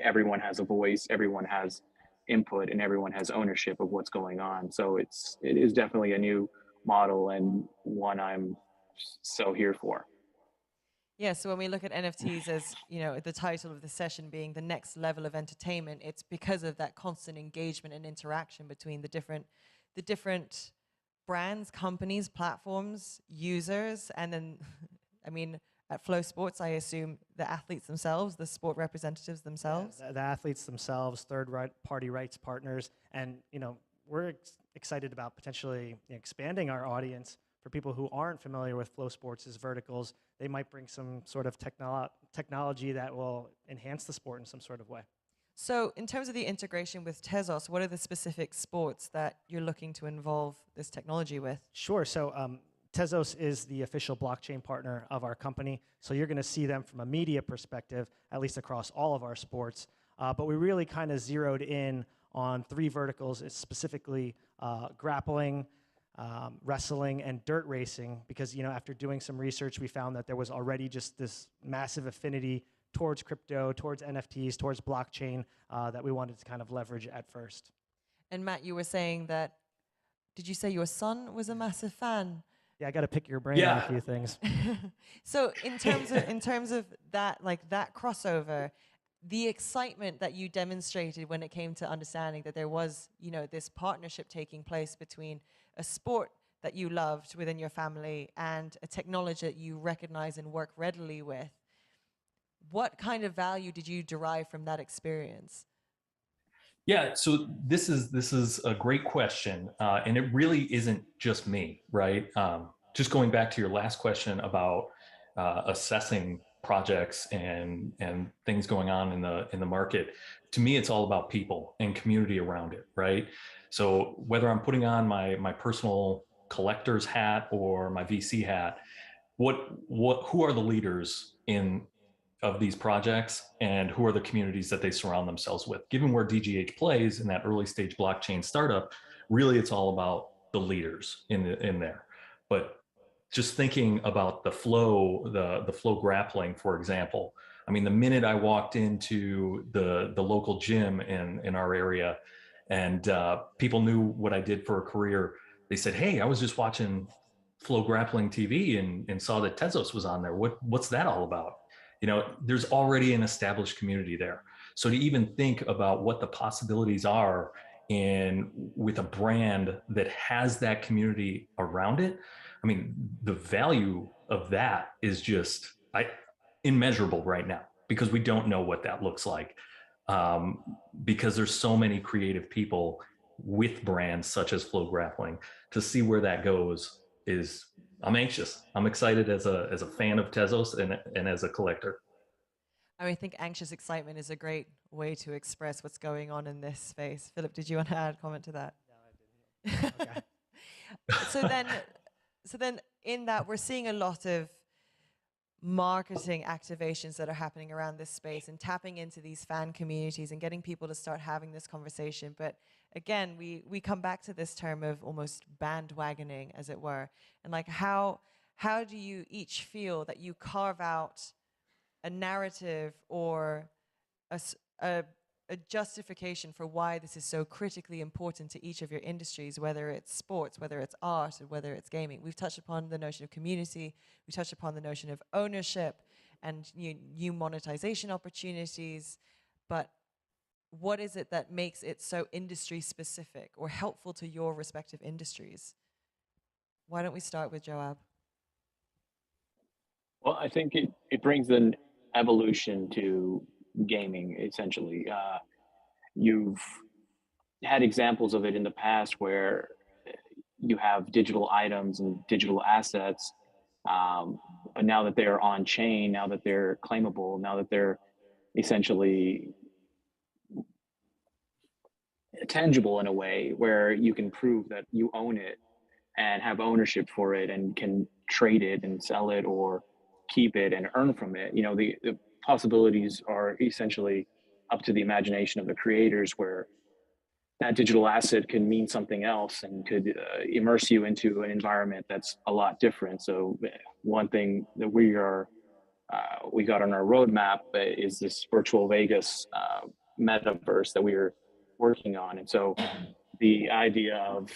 everyone has a voice, everyone has input, and everyone has ownership of what's going on. So it is definitely a new model, and one I'm so here for. Yeah, so when we look at NFTs as, the title of the session being the next level of entertainment, it's because of that constant engagement and interaction between the different brands, companies, platforms, users, and then, I mean, at Khleo Sports, I assume the athletes themselves, the sport representatives themselves. Yeah, the athletes themselves, third-party rights partners, and we're excited about potentially expanding our audience for people who aren't familiar with Khleo Sports' verticals. They might bring some sort of technology that will enhance the sport in some sort of way. So in terms of the integration with Tezos, what are the specific sports that you're looking to involve this technology with? Sure. So Tezos is the official blockchain partner of our company. So you're going to see them from a media perspective, at least across all of our sports. But we really kind of zeroed in on 3 verticals, specifically grappling, wrestling, and dirt racing, because after doing some research, we found that there was already just this massive affinity towards crypto, towards NFTs, towards blockchain that we wanted to kind of leverage at first. And Matt, you were saying that, did you say your son was a massive fan? Yeah, I got to pick your brain on a few things. So in terms of that, like that crossover, the excitement that you demonstrated when it came to understanding that there was, this partnership taking place between a sport that you loved within your family and a technology that you recognize and work readily with, what kind of value did you derive from that experience? Yeah, so this is a great question, and it really isn't just me, right? Just going back to your last question about assessing projects and things going on in the market. To me, it's all about people and community around it, right? So whether I'm putting on my personal collector's hat or my VC hat, who are the leaders of these projects, and who are the communities that they surround themselves with? Given where DGH plays in that early stage blockchain startup, really it's all about the leaders in there. But just thinking about the flow, the flow grappling, for example. I mean, the minute I walked into the local gym in our area, and people knew what I did for a career, they said, "Hey, I was just watching Flow Grappling TV and saw that Tezos was on there. What's that all about?" You know, there's already an established community there. So to even think about what the possibilities are in with a brand that has that community around it, I mean, the value of that is just immeasurable right now, because we don't know what that looks like. Because there's so many creative people with brands such as Flow Grappling. To see where that goes is, I'm anxious. I'm excited as a fan of Tezos and as a collector. I think anxious excitement is a great way to express what's going on in this space. Philip, did you want to add a comment to that? No, I didn't. Okay. So then in that, we're seeing a lot of marketing activations that are happening around this space and tapping into these fan communities and getting people to start having this conversation. But again, we come back to this term of almost bandwagoning, as it were. And like, how do you each feel that you carve out a narrative or a justification for why this is so critically important to each of your industries, whether it's sports, whether it's art, or whether it's gaming? We've touched upon the notion of community, we touched upon the notion of ownership and new monetization opportunities, but what is it that makes it so industry specific or helpful to your respective industries? Why don't we start with Joab? Well, I think it brings an evolution to gaming, essentially. You've had examples of it in the past where you have digital items and digital assets, but now that they're on chain, now that they're claimable, now that they're essentially tangible in a way where you can prove that you own it and have ownership for it and can trade it and sell it or keep it and earn from it. You know, the possibilities are essentially up to the imagination of the creators, where that digital asset can mean something else and could immerse you into an environment that's a lot different. So one thing that we got on our roadmap is this virtual Vegas metaverse that we are working on. And so the idea of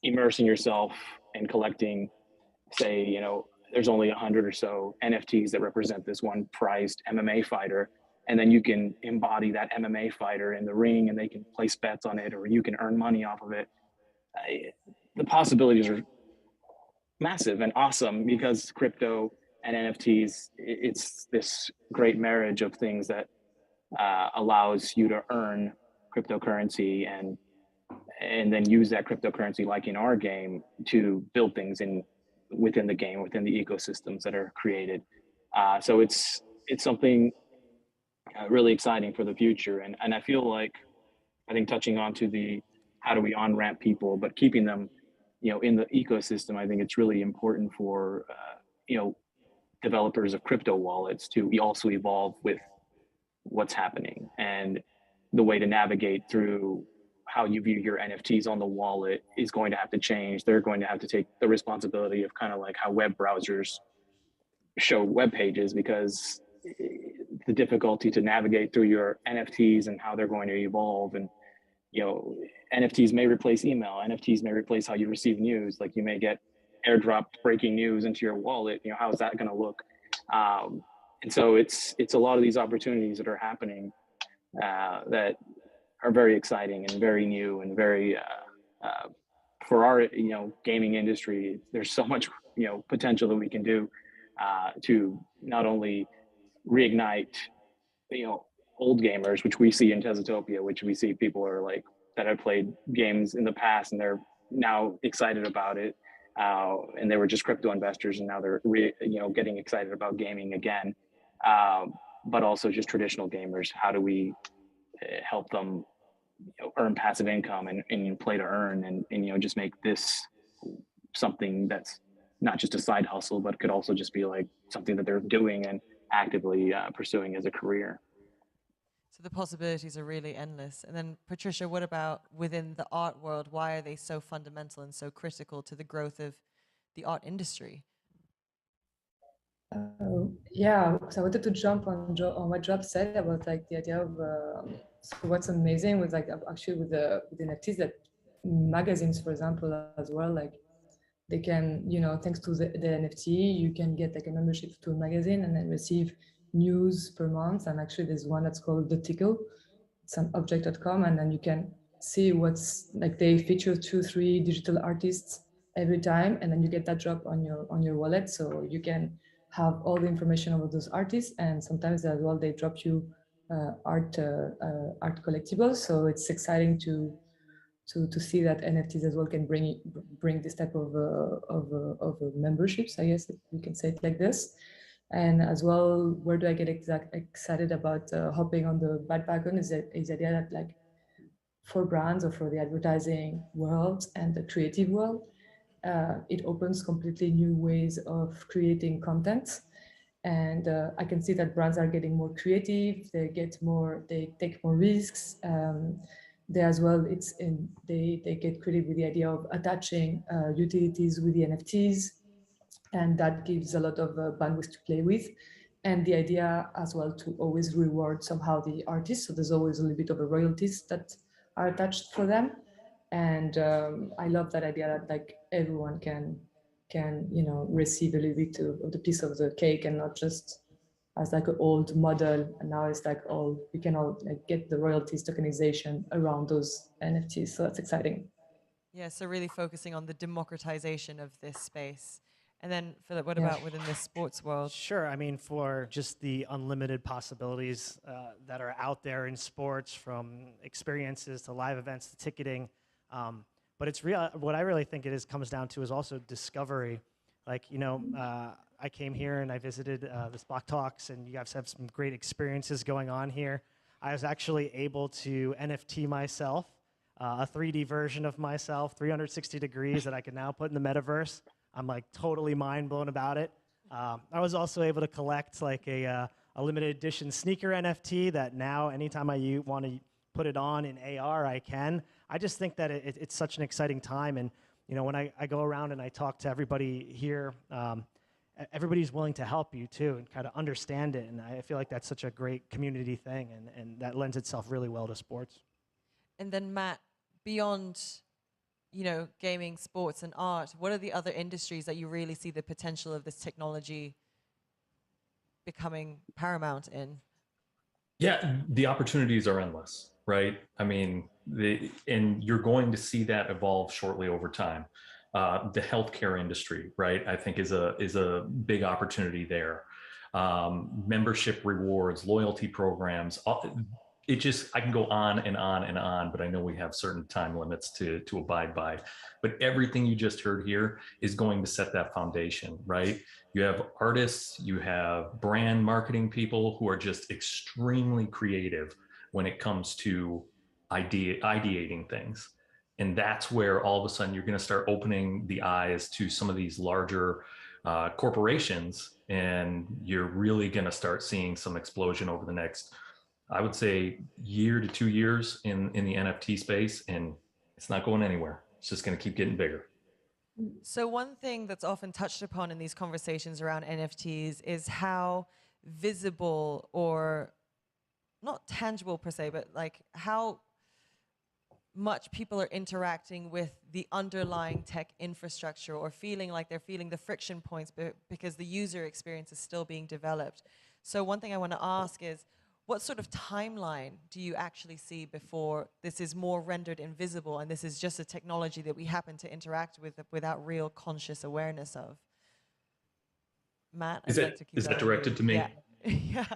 immersing yourself and collecting, say, you know, there's only 100 or so NFTs that represent this one prized MMA fighter. And then you can embody that MMA fighter in the ring and they can place bets on it, or you can earn money off of it. The possibilities are massive and awesome because crypto and NFTs, it's this great marriage of things that allows you to earn cryptocurrency and then use that cryptocurrency, like in our game, to build things within the game, within the ecosystems that are created. So it's something really exciting for the future. And I feel like, I think touching on to the how do we on-ramp people, but keeping them, you know, in the ecosystem, I think it's really important for, you know, developers of crypto wallets to also evolve with what's happening. And the way to navigate through how you view your NFTs on the wallet is going to have to change. They're going to have to take the responsibility of kind of like how web browsers show web pages, because the difficulty to navigate through your NFTs and how they're going to evolve. And, you know, NFTs may replace email. NFTs may replace how you receive news. Like you may get airdropped breaking news into your wallet. You know, how is that going to look? And so it's a lot of these opportunities that are happening that are very exciting and very new and very for our, you know, gaming industry. There's so much, you know, potential that we can do to not only reignite, you know, old gamers, which we see in Tezotopia, which we see people are like that have played games in the past and they're now excited about it, and they were just crypto investors and now they're you know, getting excited about gaming again, but also just traditional gamers. How do we help them, you know, earn passive income and play to earn and you know, just make this something that's not just a side hustle, but could also just be like something that they're doing and actively pursuing as a career. So the possibilities are really endless. And then Patricia, what about within the art world? Why are they so fundamental and so critical to the growth of the art industry? Yeah, so I wanted to jump on what Job said about like the idea of so what's amazing with like actually with the NFTs that magazines, for example, as well, like they can, you know, thanks to the NFT, you can get like a membership to a magazine and then receive news per month. And actually there's one that's called The Tickle. It's on object.com, and then you can see what's like they feature 2-3 digital artists every time, and then you get that drop on your wallet, so you can have all the information about those artists. And sometimes as well they drop you art collectibles. So it's exciting to see that NFTs as well can bring this type of memberships, I guess we can say it like this. And as well, where do I get excited about hopping on the bandwagon is the idea that like for brands or for the advertising world and the creative world, it opens completely new ways of creating content. And I can see that brands are getting more creative, they take more risks. They as well, they get creative with the idea of attaching utilities with the NFTs, and that gives a lot of bandwidth to play with. And the idea as well to always reward somehow the artists, so there's always a little bit of a royalties that are attached for them. And I love that idea that like everyone can you know receive a little bit of the piece of the cake, and not just as like an old model, and now it's like all we can all like get the royalties tokenization around those NFTs. So that's exciting. Yeah, so really focusing on the democratization of this space. And then Philip, what about within the sports world? Sure, I mean, for just the unlimited possibilities that are out there in sports, from experiences to live events to ticketing. But it's real. What I really think comes down to is also discovery. Like, you know, I came here and I visited this Block Talks, and you guys have some great experiences going on here. I was actually able to NFT myself, a 3D version of myself, 360 degrees that I can now put in the metaverse. I'm like totally mind blown about it. I was also able to collect like a limited edition sneaker NFT that now anytime I want to put it on in AR, I can. I just think that it's such an exciting time. And, you know, when I go around and I talk to everybody here, everybody's willing to help you too and kind of understand it. And I feel like that's such a great community thing, and that lends itself really well to sports. And then Matt, beyond, you know, gaming, sports, and art, what are the other industries that you really see the potential of this technology becoming paramount in? Yeah, the opportunities are endless, right? I mean, and you're going to see that evolve shortly over time. The healthcare industry, right, I think is a big opportunity there. Membership rewards, loyalty programs. I can go on and on and on, but I know we have certain time limits to abide by. But everything you just heard here is going to set that foundation, right? You have artists, you have brand marketing people who are just extremely creative when it comes to ideating things. And that's where all of a sudden you're going to start opening the eyes to some of these larger corporations, and you're really going to start seeing some explosion over the next, I would say, year to 2 years in the NFT space, and it's not going anywhere. It's just going to keep getting bigger. So one thing that's often touched upon in these conversations around NFTs is how visible, or not tangible per se, but like how much people are interacting with the underlying tech infrastructure, or feeling like they're feeling the friction points because the user experience is still being developed. So one thing I want to ask is, what sort of timeline do you actually see before this is more rendered invisible and this is just a technology that we happen to interact with without real conscious awareness of? Matt, is that directed to me? Yeah.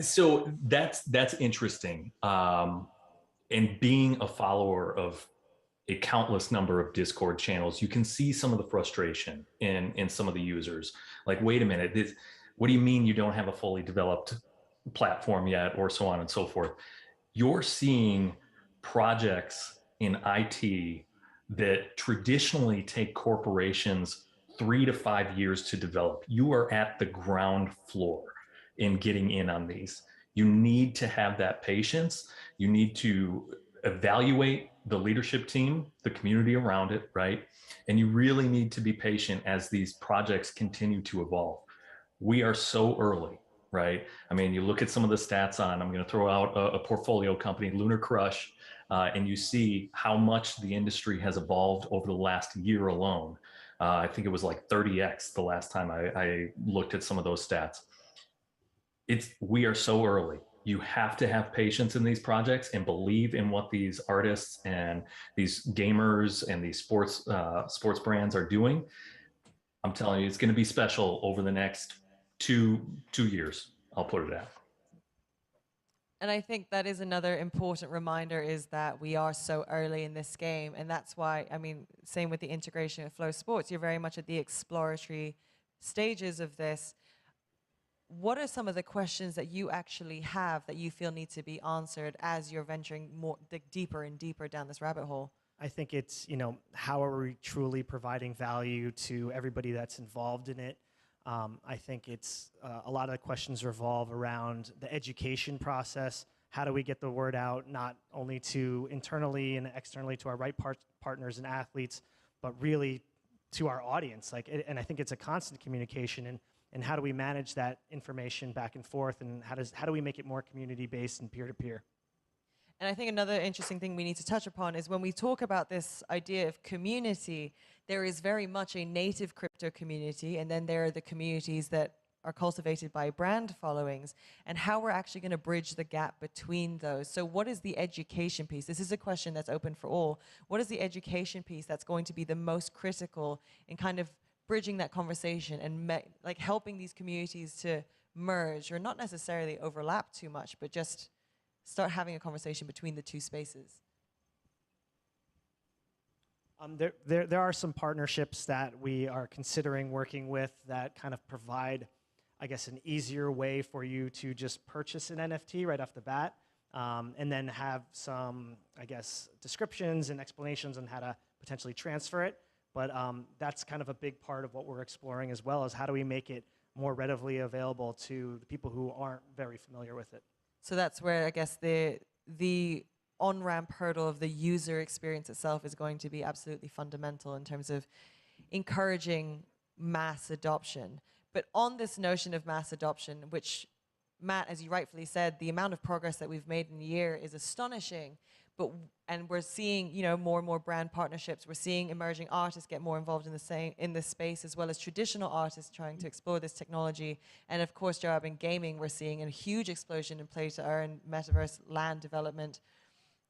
So that's interesting. And being a follower of a countless number of Discord channels, you can see some of the frustration in some of the users. Like, wait a minute, what do you mean you don't have a fully developed platform yet, or so on and so forth? You're seeing projects in IT that traditionally take corporations 3 to 5 years to develop. You are at the ground floor in getting in on these. You need to have that patience. You need to evaluate the leadership team, the community around it, right? And you really need to be patient as these projects continue to evolve. We are so early, right? I mean, you look at some of the stats on, I'm going to throw out a portfolio company, Lunar Crush, and you see how much the industry has evolved over the last year alone. I think it was like 30x the last time I looked at some of those stats. We are so early. You have to have patience in these projects and believe in what these artists and these gamers and these sports brands are doing. I'm telling you, it's going to be special over the next two years. I'll put it at. And I think that is another important reminder, is that we are so early in this game. And that's why, I mean, same with the integration of Khleo Sports, you're very much at the exploratory stages of this. What are some of the questions that you actually have that you feel need to be answered as you're venturing more deeper and deeper down this rabbit hole? I think it's, how are we truly providing value to everybody that's involved in it? I think it's a lot of the questions revolve around the education process. How do we get the word out, not only to internally and externally to our partners and athletes, but really to our audience? And I think it's a constant communication. And how do we manage that information back and forth? And how do we make it more community-based and peer-to-peer? And I think another interesting thing we need to touch upon is when we talk about this idea of community, there is very much a native crypto community, and then there are the communities that are cultivated by brand followings, and how we're actually going to bridge the gap between those. So what is the education piece? This is a question that's open for all. What is the education piece that's going to be the most critical in kind of bridging that conversation and like helping these communities to merge, or not necessarily overlap too much, but just start having a conversation between the two spaces? There are some partnerships that we are considering working with that kind of provide, I guess, an easier way for you to just purchase an NFT right off the bat, and then have some, I guess, descriptions and explanations on how to potentially transfer it. But that's kind of a big part of what we're exploring, as well as how do we make it more readily available to the people who aren't very familiar with it. So that's where I guess the on-ramp hurdle of the user experience itself is going to be absolutely fundamental in terms of encouraging mass adoption. But on this notion of mass adoption, which, Matt, as you rightfully said, the amount of progress that we've made in a year is astonishing. And we're seeing, more and more brand partnerships. We're seeing emerging artists get more involved in this space, as well as traditional artists trying to explore this technology. And of course, Joab, in gaming, we're seeing a huge explosion in play to earn, metaverse, land development,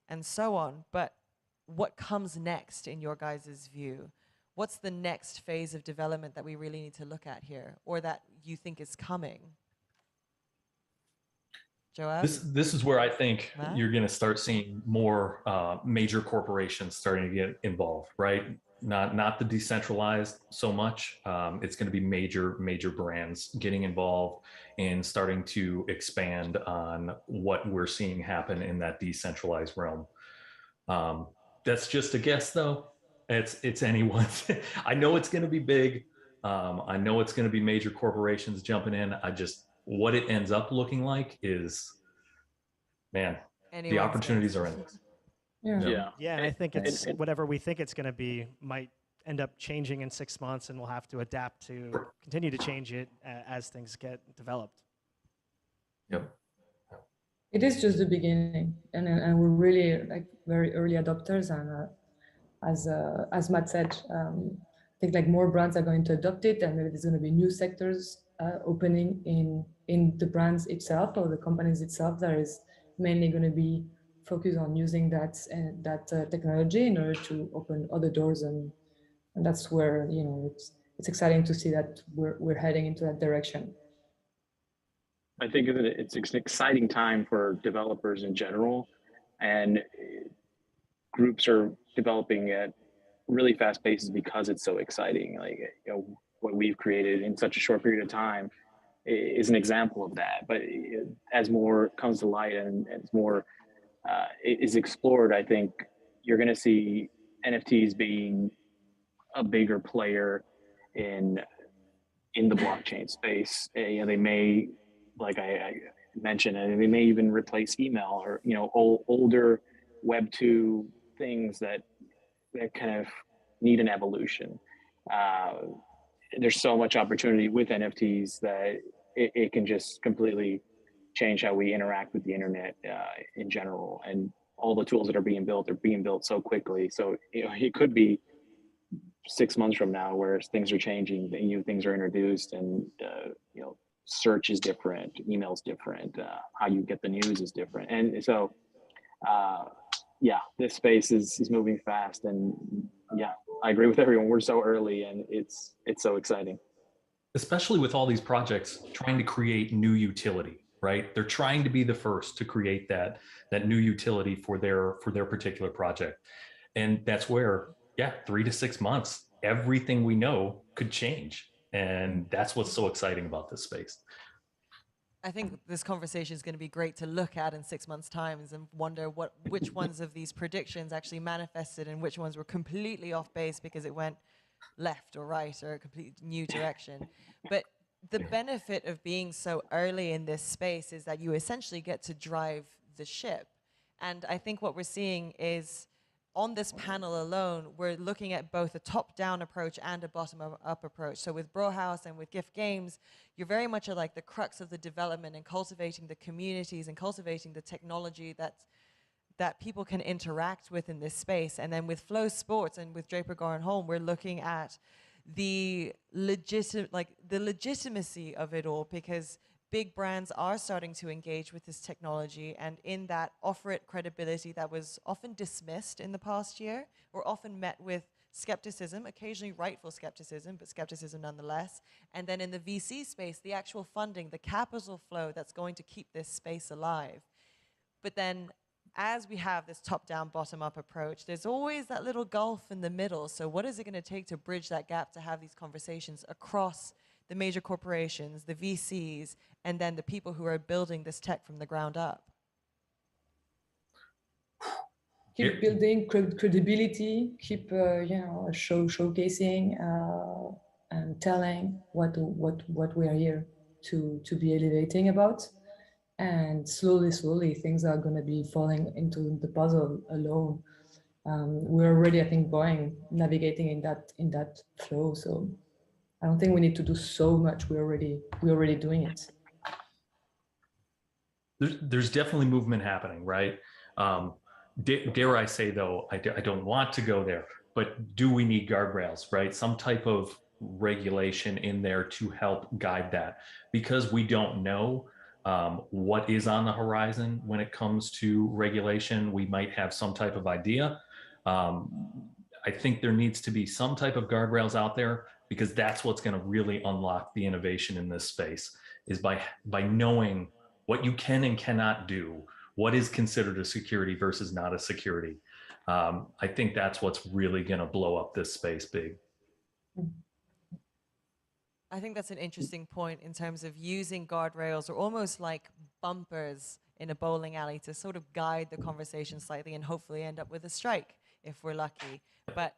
and so on. But what comes next in your guys' view? What's the next phase of development that we really need to look at here, or that you think is coming? Joab? This is where I think you're going to start seeing more major corporations starting to get involved, right? Not the decentralized so much. It's going to be major brands getting involved and starting to expand on what we're seeing happen in that decentralized realm. That's just a guess, though. It's anyone's. I know it's going to be big. I know it's going to be major corporations jumping in. What it ends up looking like is, man, the opportunities are endless. Yeah, and I think it's whatever we think it's going to be might end up changing in 6 months, and we'll have to adapt to continue to change it as things get developed. Yep. It is just the beginning, and we're really very early adopters. And as Matt said, I think more brands are going to adopt it, and maybe there's going to be new sectors opening in the brands itself or the companies itself that is mainly going to be focused on using that technology in order to open other doors, and that's where it's exciting to see that we're heading into that direction. I think that it's an exciting time for developers in general, and groups are developing at really fast paces because it's so exciting. What we've created in such a short period of time is an example of that. But as more comes to light and as more is explored, I think you're going to see NFTs being a bigger player in the blockchain space. They may, like I mentioned, they may even replace email or older Web 2 things that kind of need an evolution. There's so much opportunity with NFTs that it can just completely change how we interact with the internet in general. And all the tools that are being built so quickly. So it could be 6 months from now where things are changing, new things are introduced, and search is different, email's different, how you get the news is different. And so yeah, this space is moving fast, and yeah, I agree with everyone. We're so early, and it's so exciting. Especially with all these projects trying to create new utility, right? They're trying to be the first to create that new utility for their particular project. And that's where, yeah, 3 to 6 months, everything we know could change. And that's what's so exciting about this space. I think this conversation is going to be great to look at in 6 months' time and wonder which ones of these predictions actually manifested and which ones were completely off base because it went left or right or a complete new direction. But the benefit of being so early in this space is that you essentially get to drive the ship. And I think what we're seeing is on this panel alone, we're looking at both a top-down approach and a bottom-up approach. So with Brawlhaus and with Gift Games, you're very much at like the crux of the development and cultivating the communities and cultivating the technology that people can interact with in this space. And then with Flow Sports and with Draper Goren Holm, we're looking at the legitimacy of it all, because big brands are starting to engage with this technology, and in that offer it credibility that was often dismissed in the past year, or often met with skepticism, occasionally rightful skepticism, but skepticism nonetheless. And then in the VC space, the actual funding, the capital flow that's going to keep this space alive. But then as we have this top-down, bottom-up approach, there's always that little gulf in the middle. So what is it going to take to bridge that gap to have these conversations across the major corporations, the VCs, and then the people who are building this tech from the ground up? Keep building credibility, keep showcasing and telling what we are here to be elevating about. And slowly things are going to be falling into the puzzle alone. We're already, I think, navigating in that flow. So I don't think we need to do so much. We're already doing it. There's definitely movement happening, right? Dare I say, though, I don't want to go there, but do we need guardrails, right? Some type of regulation in there to help guide that, because we don't know what is on the horizon when it comes to regulation. We might have some type of idea. I think there needs to be some type of guardrails out there, because that's what's going to really unlock the innovation in this space, is by knowing what you can and cannot do, what is considered a security versus not a security. I think that's what's really going to blow up this space big. I think that's an interesting point in terms of using guardrails, or almost like bumpers in a bowling alley, to sort of guide the conversation slightly and hopefully end up with a strike if we're lucky. But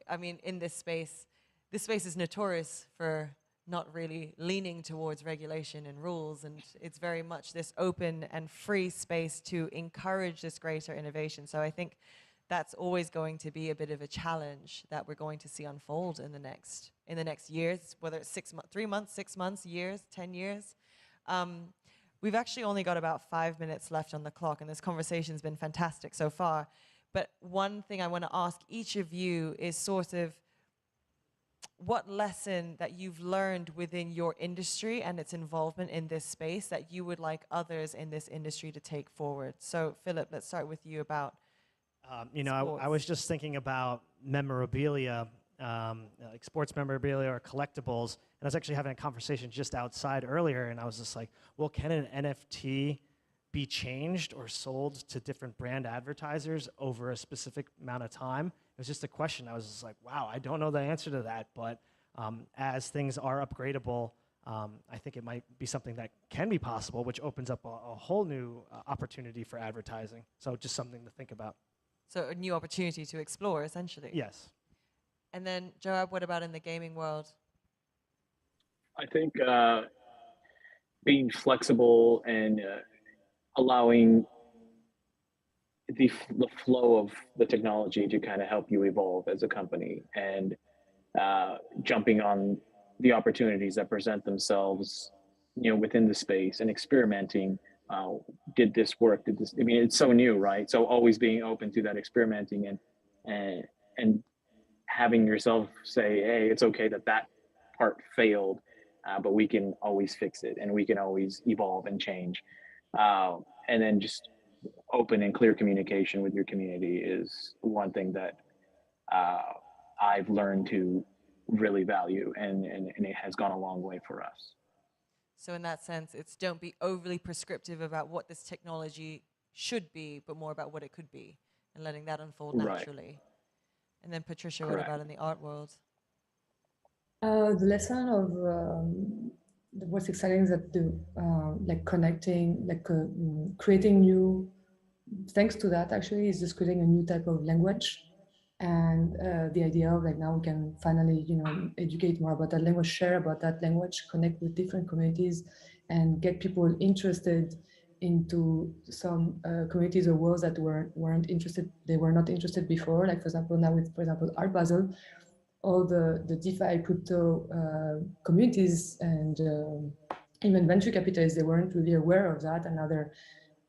I mean, in this space is notorious for not really leaning towards regulation and rules, and it's very much this open and free space to encourage this greater innovation. So I think that's always going to be a bit of a challenge that we're going to see unfold in the next years, whether it's 3 months, 6 months, years, 10 years. We've actually only got about 5 minutes left on the clock, and this conversation's been fantastic so far. But one thing I want to ask each of you is sort of what lesson that you've learned within your industry and its involvement in this space that you would like others in this industry to take forward. So Philip, let's start with you about I was just thinking about memorabilia, like sports memorabilia or collectibles, and I was actually having a conversation just outside earlier, and I was just like, well, can an NFT be changed or sold to different brand advertisers over a specific amount of time? It was just a question. I was just like, wow, I don't know the answer to that, but as things are upgradable, I think it might be something that can be possible, which opens up a whole new opportunity for advertising. So just something to think about. So a new opportunity to explore, essentially. Yes. And then, Joab, what about in the gaming world? I think being flexible and allowing the flow of the technology to kind of help you evolve as a company, and jumping on the opportunities that present themselves, within the space, and experimenting. Did this work? Did this? I mean, it's so new, right? So always being open to that experimenting, and having yourself say, hey, it's okay that that part failed, but we can always fix it, and we can always evolve and change. And then just open and clear communication with your community is one thing that I've learned to really value, and it has gone a long way for us. So in that sense, it's don't be overly prescriptive about what this technology should be, but more about what it could be, and letting that unfold naturally. And then Patricia, what about in the art world? The lesson of what's exciting is that like connecting, like creating new, thanks to that actually, is just creating a new type of language. And the idea of like now we can finally, educate more about that language, share about that language, connect with different communities, and get people interested into some communities or worlds that weren't interested. They were not interested before. Like for example, now with, for example, Art Basel, all the DeFi crypto communities and even venture capitalists, they weren't really aware of that. And now they're,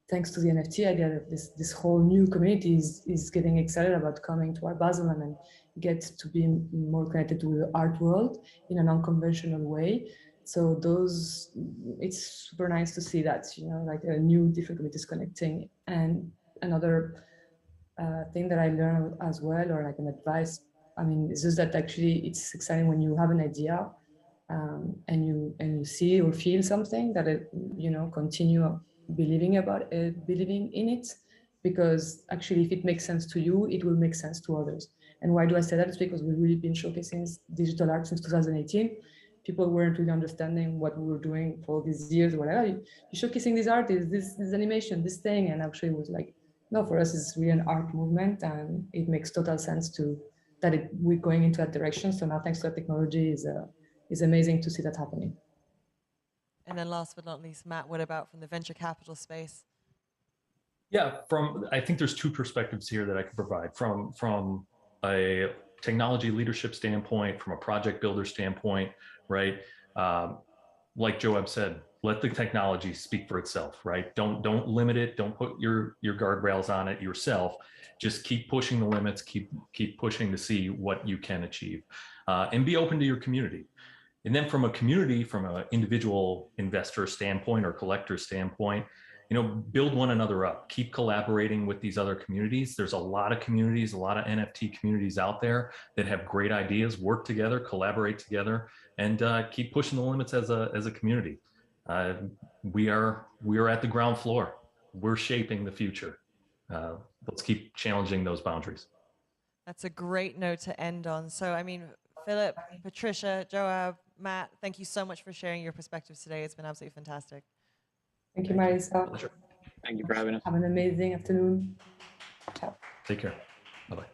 thanks to the NFT idea, that this whole new community is getting excited about coming to Art Basel and then get to be more connected to the art world in an unconventional way. So it's super nice to see that, like a new different communities connecting. And another thing that I learned as well, or like an advice, I mean, it's just that actually it's exciting when you have an idea and you see or feel something that it, continue believing in it, because actually if it makes sense to you, it will make sense to others. And why do I say that? It's because we've really been showcasing digital art since 2018. People weren't really understanding what we were doing for all these years, whatever. You're showcasing this art, this animation, this thing, and actually it was like, no, for us it's really an art movement, and it makes total sense we're going into that direction. So now, thanks to that technology, is amazing to see that happening. And then last but not least, Matt, what about from the venture capital space? Yeah, I think there's two perspectives here that I can provide from a technology leadership standpoint, from a project builder standpoint, right? Like Joab said, let the technology speak for itself, right? Don't limit it. Don't put your guardrails on it yourself. Just keep pushing the limits. Keep pushing to see what you can achieve, and be open to your community. And then from an individual investor standpoint or collector standpoint, build one another up. Keep collaborating with these other communities. There's a lot of communities, a lot of NFT communities out there that have great ideas. Work together, collaborate together, and keep pushing the limits as a community. We are at the ground floor. We're shaping the future. Let's keep challenging those boundaries. That's a great note to end on. So, I mean, Philip, Patricia, Joab, Matt, thank you so much for sharing your perspectives today. It's been absolutely fantastic. Thank you, Marisa. Thank you for having us. Have an amazing afternoon. Ciao. Take care. Bye-bye.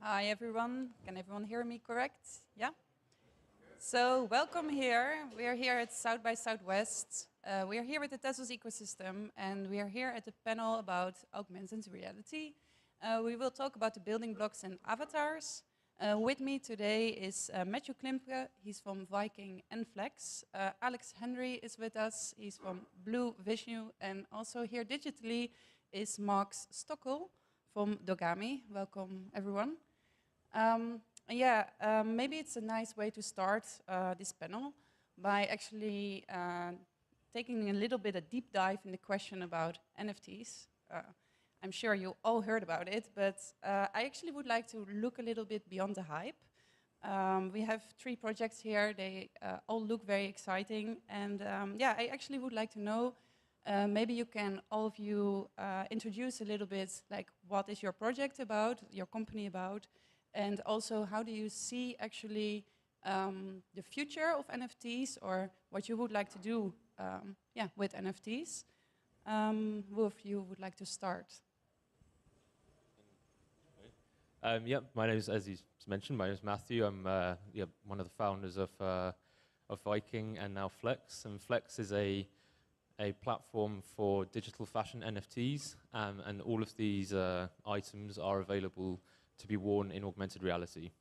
Hi everyone, can everyone hear me correct? Yeah? So welcome here. We are here at South by Southwest. We are here with the Tezos Ecosystem and we are here at a panel about augmented reality. We will talk about the building blocks and avatars. With me today is Matthew Klimke, he's from Vyking and Flex. Alex Henry is with us, he's from Blue Vision, and also here digitally is Max Stockel from Dogami. Welcome everyone. Maybe it's a nice way to start this panel by actually taking a little bit of deep dive in the question about NFTs. I'm sure you all heard about it, but I actually would like to look a little bit beyond the hype. We have 3 projects here. They all look very exciting. And I actually would like to know, maybe you can, all of you, introduce a little bit, like what is your project about, your company about, and also how do you see actually the future of NFTs or what you would like to do with NFTs. Who of you would like to start? My name is, as you mentioned, my name is Matthew. I'm one of the founders of Vyking and now Flex. And Flex is a platform for digital fashion NFTs, and all of these items are available to be worn in augmented reality.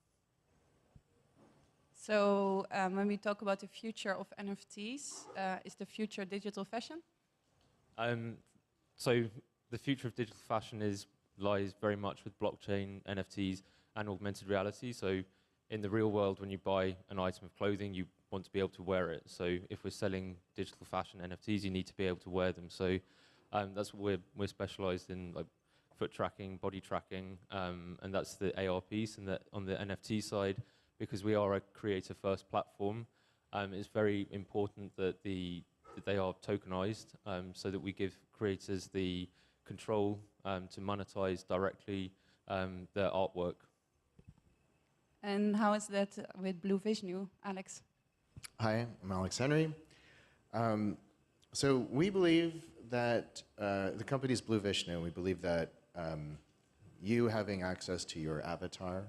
So when we talk about the future of NFTs, is the future digital fashion? So the future of digital fashion lies very much with blockchain, NFTs, and augmented reality. So in the real world, when you buy an item of clothing, you want to be able to wear it. So if we're selling digital fashion NFTs, you need to be able to wear them. So that's what we're specialized in, like foot tracking, body tracking, and that's the AR piece. And that on the NFT side, because we are a creator-first platform, it's very important that they are tokenized, so that we give creators the control to monetize directly their artwork. And how is that with Blue Vision, Alex? Hi, I'm Alex Henry. So we believe that the company is Blue Vision, and we believe that you having access to your avatar,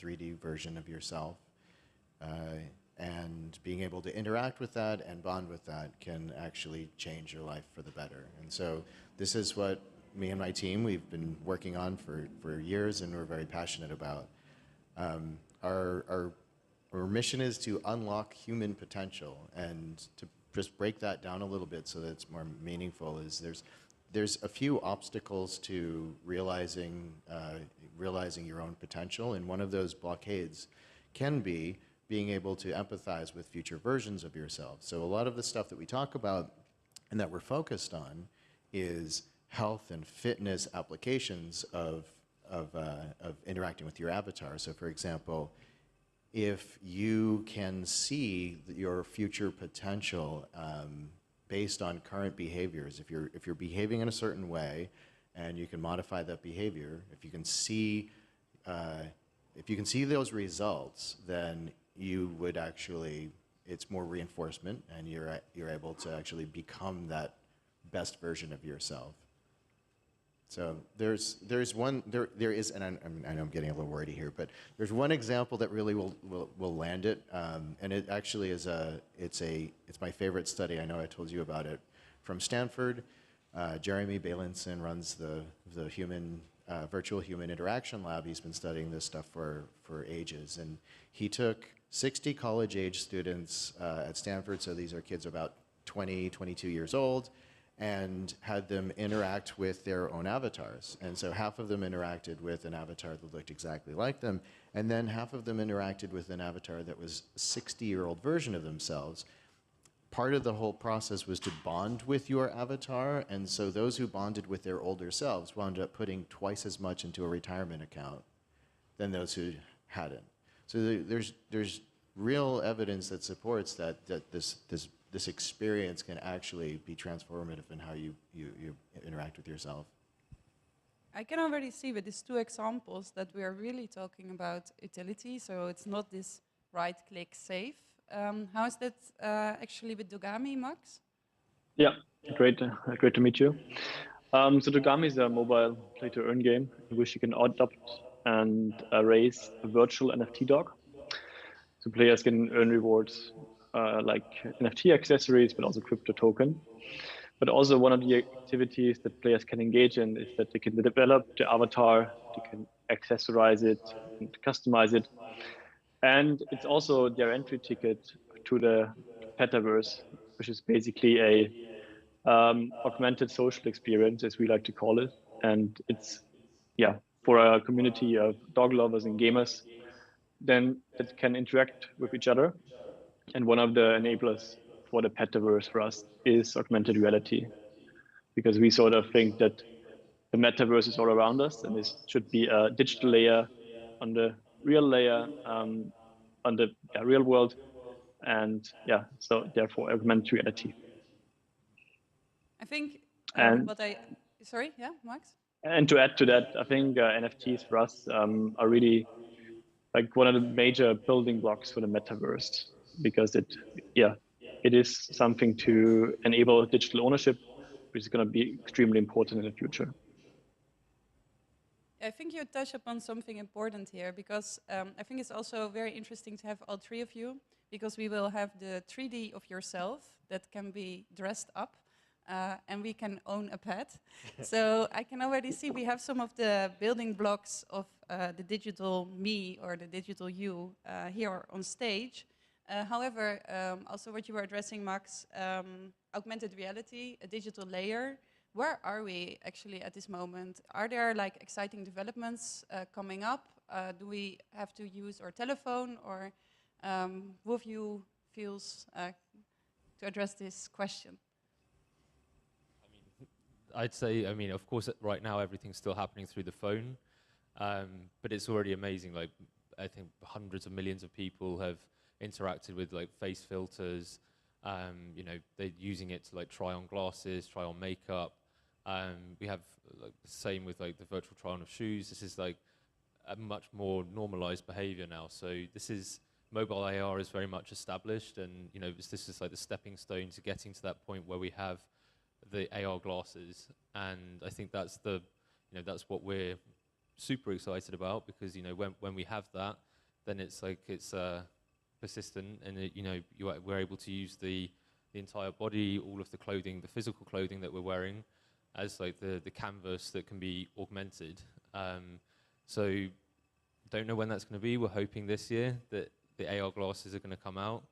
3D version of yourself, and being able to interact with that and bond with that can actually change your life for the better. And so this is what me and my team, we've been working on for years, and we're very passionate about. Our mission is to unlock human potential, and to just break that down a little bit so that it's more meaningful is there's a few obstacles to realizing your own potential, and one of those blockades can be being able to empathize with future versions of yourself. So a lot of the stuff that we talk about and that we're focused on is health and fitness applications of interacting with your avatar. So for example, if you can see your future potential based on current behaviors, if you're behaving in a certain way and you can modify that behavior, if you can see those results, then you would actually, it's more reinforcement, and you're able to actually become that best version of yourself. So there is, and I know I'm getting a little wordy here, but there's one example that really will land it, and it actually is it's my favorite study. I know I told you about it from Stanford. Jeremy Bailenson runs the virtual human interaction lab. He's been studying this stuff for ages, and he took 60 college-age students at Stanford. So these are kids about 20, 22 years old, and had them interact with their own avatars. And so half of them interacted with an avatar that looked exactly like them, and then half of them interacted with an avatar that was a 60-year-old version of themselves. Part of the whole process was to bond with your avatar, and so those who bonded with their older selves wound up putting twice as much into a retirement account than those who hadn't. So there's real evidence that supports that this experience can actually be transformative in how you interact with yourself. I can already see with these 2 examples that we are really talking about utility, so it's not this right-click save. How is that actually with Dogami, Max? Yeah, great to meet you. So Dogami is a mobile play-to-earn game in which you can adopt and raise a virtual NFT dog. So players can earn rewards like NFT accessories, but also crypto token. But also one of the activities that players can engage in is that they can develop the avatar, they can accessorize it and customize it. And it's also their entry ticket to the Petaverse, which is basically a augmented social experience, as we like to call it. And it's, yeah, for a community of dog lovers and gamers, then that can interact with each other. And one of the enablers for the Petaverse for us is augmented reality, because we sort of think that the metaverse is all around us, and this should be a digital layer on the real layer, on the real world. And yeah, so therefore augmented reality. I think And sorry, yeah, Max? And to add to that, I think NFTs for us are really like one of the major building blocks for the metaverse, because it is something to enable digital ownership, which is going to be extremely important in the future. I think you touch upon something important here, because I think it's also very interesting to have all three of you, because we will have the 3D of yourself that can be dressed up, and we can own a pet. So I can already see we have some of the building blocks of the digital me or the digital you here on stage. However, also what you were addressing, Max, augmented reality, a digital layer. Where are we actually at this moment? Are there like exciting developments coming up? Do we have to use our telephone, or who of you feels to address this question? I'd say, I mean, of course, right now everything's still happening through the phone, but it's already amazing. Like, I think hundreds of millions of people have interacted with like face filters. You know, they're using it to like try on glasses, try on makeup. We have like the same with like the virtual try on of shoes. This is like a much more normalized behavior now. So this is, mobile AR is very much established, and you know, this is like the stepping stone to getting to that point where we have the AR glasses. And I think that's the, you know, that's what we're super excited about, because you know, when we have that, then it's like it's persistent, and it, you know, we're able to use the entire body, all of the clothing, the physical clothing that we're wearing, as like the canvas that can be augmented. So don't know when that's going to be. We're hoping this year that the AR glasses are going to come out,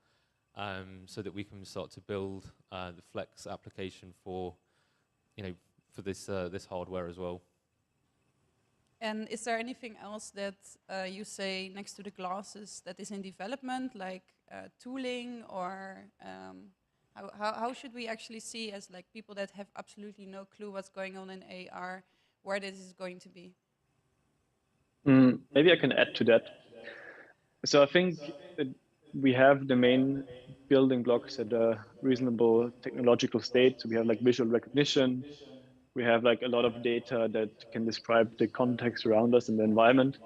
so that we can start to build the Flex application for, you know, for this this hardware as well. And is there anything else that you say next to the glasses that is in development, like tooling, or how should we actually see, as like people that have absolutely no clue what's going on in AR, where this is going to be? Maybe I can add to that. So I think we have the main building blocks at a reasonable technological state. So we have like visual recognition. We have like a lot of data that can describe the context around us and the environment.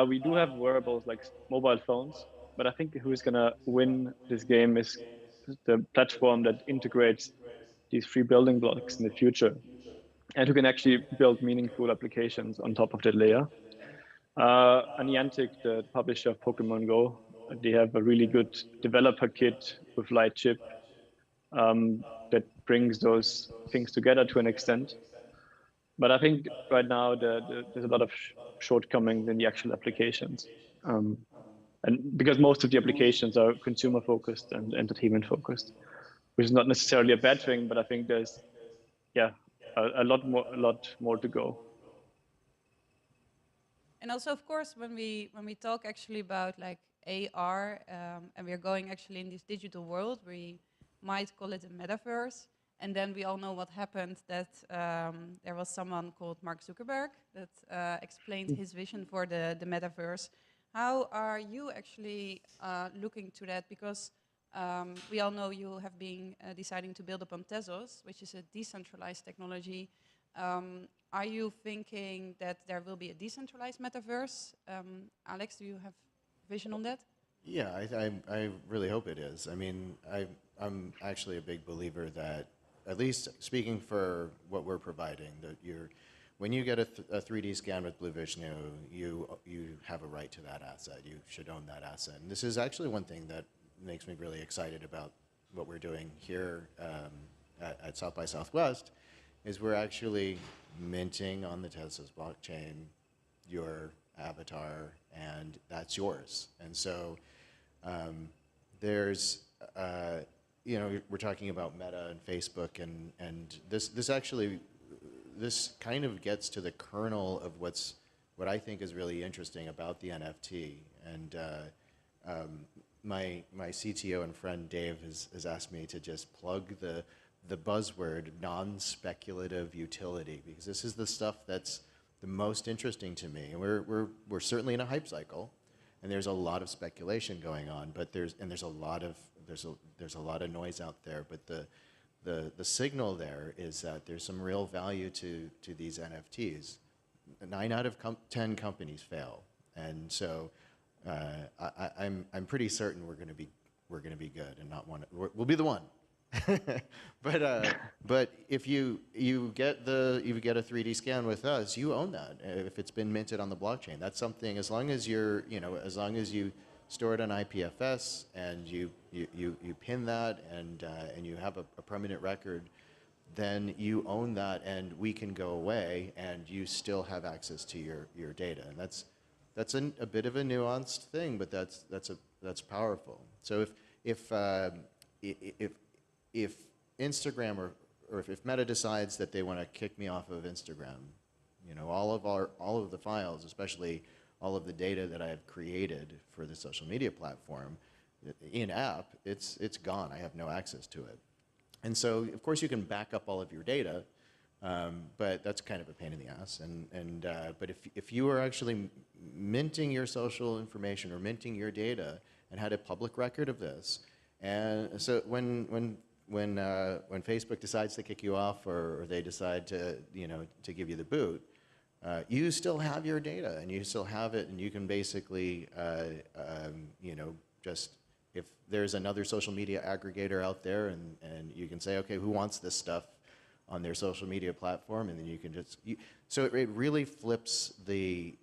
We do have wearables like mobile phones, but I think who is going to win this game is the platform that integrates these three building blocks in the future, and who can actually build meaningful applications on top of that layer. Niantic, the publisher of Pokemon Go, they have a really good developer kit with Lightchip that brings those things together to an extent. But I think right now there's a lot of shortcomings in the actual applications. And because most of the applications are consumer focused and entertainment focused, which is not necessarily a bad thing, but I think there's, yeah, a lot more to go. And also, of course, when we talk actually about like AR, and we're going actually in this digital world, we might call it a metaverse. And then we all know what happened, that there was someone called Mark Zuckerberg that explained his vision for the metaverse. How are you actually looking to that? Because we all know you have been deciding to build upon Tezos, which is a decentralized technology. Are you thinking that there will be a decentralized metaverse? Alex, do you have vision on that? Yeah, I really hope it is. I mean, I'm actually a big believer that, at least speaking for what we're providing, that when you get a 3D scan with Blue Vishnu, you have a right to that asset. You should own that asset. And this is actually one thing that makes me really excited about what we're doing here at South by Southwest, is we're actually minting on the Tezos blockchain your avatar, and that's yours. And so there's, you know, we're talking about Meta and Facebook, and this kind of gets to the kernel of what I think is really interesting about the NFT. And my CTO and friend Dave has asked me to just plug the buzzword non-speculative utility, because this is the stuff that's the most interesting to me. And we're certainly in a hype cycle, and there's a lot of speculation going on, but there's a lot of noise out there. But the signal there is that there's some real value to these NFTs. 9 out of 10 companies fail, and so I'm pretty certain we're going to be good and not one. We'll be the one. But if you get a 3D scan with us, you own that. If it's been minted on the blockchain, that's something. As long as as long as you store it on IPFS and you pin that and you have a permanent record, then you own that, and we can go away and you still have access to your data. And that's a bit of a nuanced thing, but that's powerful. So if Instagram or if Meta decides that they want to kick me off of Instagram, you know, all of the files, especially all of the data that I have created for the social media platform, in app, it's gone. I have no access to it. And so, of course, you can back up all of your data, but that's kind of a pain in the ass. But if you are actually minting your social information or minting your data and had a public record of this, and so when Facebook decides to kick you off, or they decide to give you the boot, you still have your data, and you still have it, and you can basically just, if there's another social media aggregator out there, and you can say, okay, who wants this stuff on their social media platform, and then you can just so it really flips the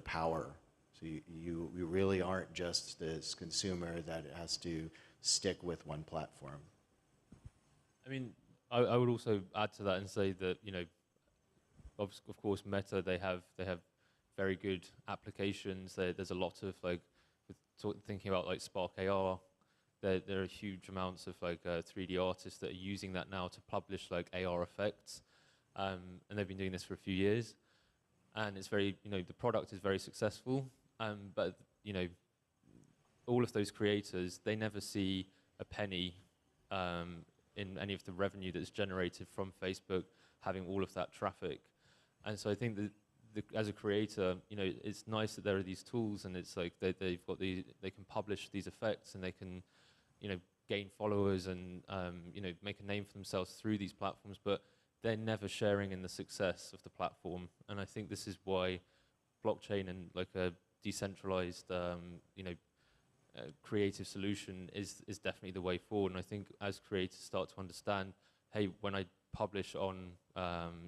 power. So you really aren't just this consumer that has to stick with one platform. I mean, I would also add to that and say that, you know, of course, Meta, they have very good applications. There's a lot of, like, thinking about like Spark AR, there are huge amounts of like 3D artists that are using that now to publish like AR effects, and they've been doing this for a few years, and it's very, you know, the product is very successful, but you know, all of those creators, they never see a penny in any of the revenue that's generated from Facebook having all of that traffic. And so I think that as a creator, you know, it's nice that there are these tools, and it's like they can publish these effects, and they can, you know, gain followers and you know, make a name for themselves through these platforms, but they're never sharing in the success of the platform. And I think this is why blockchain and like a decentralized you know, creative solution is definitely the way forward. And I think as creators start to understand, hey, when I publish on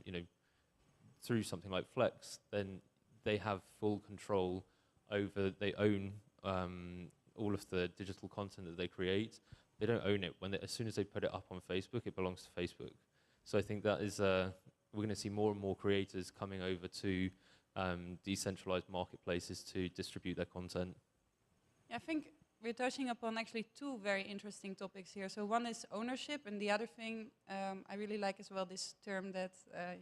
you know, through something like Flex, then they have full control over, they own all of the digital content that they create. They don't own it. As soon as they put it up on Facebook, it belongs to Facebook. So I think that is, we're going to see more and more creators coming over to decentralized marketplaces to distribute their content. I think we're touching upon actually two very interesting topics here. So one is ownership, and the other thing I really like as well, this term that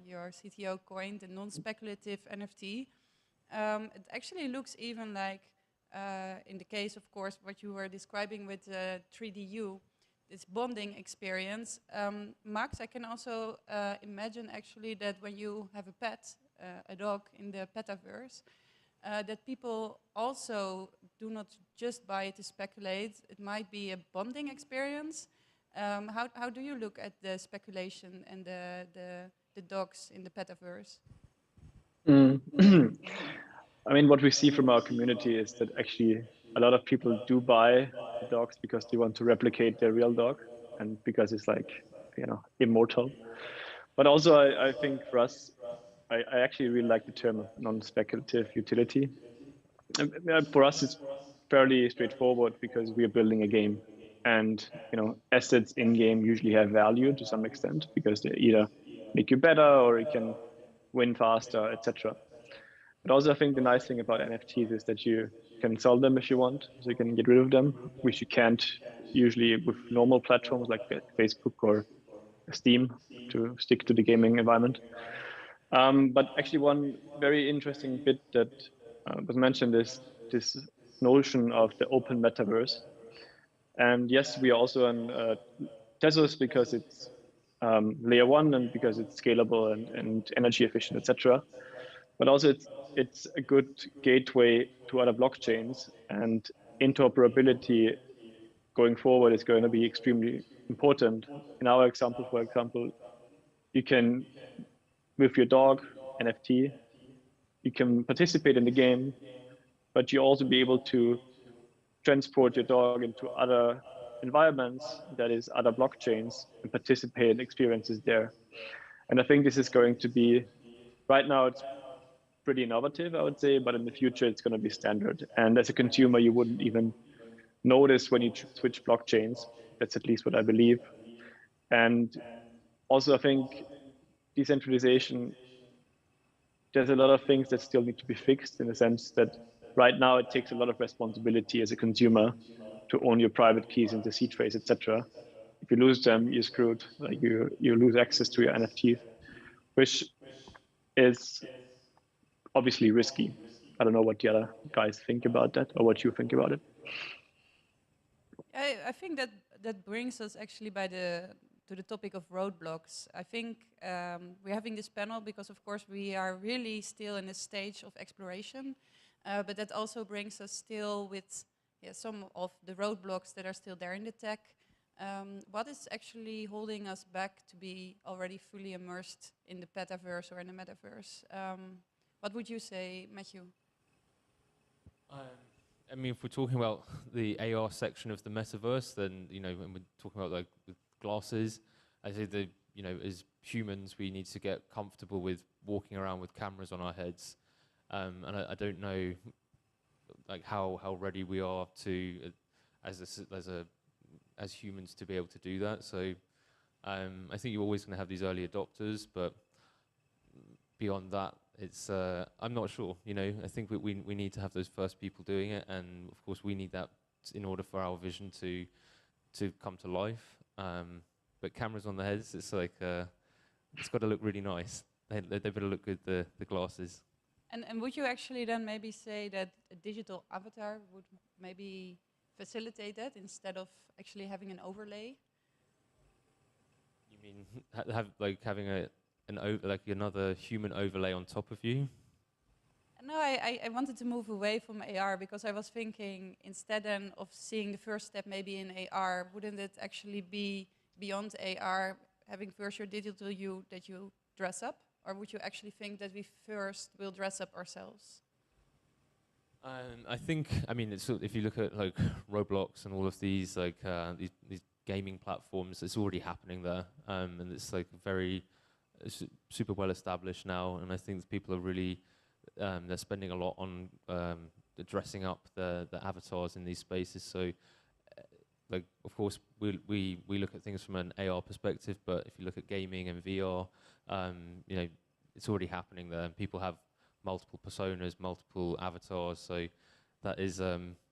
your CTO coined, the non-speculative NFT. It actually looks even like, in the case, of course, what you were describing with 3DU, this bonding experience. Max, I can also imagine actually that when you have a pet, a dog in the petaverse, that people also do not just buy it to speculate. It might be a bonding experience. How do you look at the speculation and the dogs in the petaverse? I mean, what we see from our community is that actually a lot of people do buy dogs because they want to replicate their real dog, and because it's like, you know, immortal. But also, I think for us, I actually really like the term of non-speculative utility. For us, it's fairly straightforward because we are building a game, and assets in game usually have value to some extent because they either make you better or you can win faster, etc. But also, I think the nice thing about NFTs is that you can sell them if you want, so you can get rid of them, which you can't usually with normal platforms like Facebook or Steam, to stick to the gaming environment. But actually, one very interesting bit that was mentioned is this notion of the open metaverse. And yes, we are also on Tezos because it's layer one and because it's scalable and energy efficient, etc. But also it's a good gateway to other blockchains, and interoperability going forward is going to be extremely important. In our example, for example, you can, with your dog NFT, you can participate in the game, but you also be able to transport your dog into other environments, that is other blockchains, and participate in experiences there. And I think this is going to be, right now it's pretty innovative, I would say, but in the future it's going to be standard. And as a consumer, you wouldn't even notice when you switch blockchains. That's at least what I believe. And also I think decentralization, there's a lot of things that still need to be fixed, in the sense that right now it takes a lot of responsibility as a consumer to own your private keys into seed phrase, etc. If you lose them, you're screwed. Like you lose access to your NFTs, which is obviously risky. I don't know what the other guys think about that, or what you think about it. I think that brings us actually to the topic of roadblocks. I think we're having this panel because, of course, we are really still in a stage of exploration, but that also brings us still with some of the roadblocks that are still there in the tech. What is actually holding us back to be already fully immersed in the petaverse or in the metaverse? What would you say, Matthew? I mean, if we're talking about the AR section of the metaverse, then when we're talking about like the glasses, I say that as humans, we need to get comfortable with walking around with cameras on our heads, and I don't know like how ready we are to as humans to be able to do that. So I think you're always going to have these early adopters, but beyond that, it's I'm not sure. I think we need to have those first people doing it, and of course we need that in order for our vision to come to life. But cameras on the heads, it's like it's got to look really nice. They better look good, the glasses. And would you actually then maybe say that a digital avatar would maybe facilitate that instead of actually having an overlay? You mean having another human overlay on top of you? No, I wanted to move away from AR because I was thinking instead of seeing the first step maybe in AR, wouldn't it actually be beyond AR, having first your digital you that you dress up? Or would you actually think that we first will dress up ourselves? I think, if you look at like Roblox and all of these these gaming platforms, it's already happening there, and it's like very super well established now. And I think people are really they're spending a lot on dressing up the avatars in these spaces. So, of course, we look at things from an AR perspective, but if you look at gaming and VR, it's already happening there. And people have multiple personas, multiple avatars. So that is,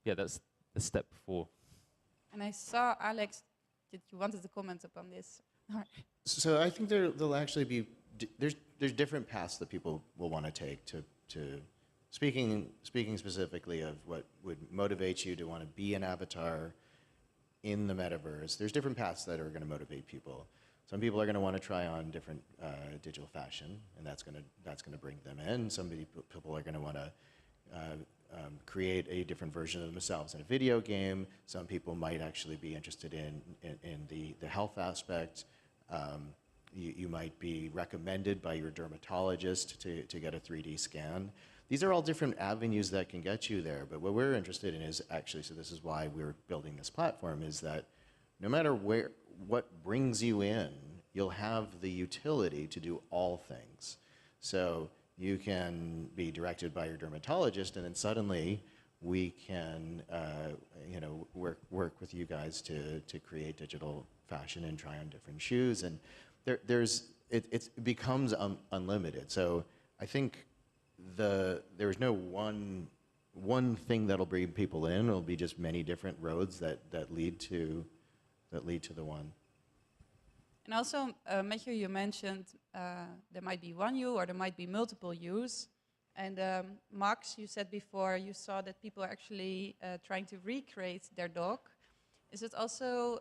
that's the step before. And I saw Alex, that you wanted to comment upon this. So I think there'll actually be there's different paths that people will want to take to speaking specifically of what would motivate you to want to be an avatar in the metaverse. There's different paths that are going to motivate people. Some people are going to want to try on different digital fashion, and that's going to bring them in. Some people are going to want to create a different version of themselves in a video game. Some people might actually be interested in the health aspect. You might be recommended by your dermatologist to get a 3D scan. These are all different avenues that can get you there, but what we're interested in is actually, so this is why we're building this platform, is that no matter what brings you in, you'll have the utility to do all things. So you can be directed by your dermatologist, and then suddenly we can, you know, work with you guys to create digital fashion and try on different shoes, and it becomes unlimited. So I think there's no one thing that'll bring people in. It'll be just many different roads that lead to the one. And also, Matthew, you mentioned there might be one you or there might be multiple yous. And Max, you said before you saw that people are actually trying to recreate their dog. Is it also,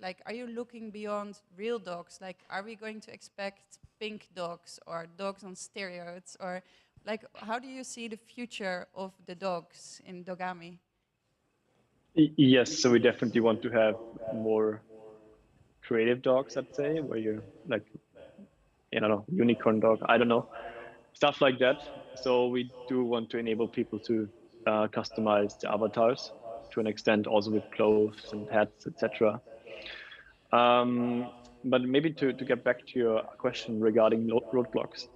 like, are you looking beyond real dogs? Like, are we going to expect pink dogs or dogs on steroids? Or, like, how do you see the future of the dogs in Dogami? Yes, so we definitely want to have more creative dogs, I'd say, where you're like, I don't know, unicorn dog, I don't know, stuff like that. So we do want to enable people to customize the avatars to an extent, also with clothes and hats, etc. But maybe to get back to your question regarding roadblocks,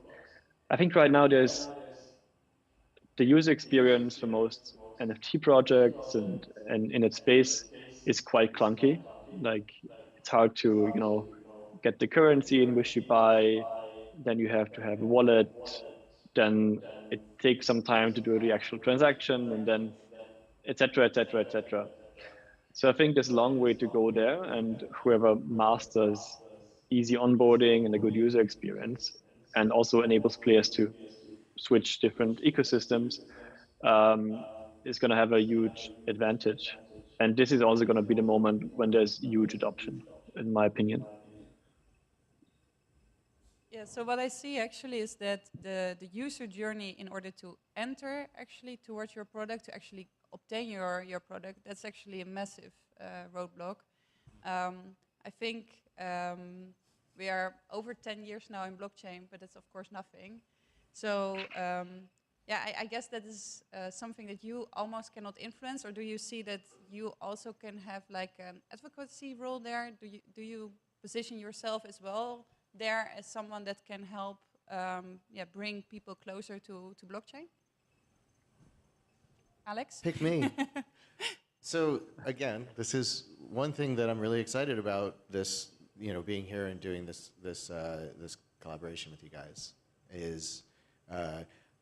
I think right now there's the user experience for most NFT projects and in its space is quite clunky. Like, it's hard to, you know, get the currency in which you buy, then you have to have a wallet, then it takes some time to do the actual transaction, and then etc., etc., etc. So I think there's a long way to go there, and whoever masters easy onboarding and a good user experience and also enables players to switch different ecosystems is going to have a huge advantage. And this is also going to be the moment when there's huge adoption, in my opinion. Yeah, so what I see actually is that the user journey in order to enter actually towards your product, to actually obtain your product, that's actually a massive roadblock. I think we are over 10 years now in blockchain, but that's of course nothing. So yeah, I guess that is something that you almost cannot influence, or do you see that you also can have like an advocacy role there? Do you position yourself as well there as someone that can help bring people closer to blockchain? Alex? Pick me. So again, this is one thing that I'm really excited about, this, you know, being here and doing this collaboration with you guys, is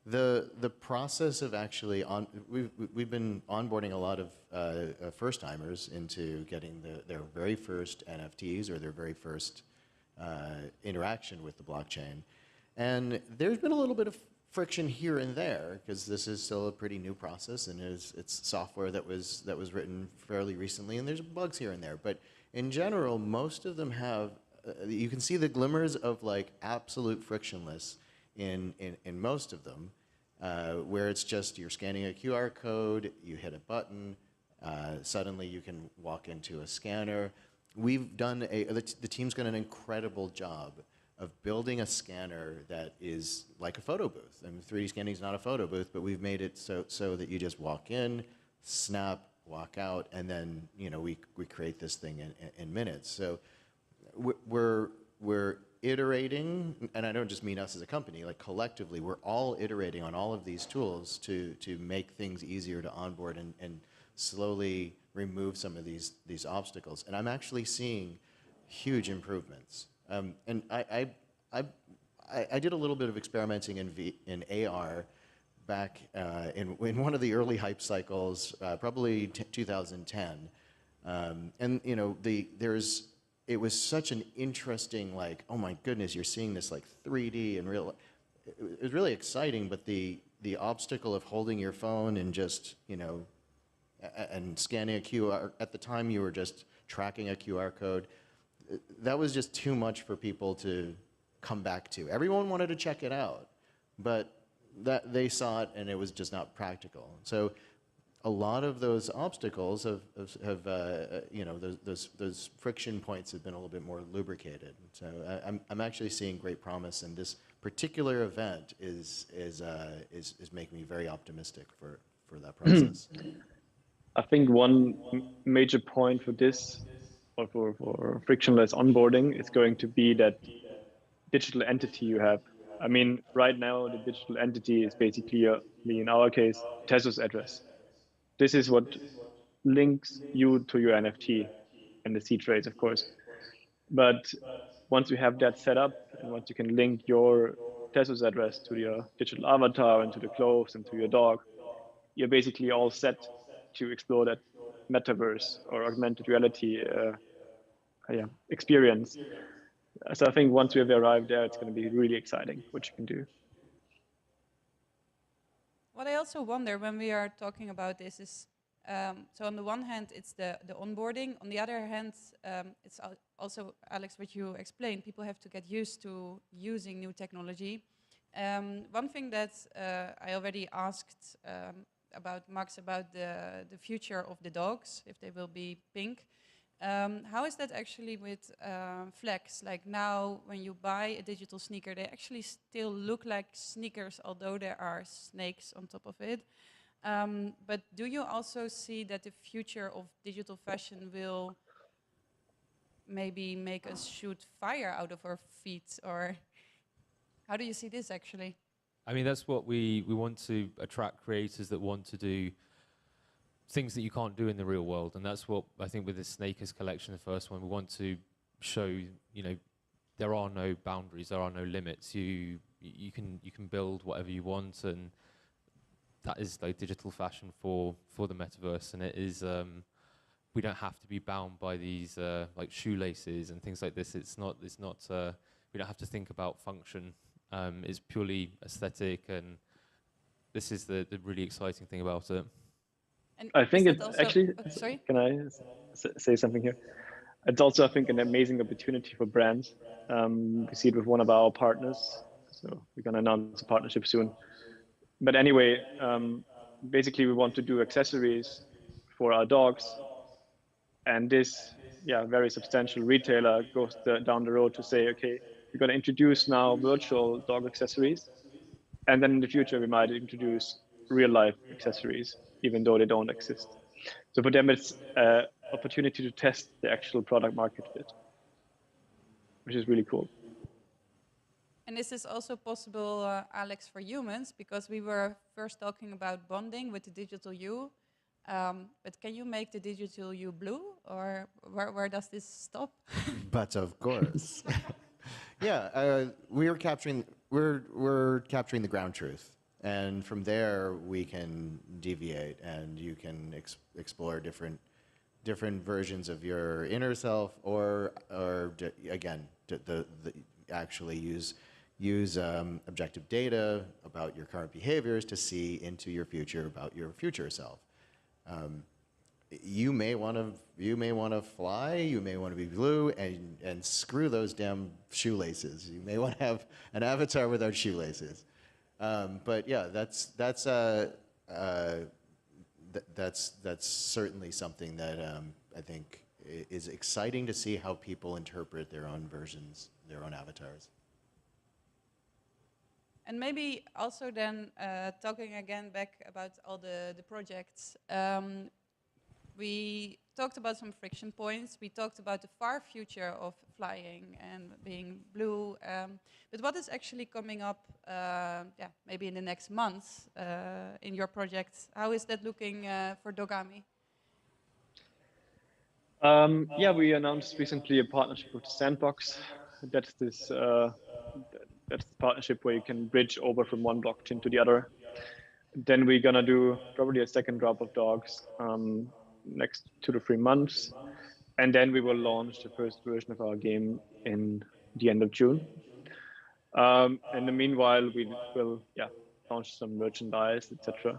the process of actually we've been onboarding a lot of first timers into getting their very first NFTs or their very first interaction with the blockchain, and there's been a little bit of friction here and there because this is still a pretty new process, and it's software that was written fairly recently, and there's bugs here and there. But in general, most of them have you can see the glimmers of like absolute frictionless in most of them, where it's just you're scanning a QR code, you hit a button, suddenly you can walk into a scanner. We've done the team's done an incredible job of building a scanner that is like a photo booth. I mean, 3D scanning is not a photo booth, but we've made it so that you just walk in, snap, walk out, and then, you know, we create this thing in minutes. So we're iterating, and I don't just mean us as a company, like collectively, we're all iterating on all of these tools to make things easier to onboard and slowly remove some of these obstacles. And I'm actually seeing huge improvements. And I did a little bit of experimenting in AR back in one of the early hype cycles, probably 2010. And you know, it was such an interesting, like, oh my goodness, you're seeing this like 3D and real. It was really exciting, but the obstacle of holding your phone and just, you know, and scanning a QR, at the time you were just tracking a QR code, that was just too much for people to come back to. Everyone wanted to check it out, but that they saw it and it was just not practical. So a lot of those obstacles have you know, those friction points have been a little bit more lubricated. So I'm actually seeing great promise, and this particular event is making me very optimistic for that process. I think one major point for this or for frictionless onboarding is going to be that digital entity you have. I mean, right now, the digital entity is basically, in our case, Tezos address. This is what links you to your NFT and the seed phrase, of course. But once you have that set up, and once you can link your Tezos address to your digital avatar and to the clothes and to your dog, you're basically all set to explore that metaverse or augmented reality experience. So I think once we have arrived there, it's going to be really exciting what you can do. What I also wonder when we are talking about this is, so on the one hand, it's the onboarding. On the other hand, it's also, Alex, what you explained, people have to get used to using new technology. One thing that I already asked about Max about the future of the dogs, if they will be pink. How is that actually with Flex? Like now, when you buy a digital sneaker, they actually still look like sneakers, although there are snakes on top of it. But do you also see that the future of digital fashion will maybe make us shoot fire out of our feet? Or how do you see this actually? I mean, that's what we want to attract creators that want to do things that you can't do in the real world. And that's what I think with the Snakers collection, the first one, we want to show, you know, there are no boundaries, there are no limits. You can build whatever you want, and that is like digital fashion for the metaverse. And it is, we don't have to be bound by these like shoelaces and things like this. It's not, we don't have to think about function. It's purely aesthetic, and this is the really exciting thing about it. And I think it's also, actually, sorry? can I say something here? It's also, I think, an amazing opportunity for brands. We see it with one of our partners, so we're going to announce a partnership soon. But anyway, basically we want to do accessories for our dogs. And this, very substantial retailer goes down the road to say, okay, we're going to introduce now virtual dog accessories. And then in the future, we might introduce real life accessories, even though they don't exist. So for them, it's an opportunity to test the actual product market fit, which is really cool. And is this also possible, Alex, for humans? Because we were first talking about bonding with the digital you. But can you make the digital you blue, or where does this stop? But of course. Yeah, we're capturing the ground truth. And from there, we can deviate, and you can explore different versions of your inner self, or again, actually use objective data about your current behaviors to see into your future about your future self. You may want to fly. You may want to be blue, and screw those damn shoelaces. You may want to have an avatar without shoelaces. But yeah, that's certainly something that I think is exciting to see how people interpret their own versions, their own avatars. And maybe also then talking again back about all the projects. We talked about some friction points. We talked about the far future of flying and being blue. But what is actually coming up, maybe in the next months in your project? How is that looking for Dogami? We announced recently a partnership with Sandbox. That's this that's the partnership where you can bridge over from one blockchain to the other. Then we're gonna do probably a second drop of dogs next 2 to 3 months, and then we will launch the first version of our game in the end of June. In the meanwhile, we will launch some merchandise, etc.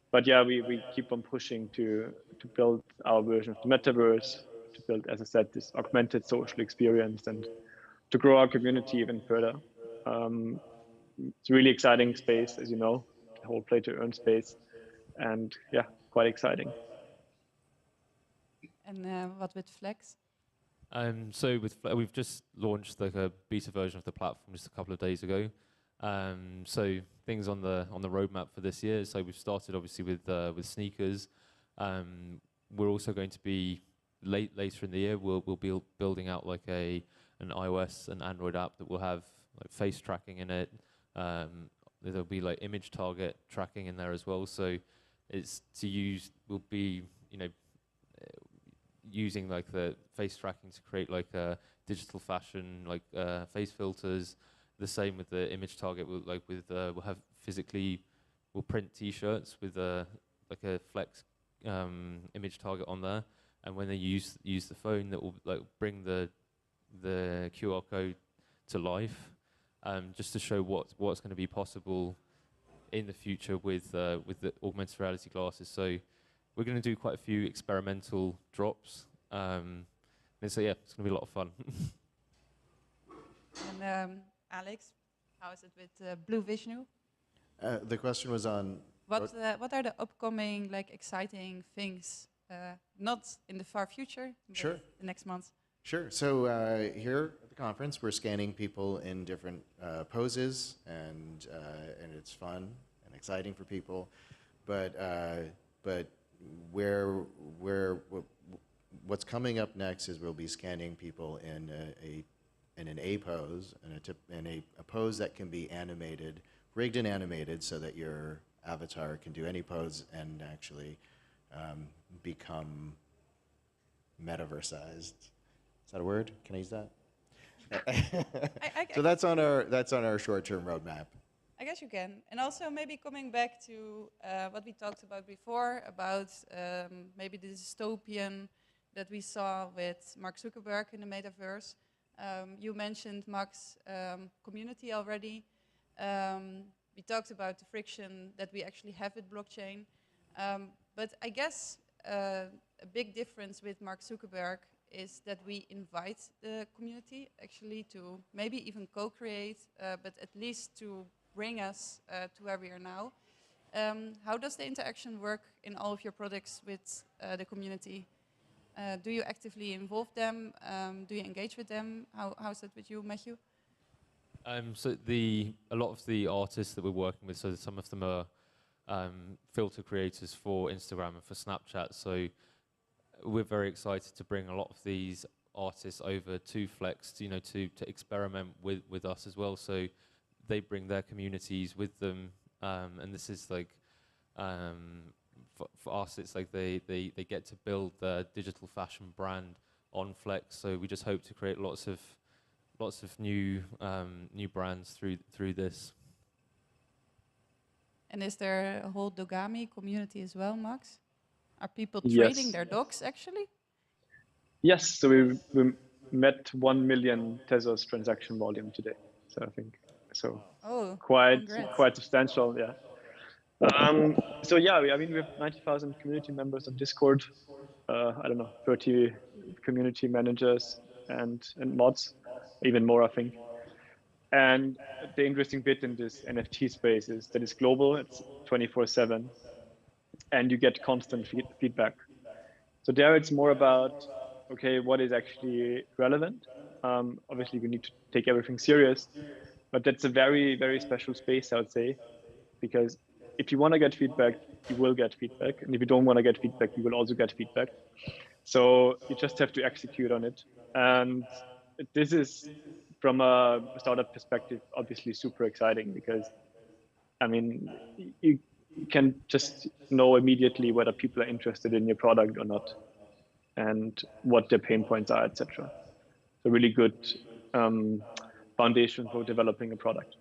But we keep on pushing to build our version of the metaverse, to build, as I said, this augmented social experience, and to grow our community even further. It's a really exciting space, as you know, the whole play to earn space, and quite exciting. And what with Flex? So we've just launched like a beta version of the platform just a couple of days ago. So things on the roadmap for this year. So we've started obviously with sneakers. We're also going to be later in the year, we'll be building out like an iOS and Android app that will have like face tracking in it. There'll be like image target tracking in there as well. So it's to use, we'll be, using like the face tracking to create like a digital fashion, like face filters. The same with the image target. We'll have we'll print T-shirts with like a flex image target on there, and when they use the phone, that will like bring the QR code to life, just to show what's going to be possible in the future with the augmented reality glasses. So we're going to do quite a few experimental drops, and so yeah, it's going to be a lot of fun. And Alex, how is it with Blue Vishnu? The question was on what are the upcoming like exciting things, not in the far future, but Sure. the next month? Sure. So here at the conference, we're scanning people in different poses, and it's fun and exciting for people. But what's coming up next is we'll be scanning people in an A pose, in a pose that can be animated, rigged and animated, so that your avatar can do any pose and actually become metaverse-sized. Is that a word? Can I use that? So that's on our short-term roadmap. I guess you can. And also maybe coming back to what we talked about before, about maybe the dystopian that we saw with Mark Zuckerberg in the metaverse. You mentioned Max community already. We talked about the friction that we actually have with blockchain. But I guess a big difference with Mark Zuckerberg is that we invite the community actually to maybe even co-create, but at least to bring us to where we are now. How does the interaction work in all of your products with the community? Do you actively involve them? Do you engage with them? How is that with you, Matthew? So a lot of the artists that we're working with, so some of them are filter creators for Instagram and for Snapchat. So we're very excited to bring a lot of these artists over to Flex, to experiment with us as well. So they bring their communities with them, and this is like for us, it's like they get to build their digital fashion brand on Flex. So we just hope to create lots of new brands through this. And is there a whole Dogami community as well, Max? Are people Yes. trading their dogs actually? Yes, so we met 1 million Tezos transaction volume today. So I think quite substantial, yeah. So yeah, we have 90,000 community members on Discord. I don't know, 30 community managers and mods, even more, I think. And the interesting bit in this NFT space is that it's global, it's 24/7, and you get constant feedback. So there it's more about, okay, what is actually relevant? Obviously, we need to take everything serious, but that's a very, very special space, I would say, because if you want to get feedback, you will get feedback. And if you don't want to get feedback, you will also get feedback. So you just have to execute on it. And this is, from a startup perspective, obviously super exciting because, I mean, you can just know immediately whether people are interested in your product or not and what their pain points are, etc. So really good foundation for developing a product.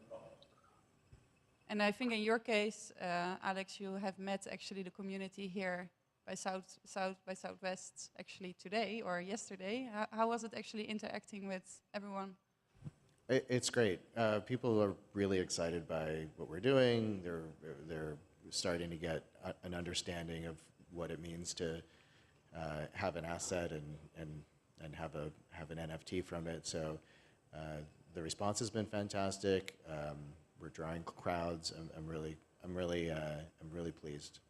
And I think in your case, Alex, you have met actually the community here by Southwest actually today or yesterday. How was it actually interacting with everyone? It's great. People are really excited by what we're doing. They're starting to get an understanding of what it means to have an asset and have an NFT from it. So the response has been fantastic. We're drawing crowds. I'm really pleased.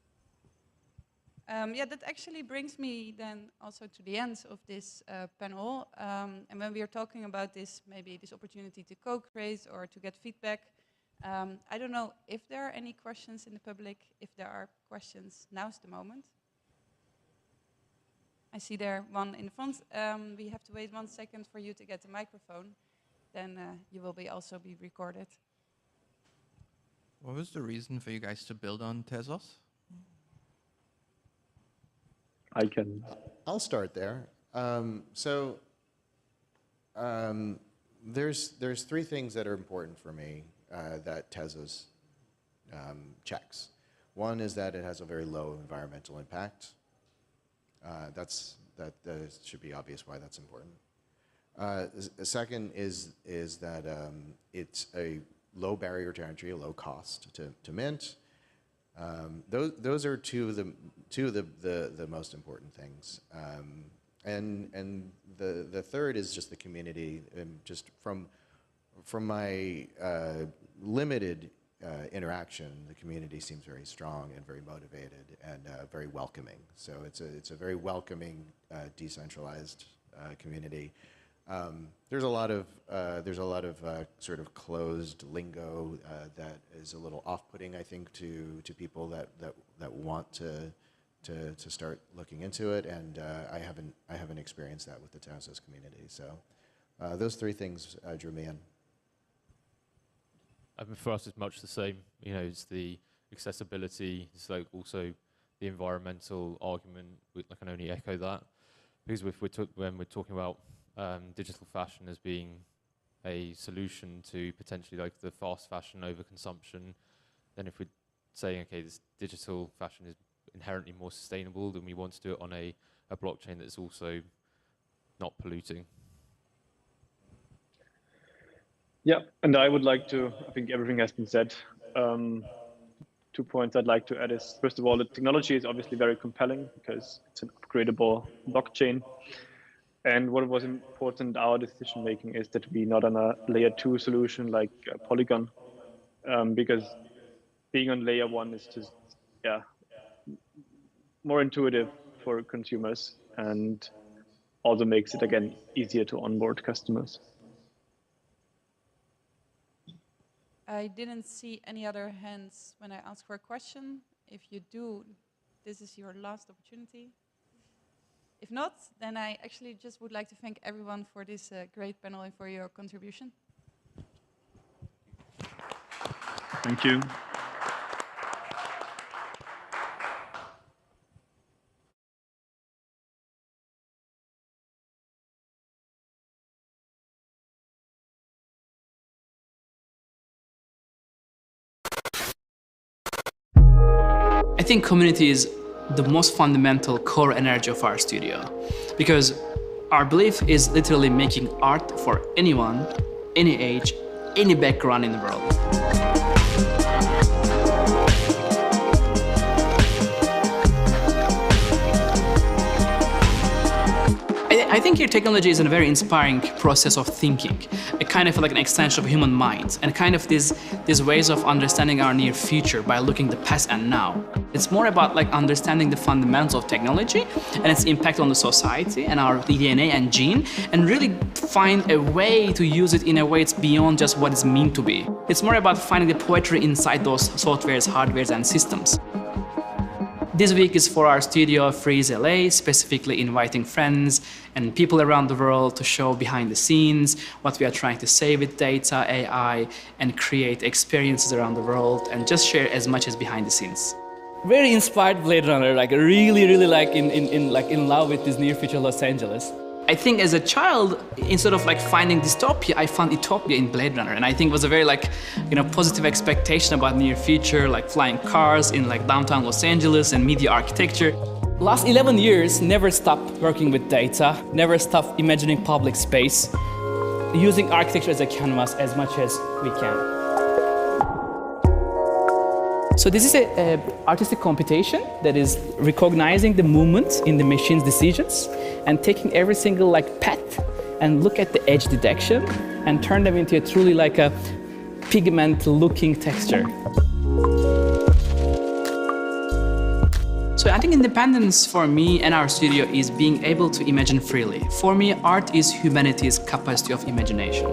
Yeah, that actually brings me then also to the end of this panel. And when we are talking about this, maybe this opportunity to co-create or to get feedback, I don't know if there are any questions in the public. If there are questions, now's the moment. I see there one in the front. We have to wait 1 second for you to get the microphone. Then you will also be recorded. What was the reason for you guys to build on Tezos? I'll start there. There's three things that are important for me that Tezos checks. One is that it has a very low environmental impact. That should be obvious why that's important. The second is that it's a low barrier to entry, a low cost to mint. Those are two of the most important things. And the third is just the community. Just from my limited interaction, the community seems very strong and very motivated and very welcoming. So it's a very welcoming, decentralized community. There's a lot of sort of closed lingo that is a little off-putting, I think, to people that want to start looking into it, and I haven't experienced that with the Tezos community. So those three things drew me in. I mean, for us, it's much the same. You know, it's the accessibility. It's like also the environmental argument. I can only echo that, because when we're talking about digital fashion as being a solution to potentially like the fast fashion overconsumption, then if we're saying, okay, this digital fashion is inherently more sustainable, then we want to do it on a blockchain that's also not polluting. Yeah, and I would like to, I think everything has been said. 2 points I'd like to add is, first of all, the technology is obviously very compelling because it's an upgradable blockchain. And what was important in our decision making is that we not on a layer 2 solution like Polygon, because being on layer 1 is just, yeah, more intuitive for consumers and also makes it, again, easier to onboard customers. I didn't see any other hands when I asked for a question. If you do, this is your last opportunity. If not, then I actually just would like to thank everyone for this great panel and for your contribution. Thank you. I think community is the most fundamental core energy of our studio, because our belief is literally making art for anyone, any age, any background in the world. I think your technology is a very inspiring process of thinking, a kind of like an extension of human minds, and kind of these ways of understanding our near future by looking the past and now. It's more about like understanding the fundamentals of technology and its impact on the society and our DNA and gene, and really find a way to use it in a way it's beyond just what it's meant to be. It's more about finding the poetry inside those softwares, hardwares, and systems. This week is for our studio Freeze LA, specifically inviting friends and people around the world to show behind the scenes what we are trying to say with data, AI, and create experiences around the world and just share as much as behind the scenes. Very inspired Blade Runner, like really like in love with this near future Los Angeles. I think as a child, instead of like finding dystopia, I found utopia in Blade Runner, and I think it was a very like, positive expectation about near future, like flying cars in like downtown Los Angeles and media architecture. Last 11 years, never stopped working with data, never stopped imagining public space, using architecture as a canvas as much as we can. So this is an artistic computation that is recognizing the movement in the machine's decisions and taking every single like path and look at the edge detection and turn them into a truly like a pigment looking texture. So I think independence for me and our studio is being able to imagine freely. For me, art is humanity's capacity of imagination.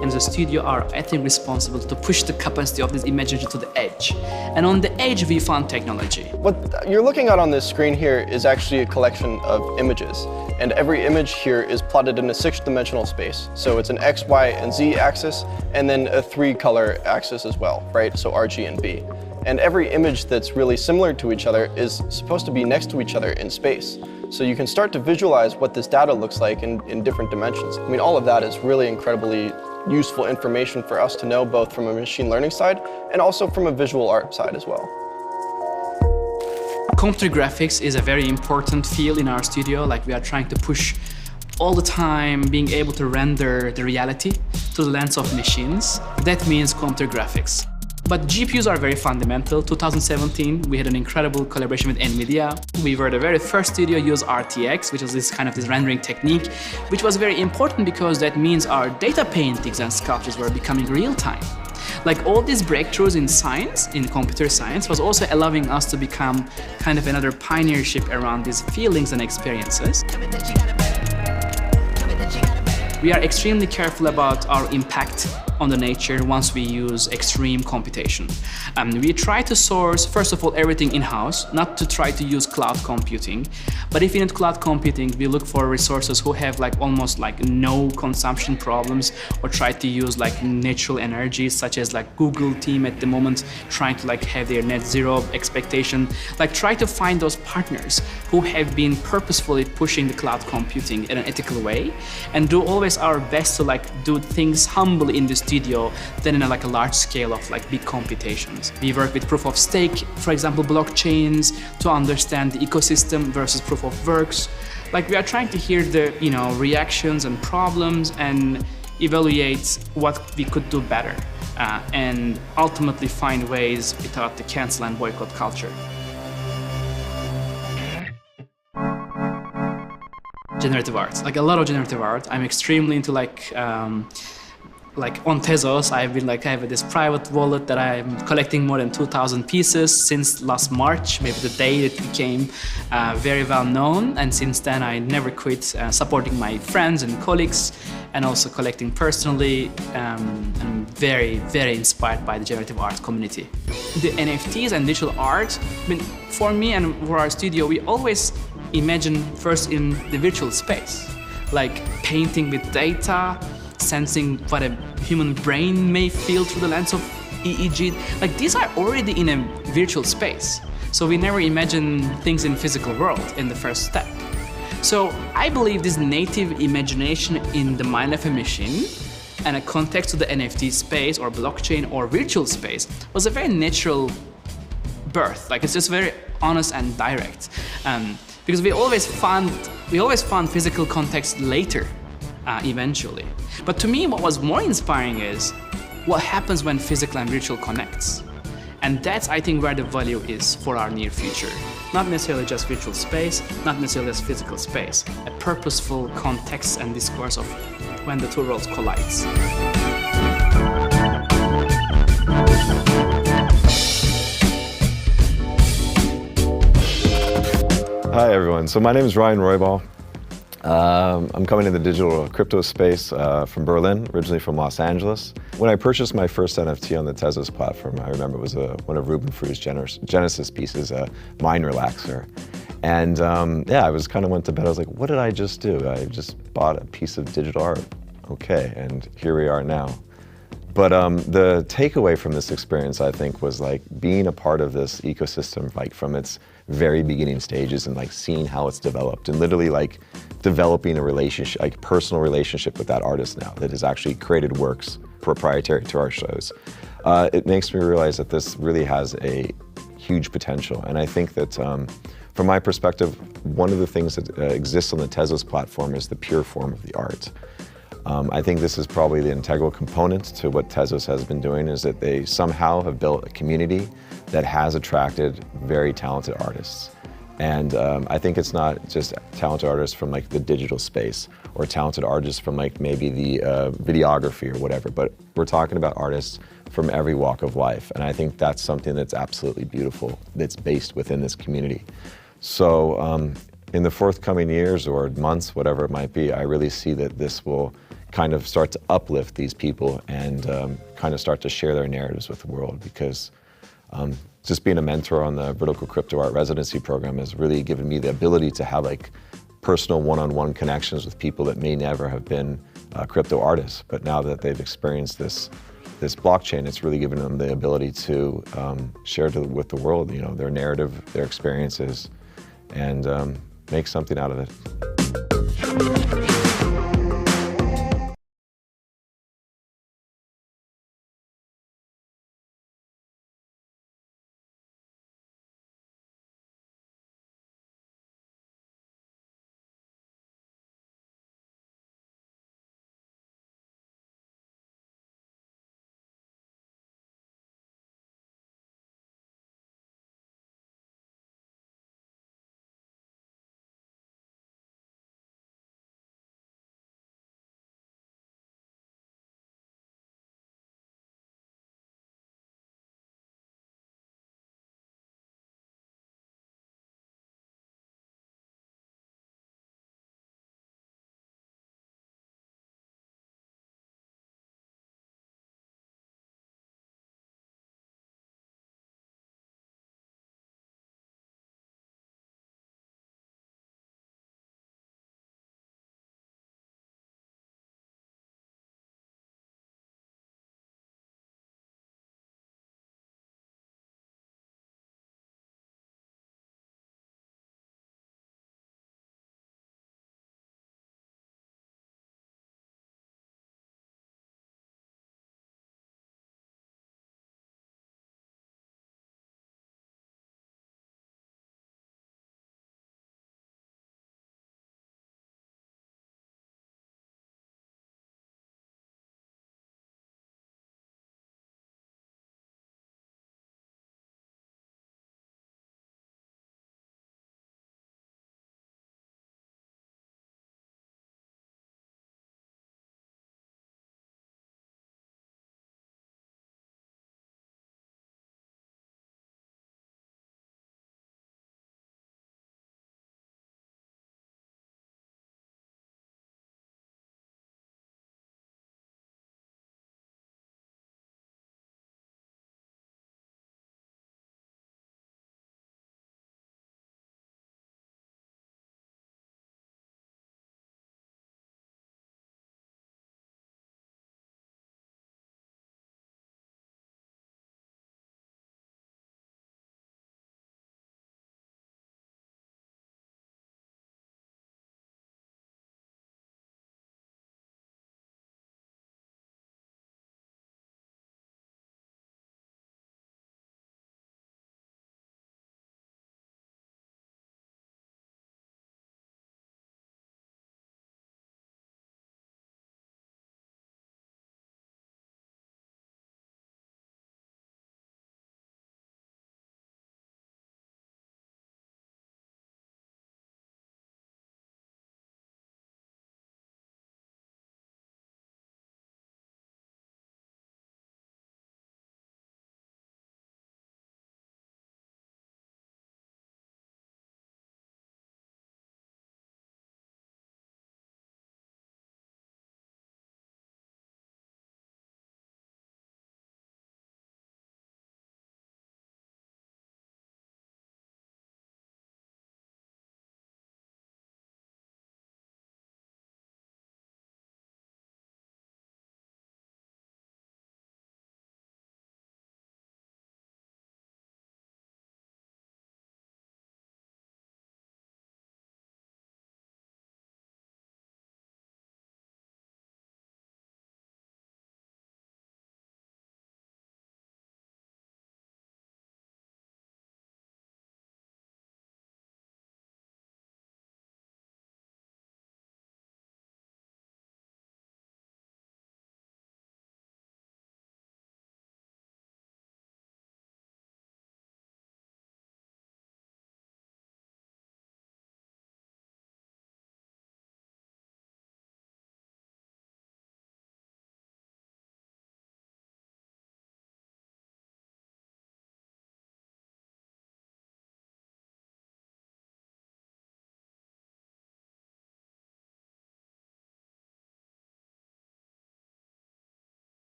And the studio are, I think, responsible to push the capacity of this imagination to the edge. And on the edge, we found technology. What you're looking at on this screen here is actually a collection of images. And every image here is plotted in a 6-dimensional space. So it's an X, Y, and Z axis, and then a 3-color axis as well, right? So R, G, and B. And every image that's really similar to each other is supposed to be next to each other in space. So you can start to visualize what this data looks like in different dimensions. I mean, all of that is really incredibly useful information for us to know, both from a machine learning side and also from a visual art side as well. Computer graphics is a very important field in our studio. Like, we are trying to push all the time being able to render the reality to the lens of machines. That means computer graphics. But GPUs are very fundamental. 2017, we had an incredible collaboration with NVIDIA. We were the very first studio to use RTX, which was this rendering technique, which was very important because that means our data paintings and sculptures were becoming real-time. Like, all these breakthroughs in science, in computer science, was also allowing us to become kind of another pioneership around these feelings and experiences. We are extremely careful about our impact on the nature once we use extreme computation. We try to source, first of all, everything in-house, not to try to use cloud computing. But if you need cloud computing, we look for resources who have almost no consumption problems, or try to use natural energies, such as Google team at the moment, trying to have their net zero expectation. Try to find those partners who have been purposefully pushing the cloud computing in an ethical way, and do always our best to do things humbly in the studio than in a large scale of big computations. We work with proof of stake, for example, blockchains, to understand the ecosystem versus proof of works. We are trying to hear the reactions and problems and evaluate what we could do better, and ultimately find ways without the cancel and boycott culture. Generative art, a lot of generative art. I'm extremely into on Tezos, I have this private wallet that I'm collecting more than 2,000 pieces since last March, maybe the day it became very well known. And since then, I never quit supporting my friends and colleagues, and also collecting personally. I'm very, very inspired by the generative art community. The NFTs and digital art, for me and for our studio, we always imagine first in the virtual space, painting with data, sensing what a human brain may feel through the lens of EEG. These are already in a virtual space. So we never imagine things in physical world in the first step. So I believe this native imagination in the mind of a machine and a context to the NFT space or blockchain or virtual space was a very natural birth. It's just very honest and direct. Because we always found physical context later, eventually. But to me, what was more inspiring is what happens when physical and virtual connects. And that's, I think, where the value is for our near future. Not necessarily just virtual space, not necessarily just physical space. A purposeful context and discourse of when the two worlds collide. Hi everyone, so my name is Ryan Roybal. I'm coming in the digital crypto space from Berlin, originally from Los Angeles. When I purchased my first NFT on the Tezos platform, I remember it was one of Ruben Fru's Genesis pieces, a mind relaxer. And yeah, I went to bed, I was like, what did I just do? I just bought a piece of digital art. Okay, and here we are now. But the takeaway from this experience, I think, was being a part of this ecosystem, from its very beginning stages, and seeing how it's developed, and literally developing a relationship, personal relationship with that artist now that has actually created works proprietary to our shows. It makes me realize that this really has a huge potential. And I think that from my perspective, one of the things that exists on the Tezos platform is the pure form of the art. I think this is probably the integral component to what Tezos has been doing, is that they somehow have built a community that has attracted very talented artists. And I think it's not just talented artists from the digital space, or talented artists from maybe the videography or whatever, but we're talking about artists from every walk of life. And I think that's something that's absolutely beautiful, that's based within this community. So in the forthcoming years or months, whatever it might be, I really see that this will kind of start to uplift these people and kind of start to share their narratives with the world, because just being a mentor on the Vertical Crypto Art Residency Program has really given me the ability to have like personal one-on-one connections with people that may never have been crypto artists, but now that they've experienced this blockchain, it's really given them the ability to share with the world, you know, their narrative, their experiences, and make something out of it.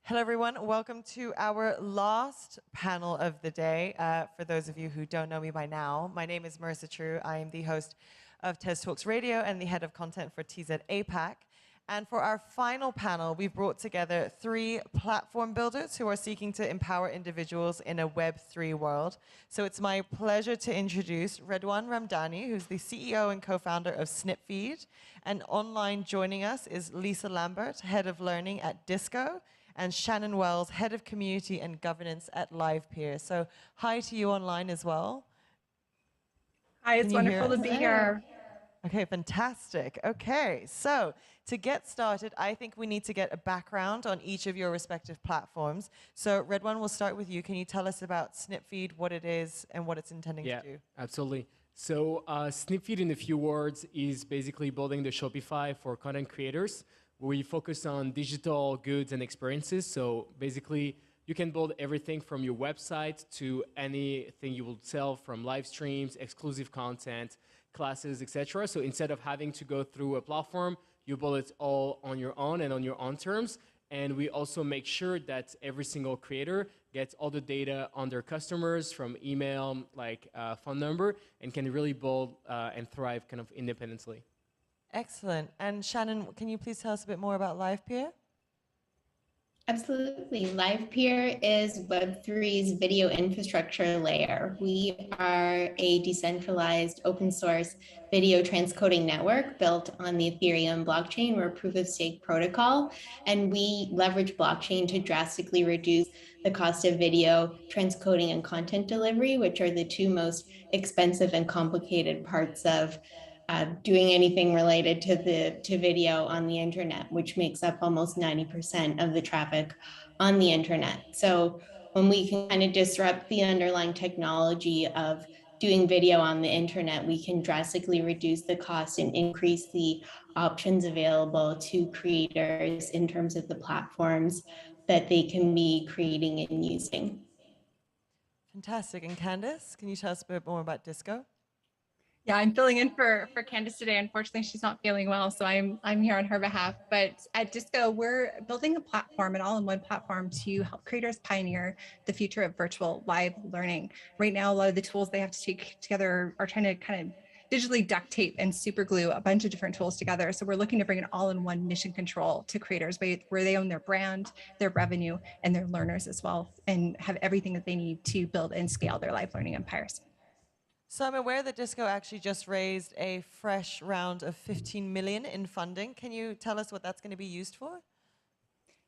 Hello, everyone. Welcome to our last panel of the day. For those of you who don't know me by now, my name is Marissa True. I am the host of Tez Talks Radio and the head of content for TZ APAC. And for our final panel, we've brought together 3 platform builders who are seeking to empower individuals in a Web3 world. So it's my pleasure to introduce Redwan Ramdani, who's the CEO and co-founder of Snipfeed. And online joining us is Lisa Lambert, head of learning at Disco, and Shannon Wells, head of community and governance at LivePeer. So hi to you online as well. Hi, it's wonderful to be here. Okay, fantastic. Okay, so to get started, I think we need to get a background on each of your respective platforms. So Redwan, we'll start with you. Can you tell us about Snipfeed, what it is, and what it's intending to do? Absolutely. So Snipfeed, in a few words, is basically building the Shopify for content creators. We focus on digital goods and experiences. So basically, you can build everything from your website to anything you will sell, from live streams, exclusive content, classes, etc. So instead of having to go through a platform, you build it all on your own and on your own terms. And we also make sure that every single creator gets all the data on their customers from email, like phone number, and can really build and thrive kind of independently. Excellent. And Shannon, can you please tell us a bit more about LivePeer? Absolutely. LivePeer is Web3's video infrastructure layer. We are a decentralized open source video transcoding network built on the Ethereum blockchain. We're a proof of stake protocol, and we leverage blockchain to drastically reduce the cost of video transcoding and content delivery, which are the 2 most expensive and complicated parts of doing anything related to video on the internet, which makes up almost 90% of the traffic on the internet. So when we can kind of disrupt the underlying technology of doing video on the internet, we can drastically reduce the cost and increase the options available to creators in terms of the platforms that they can be creating and using. Fantastic. And Candice, can you tell us a bit more about Disco? Yeah, I'm filling in for Candice today. Unfortunately, she's not feeling well, so I'm here on her behalf. But at Disco, we're building a platform, an all-in-one platform to help creators pioneer the future of virtual live learning. Right now, a lot of the tools they have to take together are trying to kind of digitally duct tape and super glue a bunch of different tools together. So we're looking to bring an all-in-one mission control to creators where they own their brand, their revenue, and their learners as well, and have everything that they need to build and scale their live learning empires. So I'm aware that Disco actually just raised a fresh round of 15 million in funding. Can you tell us what that's going to be used for?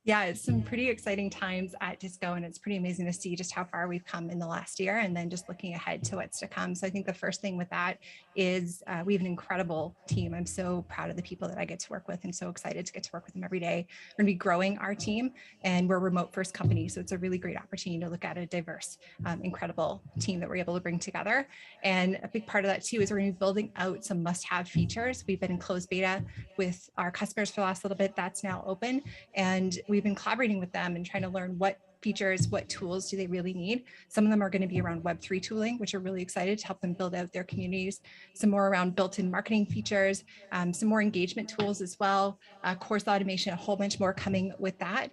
Yeah, it's some pretty exciting times at Disco, and it's pretty amazing to see just how far we've come in the last year, and then just looking ahead to what's to come. So I think the first thing with that is we have an incredible team. I'm so proud of the people that I get to work with and so excited to get to work with them every day. We're going to be growing our team, and we're a remote first company. So it's a really great opportunity to look at a diverse, incredible team that we're able to bring together. And a big part of that too is we're going to be building out some must-have features. We've been in closed beta with our customers for the last little bit. That's now open. And we've been collaborating with them and trying to learn what features, what tools do they really need. Some of them are going to be around Web3 tooling, which are really excited to help them build out their communities. Some more around built-in marketing features, some more engagement tools as well, course automation, a whole bunch more coming with that.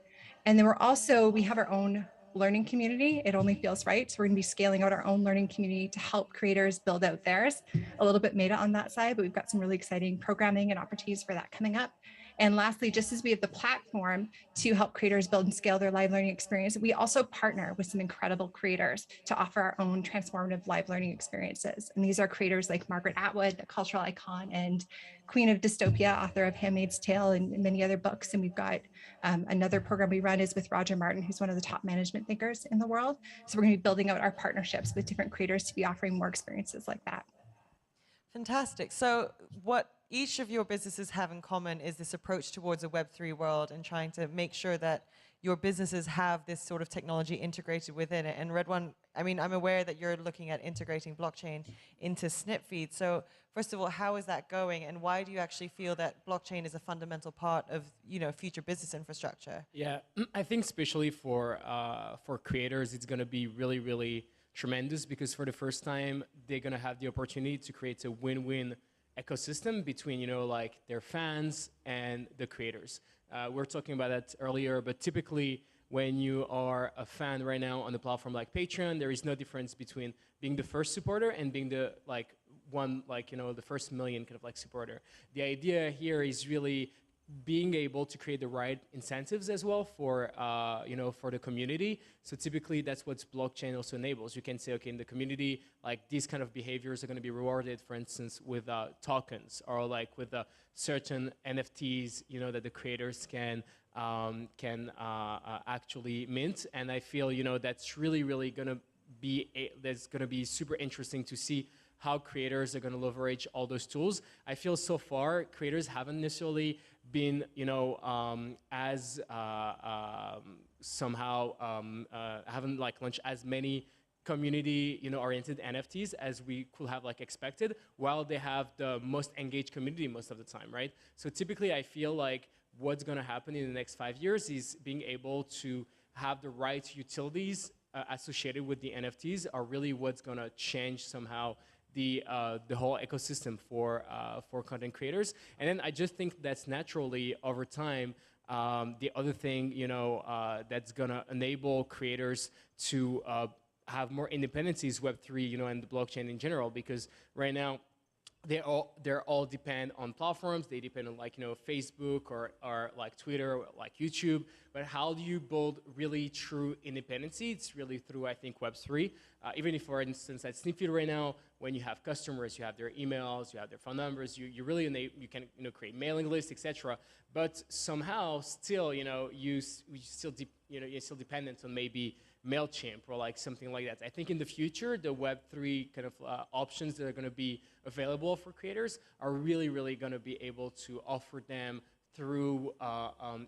And then we have our own learning community. It only feels right. So we're going to be scaling out our own learning community to help creators build out theirs. A little bit meta on that side, but we've got some really exciting programming and opportunities for that coming up. And lastly, just as we have the platform to help creators build and scale their live learning experience, we also partner with some incredible creators to offer our own transformative live learning experiences. And these are creators like Margaret Atwood, the cultural icon, and Queen of Dystopia, author of Handmaid's Tale and many other books. And we've got another program we run is with Roger Martin, who's one of the top management thinkers in the world. So we're going to be building out our partnerships with different creators to be offering more experiences like that. Fantastic. So what each of your businesses have in common is this approach towards a Web3 world and trying to make sure that your businesses have this sort of technology integrated within it. And Redwan, I mean, I'm aware that you're looking at integrating blockchain into Snipfeed. So first of all, how is that going? And why do you actually feel that blockchain is a fundamental part of, future business infrastructure? Yeah, I think especially for creators, it's going to be really, really tremendous because for the first time, they're going to have the opportunity to create a win-win ecosystem between, their fans and the creators. We're talking about that earlier, but typically when you are a fan right now on a platform like Patreon, there is no difference between being the first supporter and being the the first million kind of like supporter. The idea here is really being able to create the right incentives as well for for the community. So typically that's what blockchain also enables. You can say, okay, in the community, like these kind of behaviors are going to be rewarded, for instance, with tokens, or like with certain NFTs, that the creators can actually mint. And I feel that's really going to be super interesting to see how creators are going to leverage all those tools. I feel so far creators haven't necessarily been, haven't launched as many community, oriented NFTs as we could have expected, while they have the most engaged community most of the time, right? So typically I feel like what's going to happen in the next 5 years is being able to have the right utilities associated with the NFTs are really what's going to change somehow the whole ecosystem for content creators. And then I just think that's naturally over time. The other thing, that's gonna enable creators to have more independence is Web3, and the blockchain in general, because right now they're all depend on platforms. They depend on Facebook or like Twitter, or like YouTube. But how do you build really true independency? It's really through, I think, Web3. Even if, for instance, at Snipfeed right now, when you have customers, you have their emails, you have their phone numbers, you really you can create mailing lists, etc. But somehow still, you're still dependent on maybe MailChimp or like something like that. I think in the future, the Web3 kind of options that are going to be available for creators are really going to be able to offer them through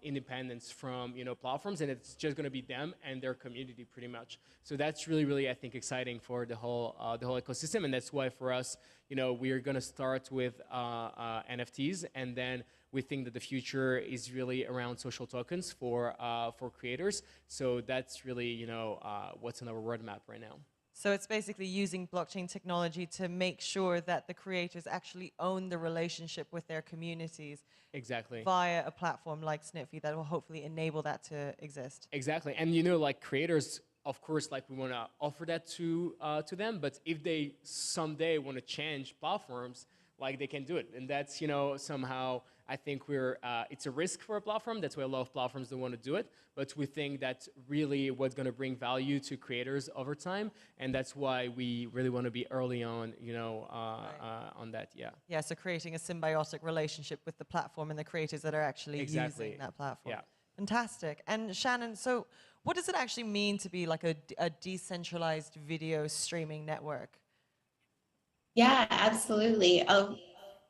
independence from platforms, and it's just going to be them and their community pretty much. So that's really I think exciting for the whole ecosystem, and that's why for us we are going to start with NFTs, and then we think that the future is really around social tokens for creators. So that's really what's on our roadmap right now. So it's basically using blockchain technology to make sure that the creators actually own the relationship with their communities. Exactly. Via a platform like Snipfeed that will hopefully enable that to exist. Exactly. And like creators, of course, we want to offer that to them, but if they someday want to change platforms, they can do it. And that's, somehow I think it's a risk for a platform. That's why a lot of platforms don't want to do it. But we think that's really what's going to bring value to creators over time. And that's why we really want to be early on, on that. Yeah. Yeah. So creating a symbiotic relationship with the platform and the creators that are actually using that platform. Yeah. Fantastic. And Shannon, so what does it actually mean to be like a decentralized video streaming network? Yeah, absolutely. I'll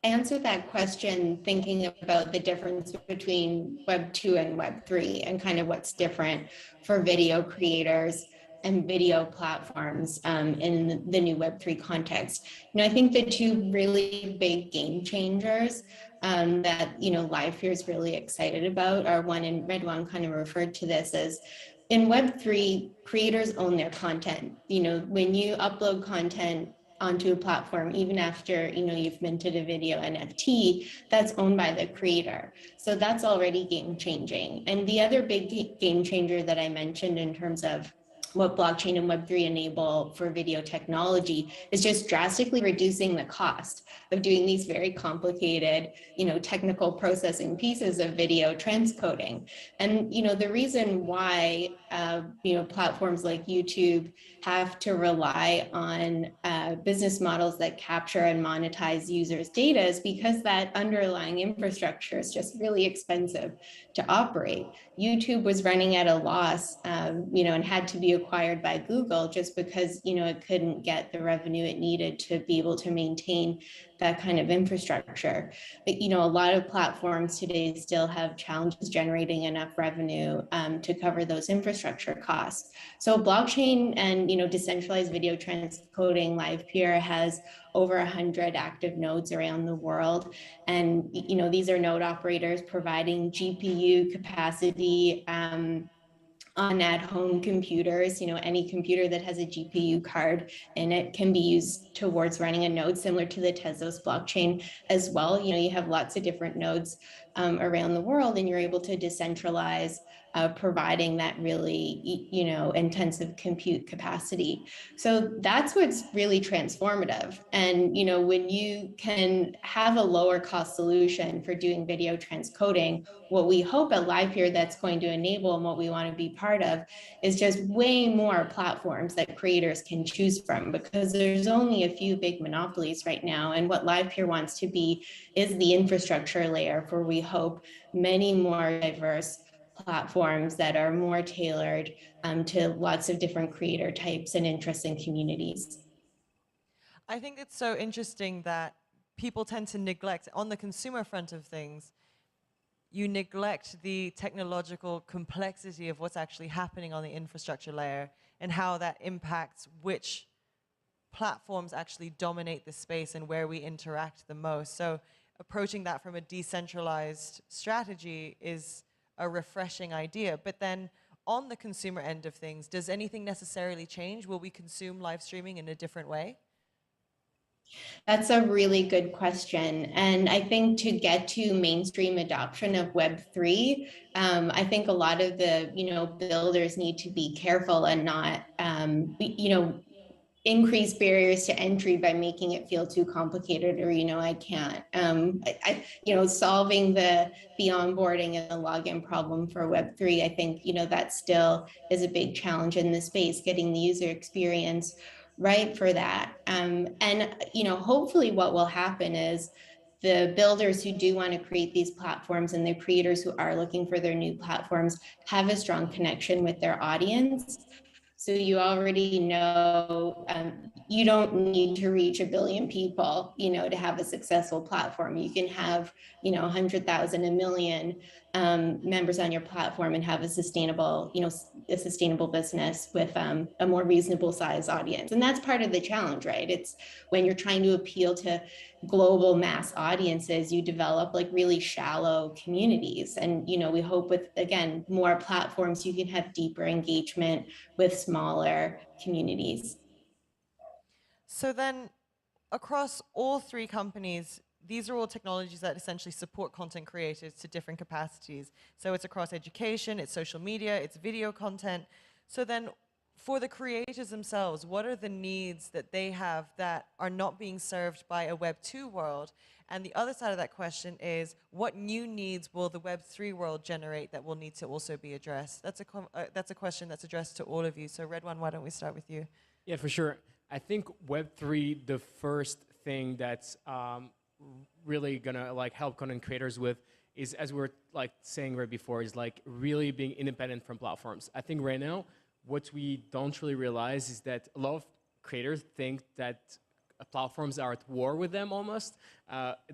answer that question thinking about the difference between Web 2 and Web 3 and kind of what's different for video creators and video platforms in the new Web 3 context. I think the two really big game changers that Live here is really excited about are one, and Redwan kind of referred to this as, in Web 3, creators own their content. When you upload content onto a platform, even after you've minted a video NFT, that's owned by the creator. So that's already game changing. And the other big game changer that I mentioned in terms of what blockchain and Web3 enable for video technology is just drastically reducing the cost of doing these very complicated, technical processing pieces of video transcoding. And, the reason why, platforms like YouTube have to rely on business models that capture and monetize users' data is because that underlying infrastructure is just really expensive to operate. YouTube was running at a loss, and had to be acquired by Google just because, it couldn't get the revenue it needed to be able to maintain that kind of infrastructure. But, a lot of platforms today still have challenges generating enough revenue to cover those infrastructure costs. So blockchain and, decentralized video transcoding Live Peer has over 100 active nodes around the world. And, these are node operators providing GPU capacity on at-home computers. Any computer that has a GPU card in it can be used towards running a node similar to the Tezos blockchain as well. You have lots of different nodes around the world, and you're able to decentralize, providing that really, intensive compute capacity. So that's what's really transformative. And, when you can have a lower cost solution for doing video transcoding, what we hope at Live here that's going to enable, and what we want to be part of, is just way more platforms that creators can choose from, because there's only a few big monopolies right now. And what Live here wants to be is the infrastructure layer for, we hope, many more diverse platforms that are more tailored to lots of different creator types and interests and communities. I think it's so interesting that people tend to neglect, on the consumer front of things, you neglect the technological complexity of what's actually happening on the infrastructure layer and how that impacts which platforms actually dominate the space and where we interact the most. So approaching that from a decentralized strategy is a refreshing idea. But then on the consumer end of things, does anything necessarily change? Will we consume live streaming in a different way? That's a really good question. And I think to get to mainstream adoption of Web3, I think a lot of the, builders need to be careful and not, increase barriers to entry by making it feel too complicated, or, I can't. Solving the onboarding and the login problem for Web3, I think, that still is a big challenge in this space, getting the user experience right for that. And, hopefully what will happen is the builders who do want to create these platforms and the creators who are looking for their new platforms have a strong connection with their audience. So you already know you don't need to reach 1 billion people, to have a successful platform. You can have, 100,000, 1 million members on your platform and have a sustainable, business with a more reasonable size audience. And that's part of the challenge, right? It's when you're trying to appeal to global mass audiences, you develop like really shallow communities. And, we hope with, again, more platforms, you can have deeper engagement with smaller communities. So then across all three companies, these are all technologies that essentially support content creators to different capacities. So it's across education, it's social media, it's video content. So then for the creators themselves, what are the needs that they have that are not being served by a Web 2 world? And the other side of that question is, what new needs will the Web 3 world generate that will need to also be addressed? That's a question that's addressed to all of you. So Redwan, why don't we start with you? Yeah, for sure. I think Web3, the first thing that's really gonna help content creators with is, as we were saying right before, is really being independent from platforms. I think right now, what we don't really realize is that a lot of creators think that platforms are at war with them almost.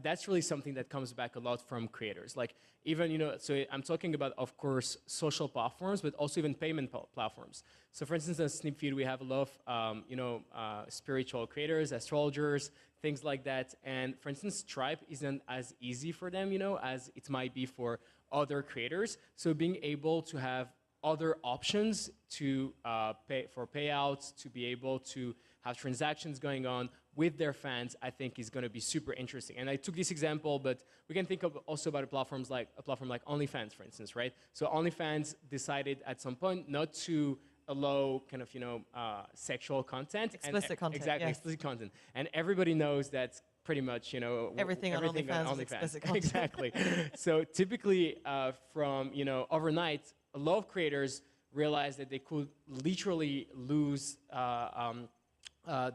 That's really something that comes back a lot from creators. Even, so I'm talking about, of course, social platforms, but also even payment platforms. So for instance, at Snipfeed, we have a lot of, spiritual creators, astrologers, things like that. And for instance, Stripe isn't as easy for them, as it might be for other creators. So being able to have other options to pay for payouts, to be able to have transactions going on with their fans, I think is going to be super interesting. And I took this example, but we can think of also about a platform like OnlyFans, for instance, right? So OnlyFans decided at some point not to allow kind of, sexual content. Explicit content, Exactly, yes. explicit content. And everybody knows that's pretty much, everything on OnlyFans is explicit content. Exactly. So typically from, overnight, a lot of creators realized that they could literally lose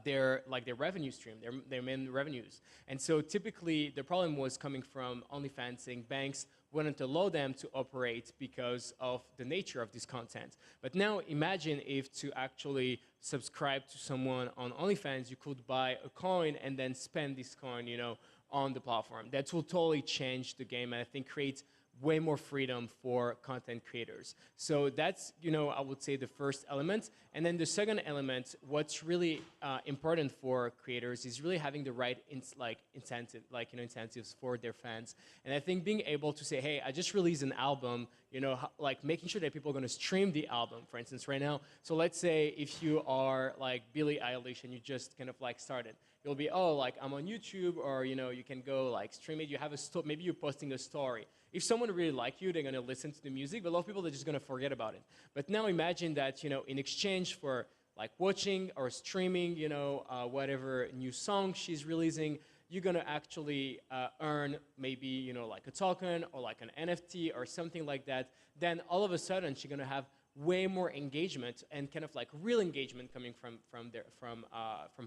their revenue stream, their main revenues. And so typically the problem was coming from OnlyFans, saying banks wouldn't allow them to operate because of the nature of this content. But now imagine if to actually subscribe to someone on OnlyFans, you could buy a coin and then spend this coin, on the platform. That will totally change the game, and I think create way more freedom for content creators. So that's, I would say the first element. And then the second element, what's really important for creators is really having the right incentives for their fans. And I think being able to say, hey, I just released an album, you know, like making sure that people are going to stream the album, for instance, right now. So let's say if you are like Billie Eilish and you just kind of like started, you'll be, oh, like I'm on YouTube, or, you know, you can go like stream it. You have a maybe you're posting a story. If someone really like you, they're going to listen to the music, but a lot of people are just going to forget about it. But now imagine that, you know, in exchange for like watching or streaming, you know, whatever new song she's releasing, you're going to actually earn maybe, you know, like a token or like an NFT or something like that. Then all of a sudden she's going to have way more engagement and kind of like real engagement coming from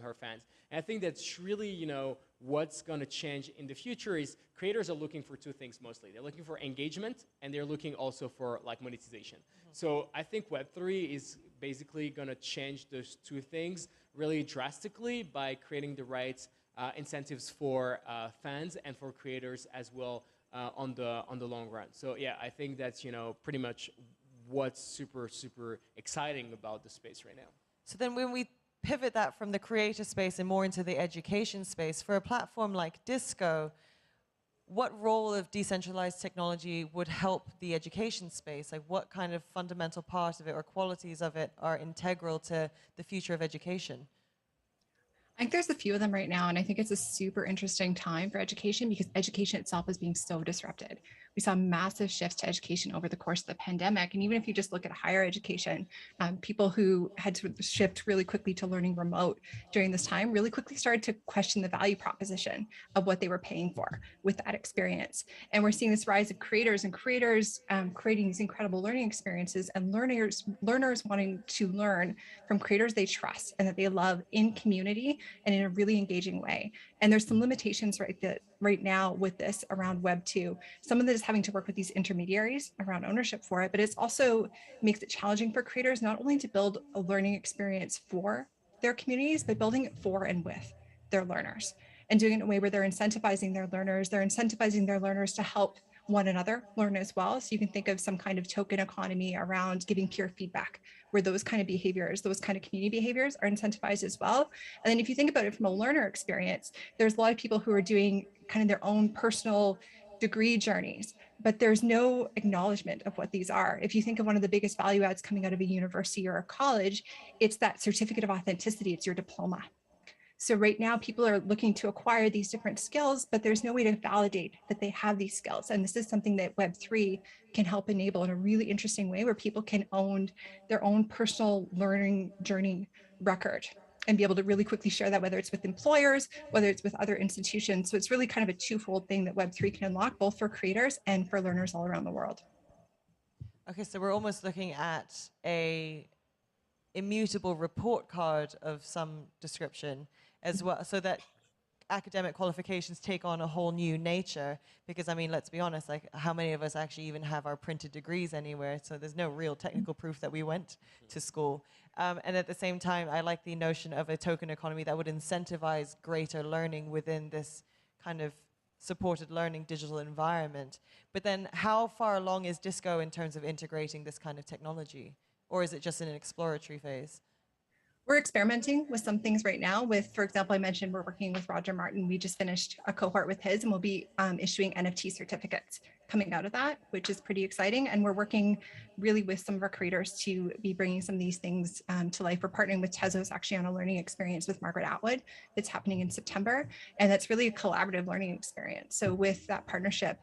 her fans. And I think that's really, you know, what's going to change in the future is creators are looking for two things mostly. They're looking for engagement, and they're looking also for like monetization. So I think Web3 is basically going to change those two things really drastically by creating the right incentives for fans and for creators as well on the long run. So yeah, I think that's, you know, pretty much what's super, super exciting about the space right now. So then when we pivot that from the creator space and more into the education space, for a platform like Disco, what role of decentralized technology would help the education space? Like what kind of fundamental part of it or qualities of it are integral to the future of education? I think there's a few of them right now, and I think it's a super interesting time for education because education itself is being so disrupted. We saw massive shifts to education over the course of the pandemic. And even if you just look at higher education, people who had to shift really quickly to learning remote during this time really quickly started to question the value proposition of what they were paying for with that experience. And we're seeing this rise of creators creating these incredible learning experiences, and learners wanting to learn from creators they trust and that they love in community and in a really engaging way. And there's some limitations right now with this around Web 2. Some of it is having to work with these intermediaries around ownership for it, but it's also makes it challenging for creators not only to build a learning experience for their communities, but building it for and with their learners and doing it in a way where they're incentivizing their learners to help one another learn as well. So you can think of some kind of token economy around giving peer feedback, where those kind of behaviors, those kind of community behaviors are incentivized as well. And then if you think about it from a learner experience, there's a lot of people who are doing kind of their own personal degree journeys, but there's no acknowledgement of what these are. If you think of one of the biggest value adds coming out of a university or a college, it's that certificate of authenticity, it's your diploma. So right now people are looking to acquire these different skills, but there's no way to validate that they have these skills. And this is something that Web3 can help enable in a really interesting way, where people can own their own personal learning journey record and be able to really quickly share that, whether it's with employers, whether it's with other institutions. So it's really kind of a twofold thing that Web3 can unlock, both for creators and for learners all around the world. Okay, so we're almost looking at a immutable report card of some description as well, so that academic qualifications take on a whole new nature. Because I mean, let's be honest, like how many of us actually even have our printed degrees anywhere? So there's no real technical proof that we went to school. And at the same time, I like the notion of a token economy that would incentivize greater learning within this kind of supported learning digital environment. But then how far along is Disco in terms of integrating this kind of technology? Or is it just in an exploratory phase? We're experimenting with some things right now with, for example, I mentioned we're working with Roger Martin. We just finished a cohort with his, and we'll be issuing NFT certificates coming out of that, which is pretty exciting. And we're working really with some of our creators to be bringing some of these things to life. We're partnering with Tezos actually on a learning experience with Margaret Atwood that's happening in September. And that's really a collaborative learning experience. So with that partnership,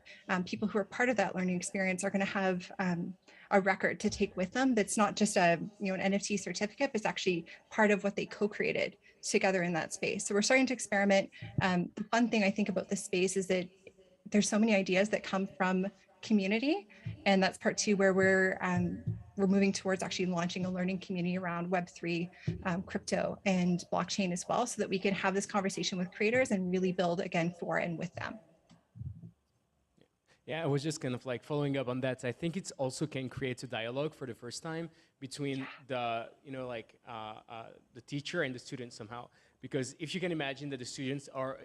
people who are part of that learning experience are going to have a record to take with them that's not just an NFT certificate, but it's actually part of what they co-created together in that space. So we're starting to experiment. The fun thing I think about this space is that there's so many ideas that come from community, and that's part two where we're moving towards actually launching a learning community around Web3, crypto, and blockchain as well, so that we can have this conversation with creators and really build again for and with them. Yeah, I was just kind of like following up on that. I think it's also can create a dialogue for the first time between the, the teacher and the student somehow. Because if you can imagine that the students are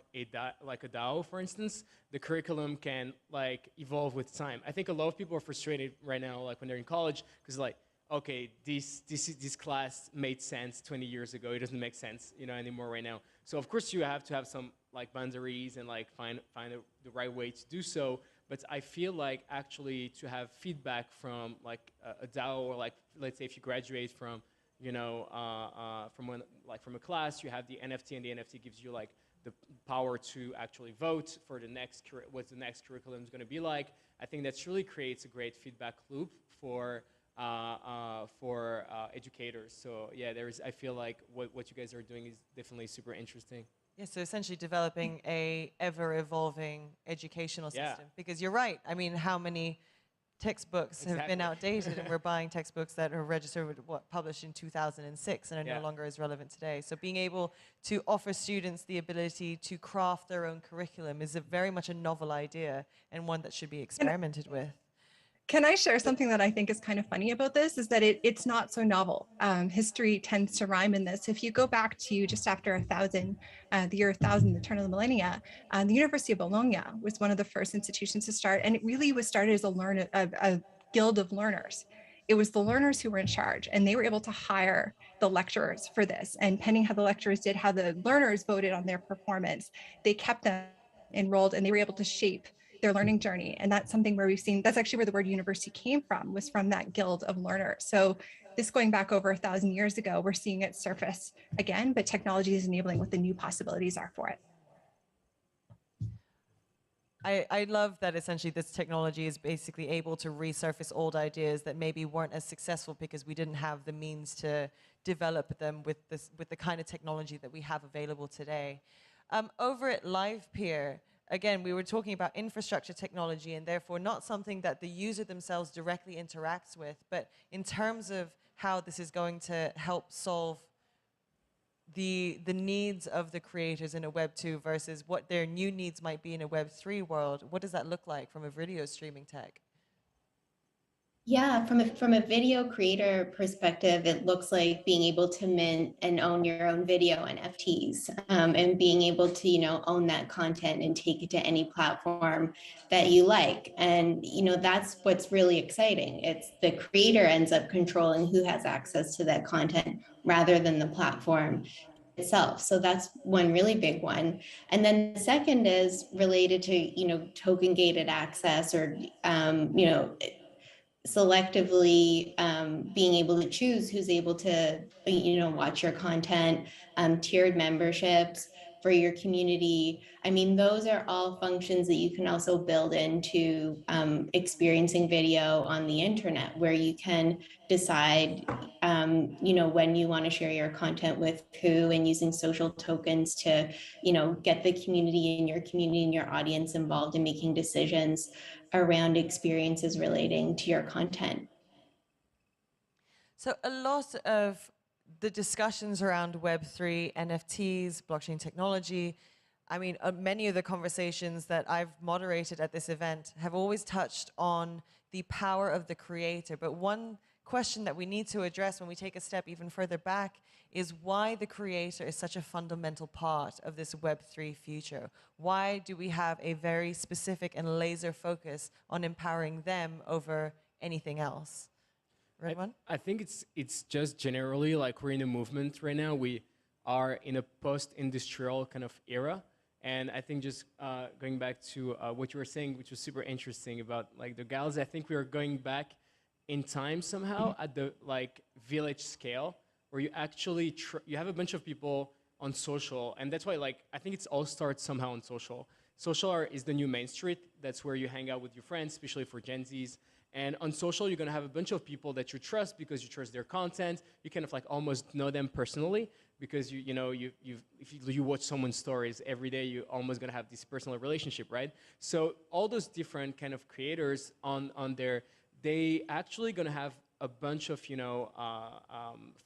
like a DAO, for instance, the curriculum can like evolve with time. I think a lot of people are frustrated right now, like when they're in college, because like, okay, this class made sense 20 years ago. It doesn't make sense, anymore right now. So of course you have to have some like boundaries and like find the right way to do so. But I feel like actually to have feedback from like a DAO, or like, let's say if you graduate from, you know, from a class, you have the NFT, and the NFT gives you like the power to actually vote for the next, what the next curriculum is going to be like. I think that really creates a great feedback loop for educators. So yeah, I feel like what you guys are doing is definitely super interesting. Yeah, so essentially developing a ever-evolving educational system. Because you're right. I mean, how many textbooks have been outdated, and we're buying textbooks that are registered with published in 2006 and are no longer as relevant today. So being able to offer students the ability to craft their own curriculum is very much a novel idea, and one that should be experimented with. Can I share something that I think is kind of funny about this, is that it's not so novel. History tends to rhyme in this. If you go back to just after 1000, the year 1000, the turn of the millennia, the University of Bologna was one of the first institutions to start, and it really was started as a guild of learners. It was the learners who were in charge, and they were able to hire the lecturers for this. And depending how the lecturers did, how the learners voted on their performance, they kept them enrolled, and they were able to shape their learning journey. And that's something where we've seen, that's actually where the word university came from, was from that guild of learners. So this going back over 1,000 years ago, we're seeing it surface again, but technology is enabling what the new possibilities are for it. I love that essentially this technology is basically able to resurface old ideas that maybe weren't as successful because we didn't have the means to develop them with the kind of technology that we have available today. Over at LivePeer, again, we were talking about infrastructure technology, and therefore not something that the user themselves directly interacts with, but in terms of how this is going to help solve the needs of the creators in a Web 2 versus what their new needs might be in a Web 3 world. What does that look like from a video streaming tech? Yeah, from a video creator perspective, it looks like being able to mint and own your own video NFTs, and being able to, you know, own that content and take it to any platform that you like. And, you know, that's what's really exciting. It's the creator ends up controlling who has access to that content rather than the platform itself. So that's one really big one. And then the second is related to, you know, token gated access, or, you know, selectively being able to choose who's able to, you know, watch your content, tiered memberships for your community. I mean, those are all functions that you can also build into experiencing video on the internet, where you can decide, you know, when you want to share your content with who, and using social tokens to, you know, get the community and your audience involved in making decisions around experiences relating to your content. So a lot of the discussions around Web3, NFTs, blockchain technology, I mean, many of the conversations that I've moderated at this event have always touched on the power of the creator. But one question that we need to address when we take a step even further back is why the creator is such a fundamental part of this Web3 future. Why do we have a very specific and laser focus on empowering them over anything else? I think it's just generally like we're in a movement right now. We are in a post-industrial kind of era. And I think just going back to what you were saying, which was super interesting about like the gals, I think we are going back in time somehow at the like village scale, where you actually you have a bunch of people on social, and that's why like I think it's all starts somehow on social. Social is the new main street. That's where you hang out with your friends, especially for Gen Zs. And on social, you're gonna have a bunch of people that you trust because you trust their content. You kind of like almost know them personally because if you watch someone's stories every day, you're almost gonna have this personal relationship, right? So all those different kind of creators on there, they actually gonna have a bunch of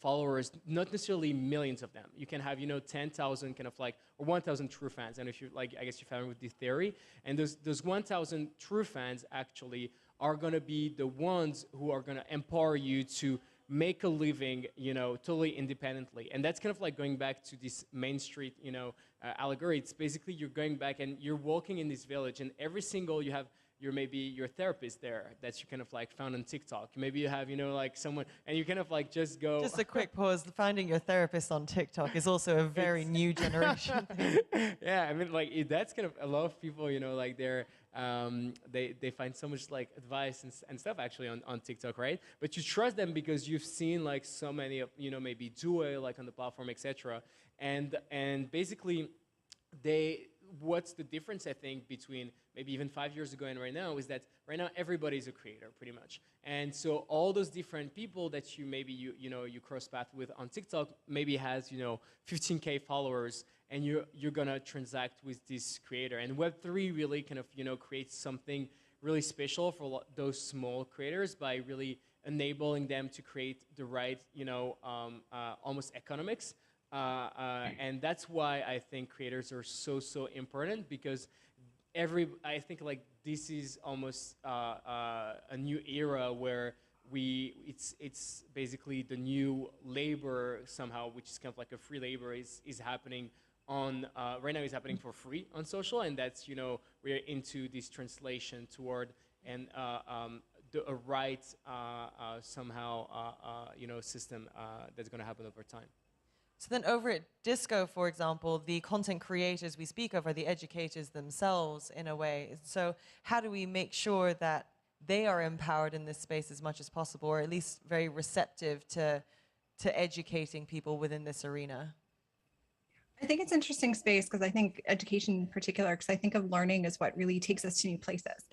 followers, not necessarily millions of them. You can have 10,000 kind of like, or 1,000 true fans. And if you like, I guess you're familiar with this theory. And those 1,000 true fans actually are gonna be the ones who are gonna empower you to make a living, totally independently. And that's kind of like going back to this Main Street, allegory. It's basically you're going back and you're walking in this village, and every single you have. Maybe your therapist there that you kind of like found on TikTok. Maybe you have, like someone, and you kind of like just go. Just a quick pause. Finding your therapist on TikTok is also a very new generation thing. Yeah, I mean, like that's kind of a lot of people, like they're They find so much like advice and stuff actually on TikTok, right? But you trust them because you've seen like so many of, you know, maybe Duo like on the platform, etc. And basically what's the difference, I think, between maybe even 5 years ago and right now is that right now everybody's a creator pretty much. And so all those different people that you maybe you cross path with on TikTok maybe has 15K followers, and you're gonna transact with this creator. And Web3 really kind of creates something really special for those small creators by really enabling them to create the right almost economics. And that's why I think creators are so important, because I think like this is almost a new era where it's basically the new labor somehow, which is kind of like a free labor is happening on right now is happening for free on social, and that's we're into this translation toward and a right somehow system that's going to happen over time. So then over at Disco, for example, the content creators we speak of are the educators themselves in a way. So how do we make sure that they are empowered in this space as much as possible, or at least very receptive to educating people within this arena? I think it's an interesting space because I think education in particular, because I think of learning as what really takes us to new places.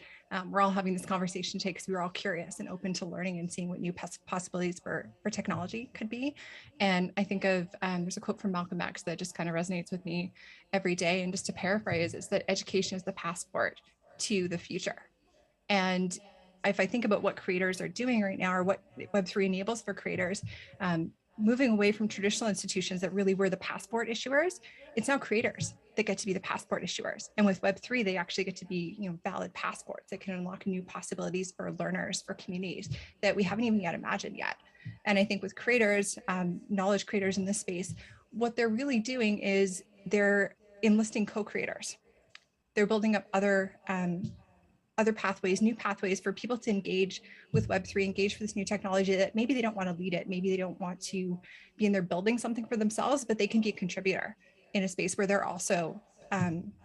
We're all having this conversation today because we were all curious and open to learning and seeing what new possibilities for technology could be. And I think of, there's a quote from Malcolm X that just kind of resonates with me every day. And just to paraphrase, it's that education is the passport to the future. And if I think about what creators are doing right now, or what Web3 enables for creators, moving away from traditional institutions that really were the passport issuers, it's now creators that get to be the passport issuers. And with Web3, they actually get to be valid passports that can unlock new possibilities for learners, for communities that we haven't even yet imagined yet. And I think with creators, knowledge creators in this space, what they're really doing is they're enlisting co-creators. They're building up other pathways, new pathways for people to engage with Web3, engage for this new technology that maybe they don't want to lead it. Maybe they don't want to be in there building something for themselves, but they can be a contributor in a space where they're also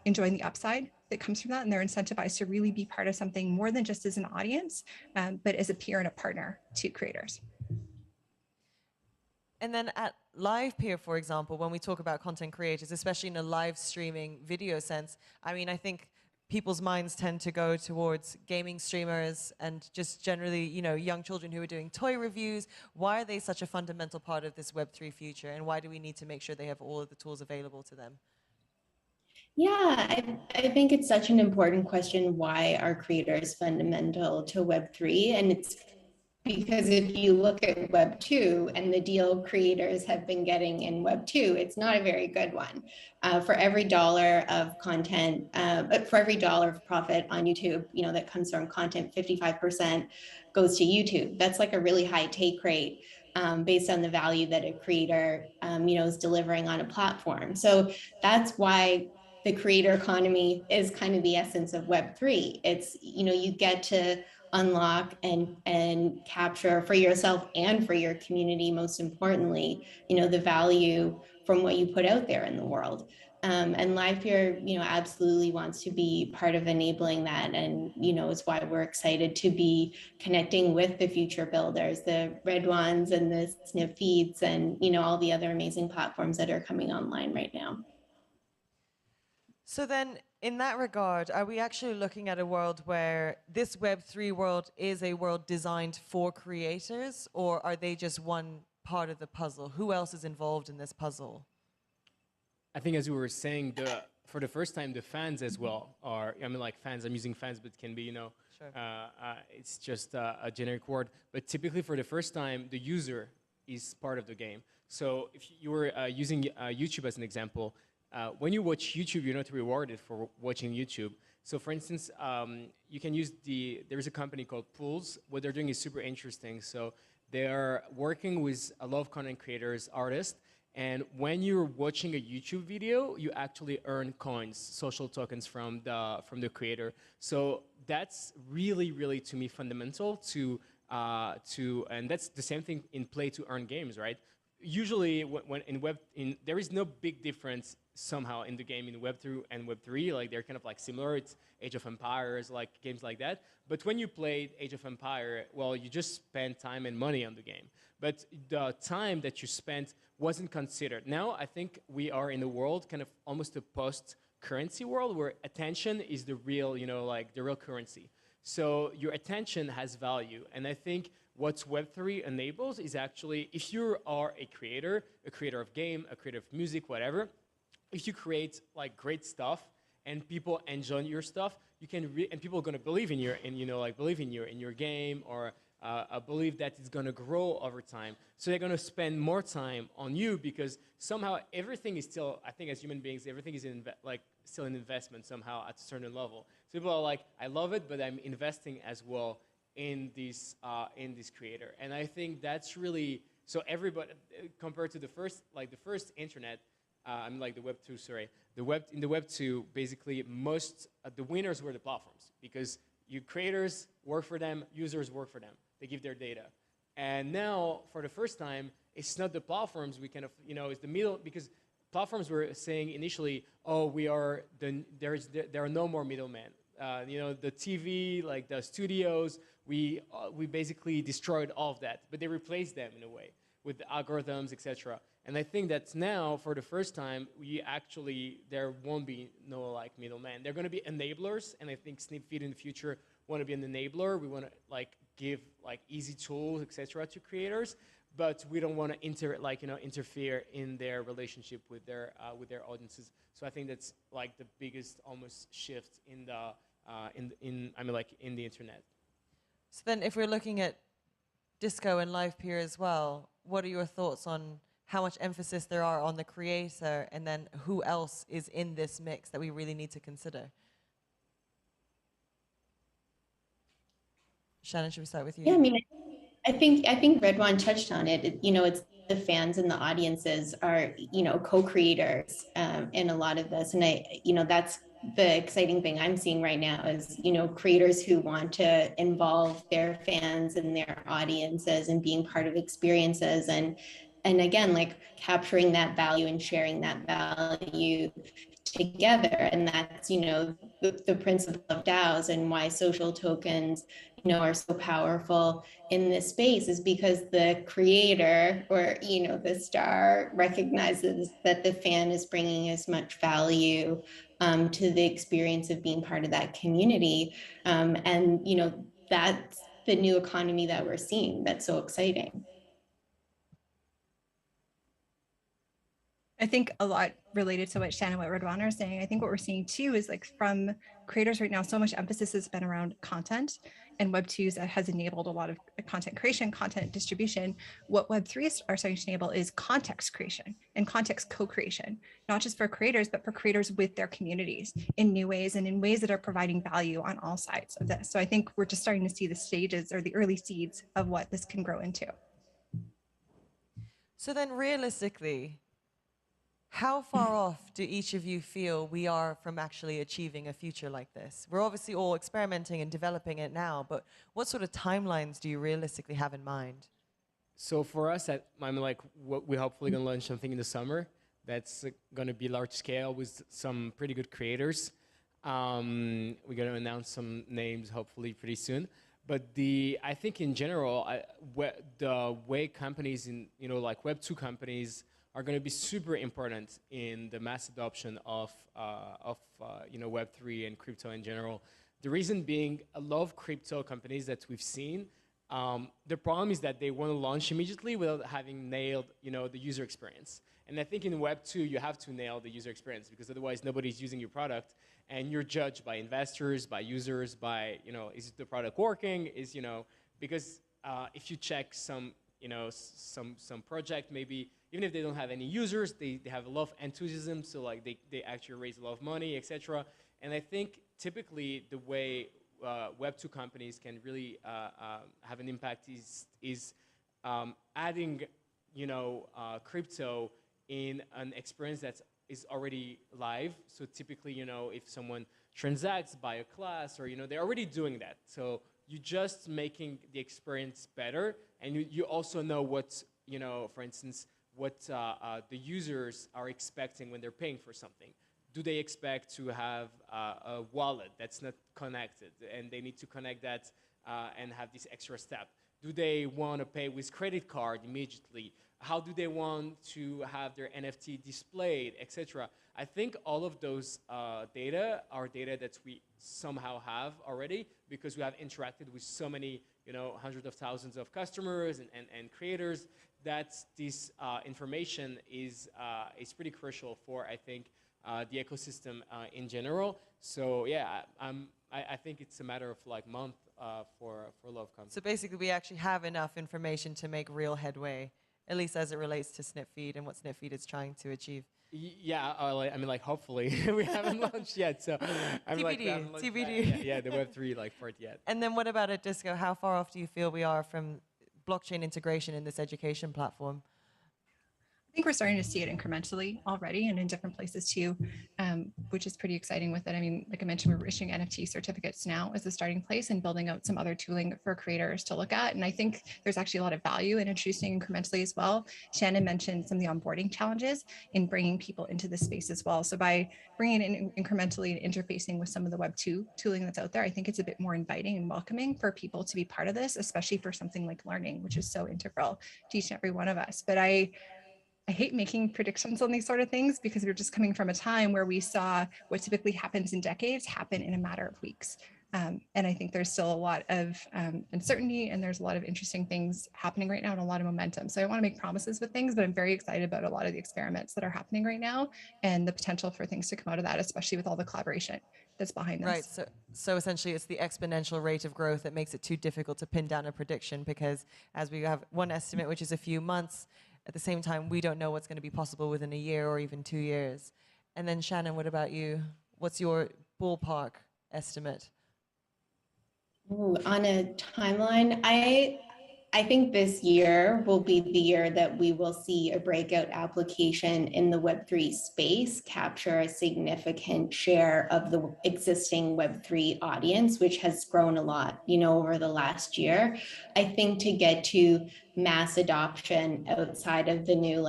enjoying the upside that comes from that. And they're incentivized to really be part of something more than just as an audience, but as a peer and a partner to creators. And then at Live Peer, for example, when we talk about content creators, especially in a live streaming video sense, I mean, I think people's minds tend to go towards gaming streamers and just generally, young children who are doing toy reviews. Why are they such a fundamental part of this Web3 future, and why do we need to make sure they have all of the tools available to them? Yeah, I think it's such an important question. Why are creators fundamental to Web3? And it's because if you look at Web 2 and the deal creators have been getting in Web 2, it's not a very good one. For every dollar of content, for every dollar of profit on YouTube, that comes from content, 55% goes to YouTube. That's like a really high take rate based on the value that a creator, is delivering on a platform. So that's why the creator economy is kind of the essence of Web3. It's, you get to unlock and capture for yourself and for your community, most importantly, the value from what you put out there in the world. And Live Peer, absolutely wants to be part of enabling that. And, it's why we're excited to be connecting with the future builders, the Red Ones and the Snip Feeds and, all the other amazing platforms that are coming online right now. So then, in that regard, are we actually looking at a world where this Web3 world is a world designed for creators, or are they just one part of the puzzle? Who else is involved in this puzzle? I think, as we were saying, for the first time, the fans as well are, fans, I'm using fans, but it can be, Sure. It's just a generic word. But typically, for the first time, the user is part of the game. So if you were using YouTube as an example, when you watch YouTube, you're not rewarded for watching YouTube. So for instance, you can use there's a company called Pools. What they're doing is super interesting. So they're working with a lot of content creators, artists, and when you're watching a YouTube video, you actually earn coins, social tokens from the creator. So that's really, really, to me, fundamental and that's the same thing in play to earn games, right? usually when there is no big difference somehow in the game in Web2 and Web3. Like they're kind of like similar. It's Age of Empires, like games like that. But when you played Age of Empire, well, you just spent time and money on the game. But the time that you spent wasn't considered. Now I think we are in a world, kind of almost a post-currency world, where attention is the real, like the real currency. So your attention has value, and I think what Web3 enables is actually, if you are a creator of game, a creator of music, whatever, if you create like great stuff and people enjoy your stuff, you can and people are going to believe in your game, or believe that it's going to grow over time. So they're going to spend more time on you, because somehow everything is still, I think as human beings, everything is still an investment somehow at a certain level. So people are like, I love it, but I'm investing as well in this creator. And I think that's really, so everybody, compared to the first internet, like the Web 2, sorry. In the Web 2, basically the winners were the platforms, because you creators work for them, users work for them. They give their data. And now, for the first time, it's not the platforms. We kind of, it's the middle, because platforms were saying initially, oh, there are no more middlemen. The TV, like the studios, we basically destroyed all of that, but they replaced them in a way with the algorithms, etc. And I think that now, for the first time, there won't be no like middleman. They're going to be enablers, and I think Snipfeed in the future want to be an enabler. We want to like give like easy tools, etc. to creators, but we don't want to interfere in their relationship with their audiences. So I think that's like the biggest almost shift in the internet. So then, if we're looking at disco and live peer as well, what are your thoughts on how much emphasis there are on the creator, and then who else is in this mix that we really need to consider? Shannon, should we start with you? Yeah, I mean, I think Redwan touched on it. It's the fans and the audiences are, co-creators in a lot of this. And that's the exciting thing I'm seeing right now is, creators who want to involve their fans and their audiences and being part of experiences, and again, like capturing that value and sharing that value together. And that's, the principle of DAOs, and why social tokens, are so powerful in this space, is because the creator, or, the star, recognizes that the fan is bringing as much value to the experience of being part of that community. And, that's the new economy that we're seeing that's so exciting. I think a lot related to what Shannon, what Redwan are saying, I think what we're seeing too is like from creators right now, so much emphasis has been around content, and Web2 has enabled a lot of content creation, content distribution. What Web3 are starting to enable is context creation and context co-creation, not just for creators, but for creators with their communities in new ways, and in ways that are providing value on all sides of this. So I think we're just starting to see the stages, or the early seeds of what this can grow into. So then realistically, how far off do each of you feel we are from actually achieving a future like this? We're obviously all experimenting and developing it now, but what sort of timelines do you realistically have in mind? So for us, we're hopefully going to launch something in the summer that's going to be large scale with some pretty good creators. We're going to announce some names hopefully pretty soon. But I think in general, the way companies like Web2 companies are going to be super important in the mass adoption of Web3 and crypto in general. The reason being, a lot of crypto companies that we've seen, the problem is that they want to launch immediately without having nailed the user experience. And I think in Web2, you have to nail the user experience, because otherwise nobody's using your product, and you're judged by investors, by users, by, is the product working? Because if you check some project, maybe even if they don't have any users, they have a lot of enthusiasm, so like they actually raise a lot of money, etc. And I think typically the way Web2 companies can really have an impact is adding crypto in an experience that is already live. So typically, if someone transacts, buy a class, or they're already doing that. So you're just making the experience better, and you also know what, for instance, what the users are expecting when they're paying for something. Do they expect to have a wallet that's not connected and they need to connect that and have this extra step? Do they want to pay with credit card immediately? How do they want to have their NFT displayed, etc.? I think all of those data are data that we somehow have already because we have interacted with so many, hundreds of thousands of customers and creators, that this information is pretty crucial for, I think, the ecosystem in general. So yeah, I think it's a matter of like month for a lot of companies. So basically, we actually have enough information to make real headway, at least as it relates to Snipfeed and what Snipfeed is trying to achieve. Yeah, I mean, like, hopefully. We haven't launched yet, so I'm TBD, like, TBD. Yeah, the Web3 part yet. And then what about at Disco? How far off do you feel we are from blockchain integration in this education platform? I think we're starting to see it incrementally already and in different places too, which is pretty exciting with it. I mean, like I mentioned, we're issuing NFT certificates now as a starting place and building out some other tooling for creators to look at. And I think there's actually a lot of value in introducing incrementally as well. Shannon mentioned some of the onboarding challenges in bringing people into this space as well. So by bringing in incrementally and interfacing with some of the Web2 tooling that's out there, I think it's a bit more inviting and welcoming for people to be part of this, especially for something like learning, which is so integral to each and every one of us. But I hate making predictions on these sort of things because we're just coming from a time where we saw what typically happens in decades happen in a matter of weeks. And I think there's still a lot of uncertainty and there's a lot of interesting things happening right now and a lot of momentum. So I don't want to make promises with things, but I'm very excited about a lot of the experiments that are happening right now and the potential for things to come out of that, especially with all the collaboration that's behind this. Right, so essentially it's the exponential rate of growth that makes it too difficult to pin down a prediction because as we have one estimate, which is a few months, at the same time, we don't know what's going to be possible within a year or even 2 years. And then Shannon, what about you? What's your ballpark estimate? Ooh, on a timeline, I think this year will be the year that we will see a breakout application in the Web3 space capture a significant share of the existing Web3 audience, which has grown a lot, over the last year. I think to get to mass adoption outside of the new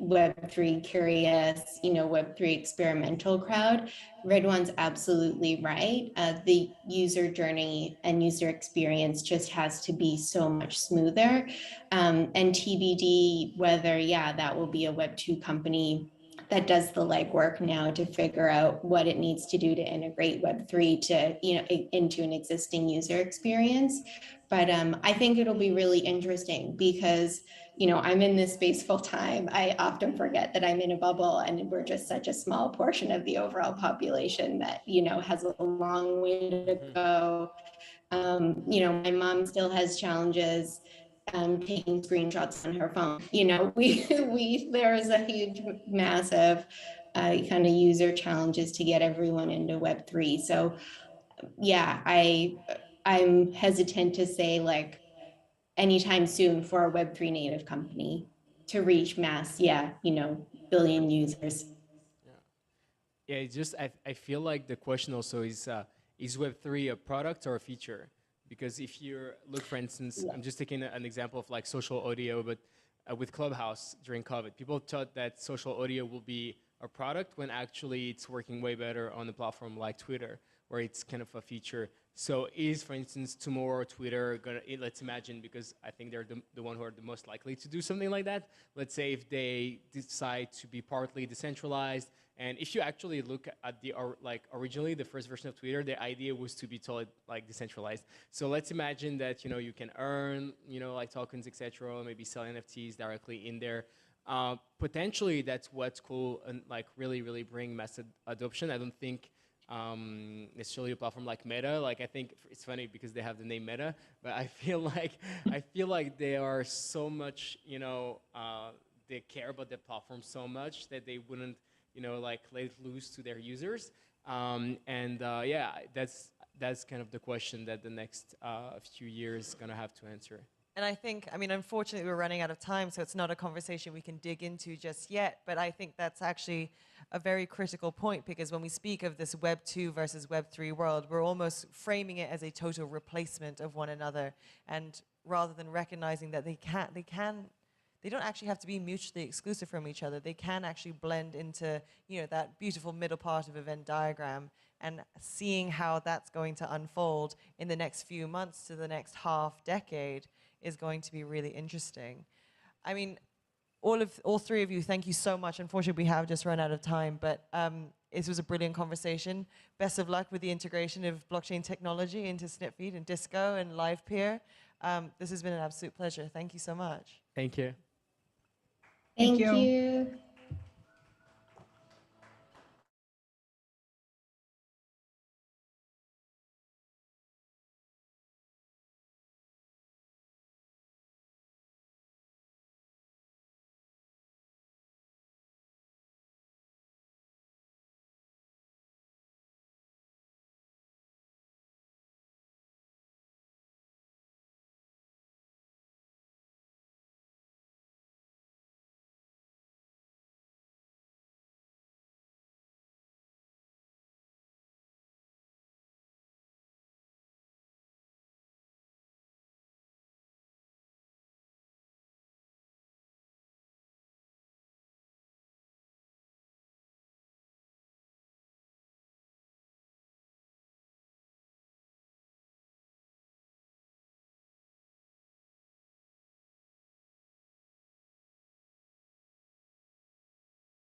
Web3 curious, Web3 experimental crowd, Redwan's absolutely right. The user journey and user experience just has to be so much smoother. And TBD, whether, that will be a Web2 company that does the legwork now to figure out what it needs to do to integrate Web3 to, into an existing user experience. But I think it'll be really interesting because, I'm in this space full time. I often forget that I'm in a bubble and we're just such a small portion of the overall population that, has a long way to go. My mom still has challenges taking screenshots on her phone. There is a huge, massive kind of user challenges to get everyone into Web3. So yeah, I'm hesitant to say anytime soon for a Web3 native company to reach mass, billion users. Yeah, it's just, I feel like the question also is Web3 a product or a feature? Because if you look, for instance, I'm just taking an example of like social audio, but with Clubhouse during COVID, people thought that social audio will be a product when actually it's working way better on a platform like Twitter, where it's kind of a feature. So is, for instance, tomorrow Twitter gonna, let's imagine, because I think they're the one who are the most likely to do something like that. Let's say if they decide to be partly decentralized, and if you actually look at the, originally the first version of Twitter, the idea was to be totally decentralized. So let's imagine that, you can earn, tokens, etc., maybe sell NFTs directly in there. Potentially that's what's cool and really, really bring mass adoption. I don't think necessarily a platform like Meta. I think it's funny because they have the name Meta, but I feel like they are so much, they care about the platform so much that they wouldn't, let it loose to their users. Yeah, that's kind of the question that the next few years is gonna have to answer. And I think, unfortunately, we're running out of time, so it's not a conversation we can dig into just yet. But I think that's actually a very critical point, because when we speak of this Web 2 versus Web 3 world, we're almost framing it as a total replacement of one another. And rather than recognizing that they they don't actually have to be mutually exclusive from each other. They can actually blend into, you know, that beautiful middle part of a Venn diagram, and seeing how that's going to unfold in the next few months to the next half decade is going to be really interesting. I mean, all three of you, thank you so much. Unfortunately, we have just run out of time, but this was a brilliant conversation. Best of luck with the integration of blockchain technology into Snipfeed and Disco and LivePeer. This has been an absolute pleasure. Thank you so much. Thank you. Thank you.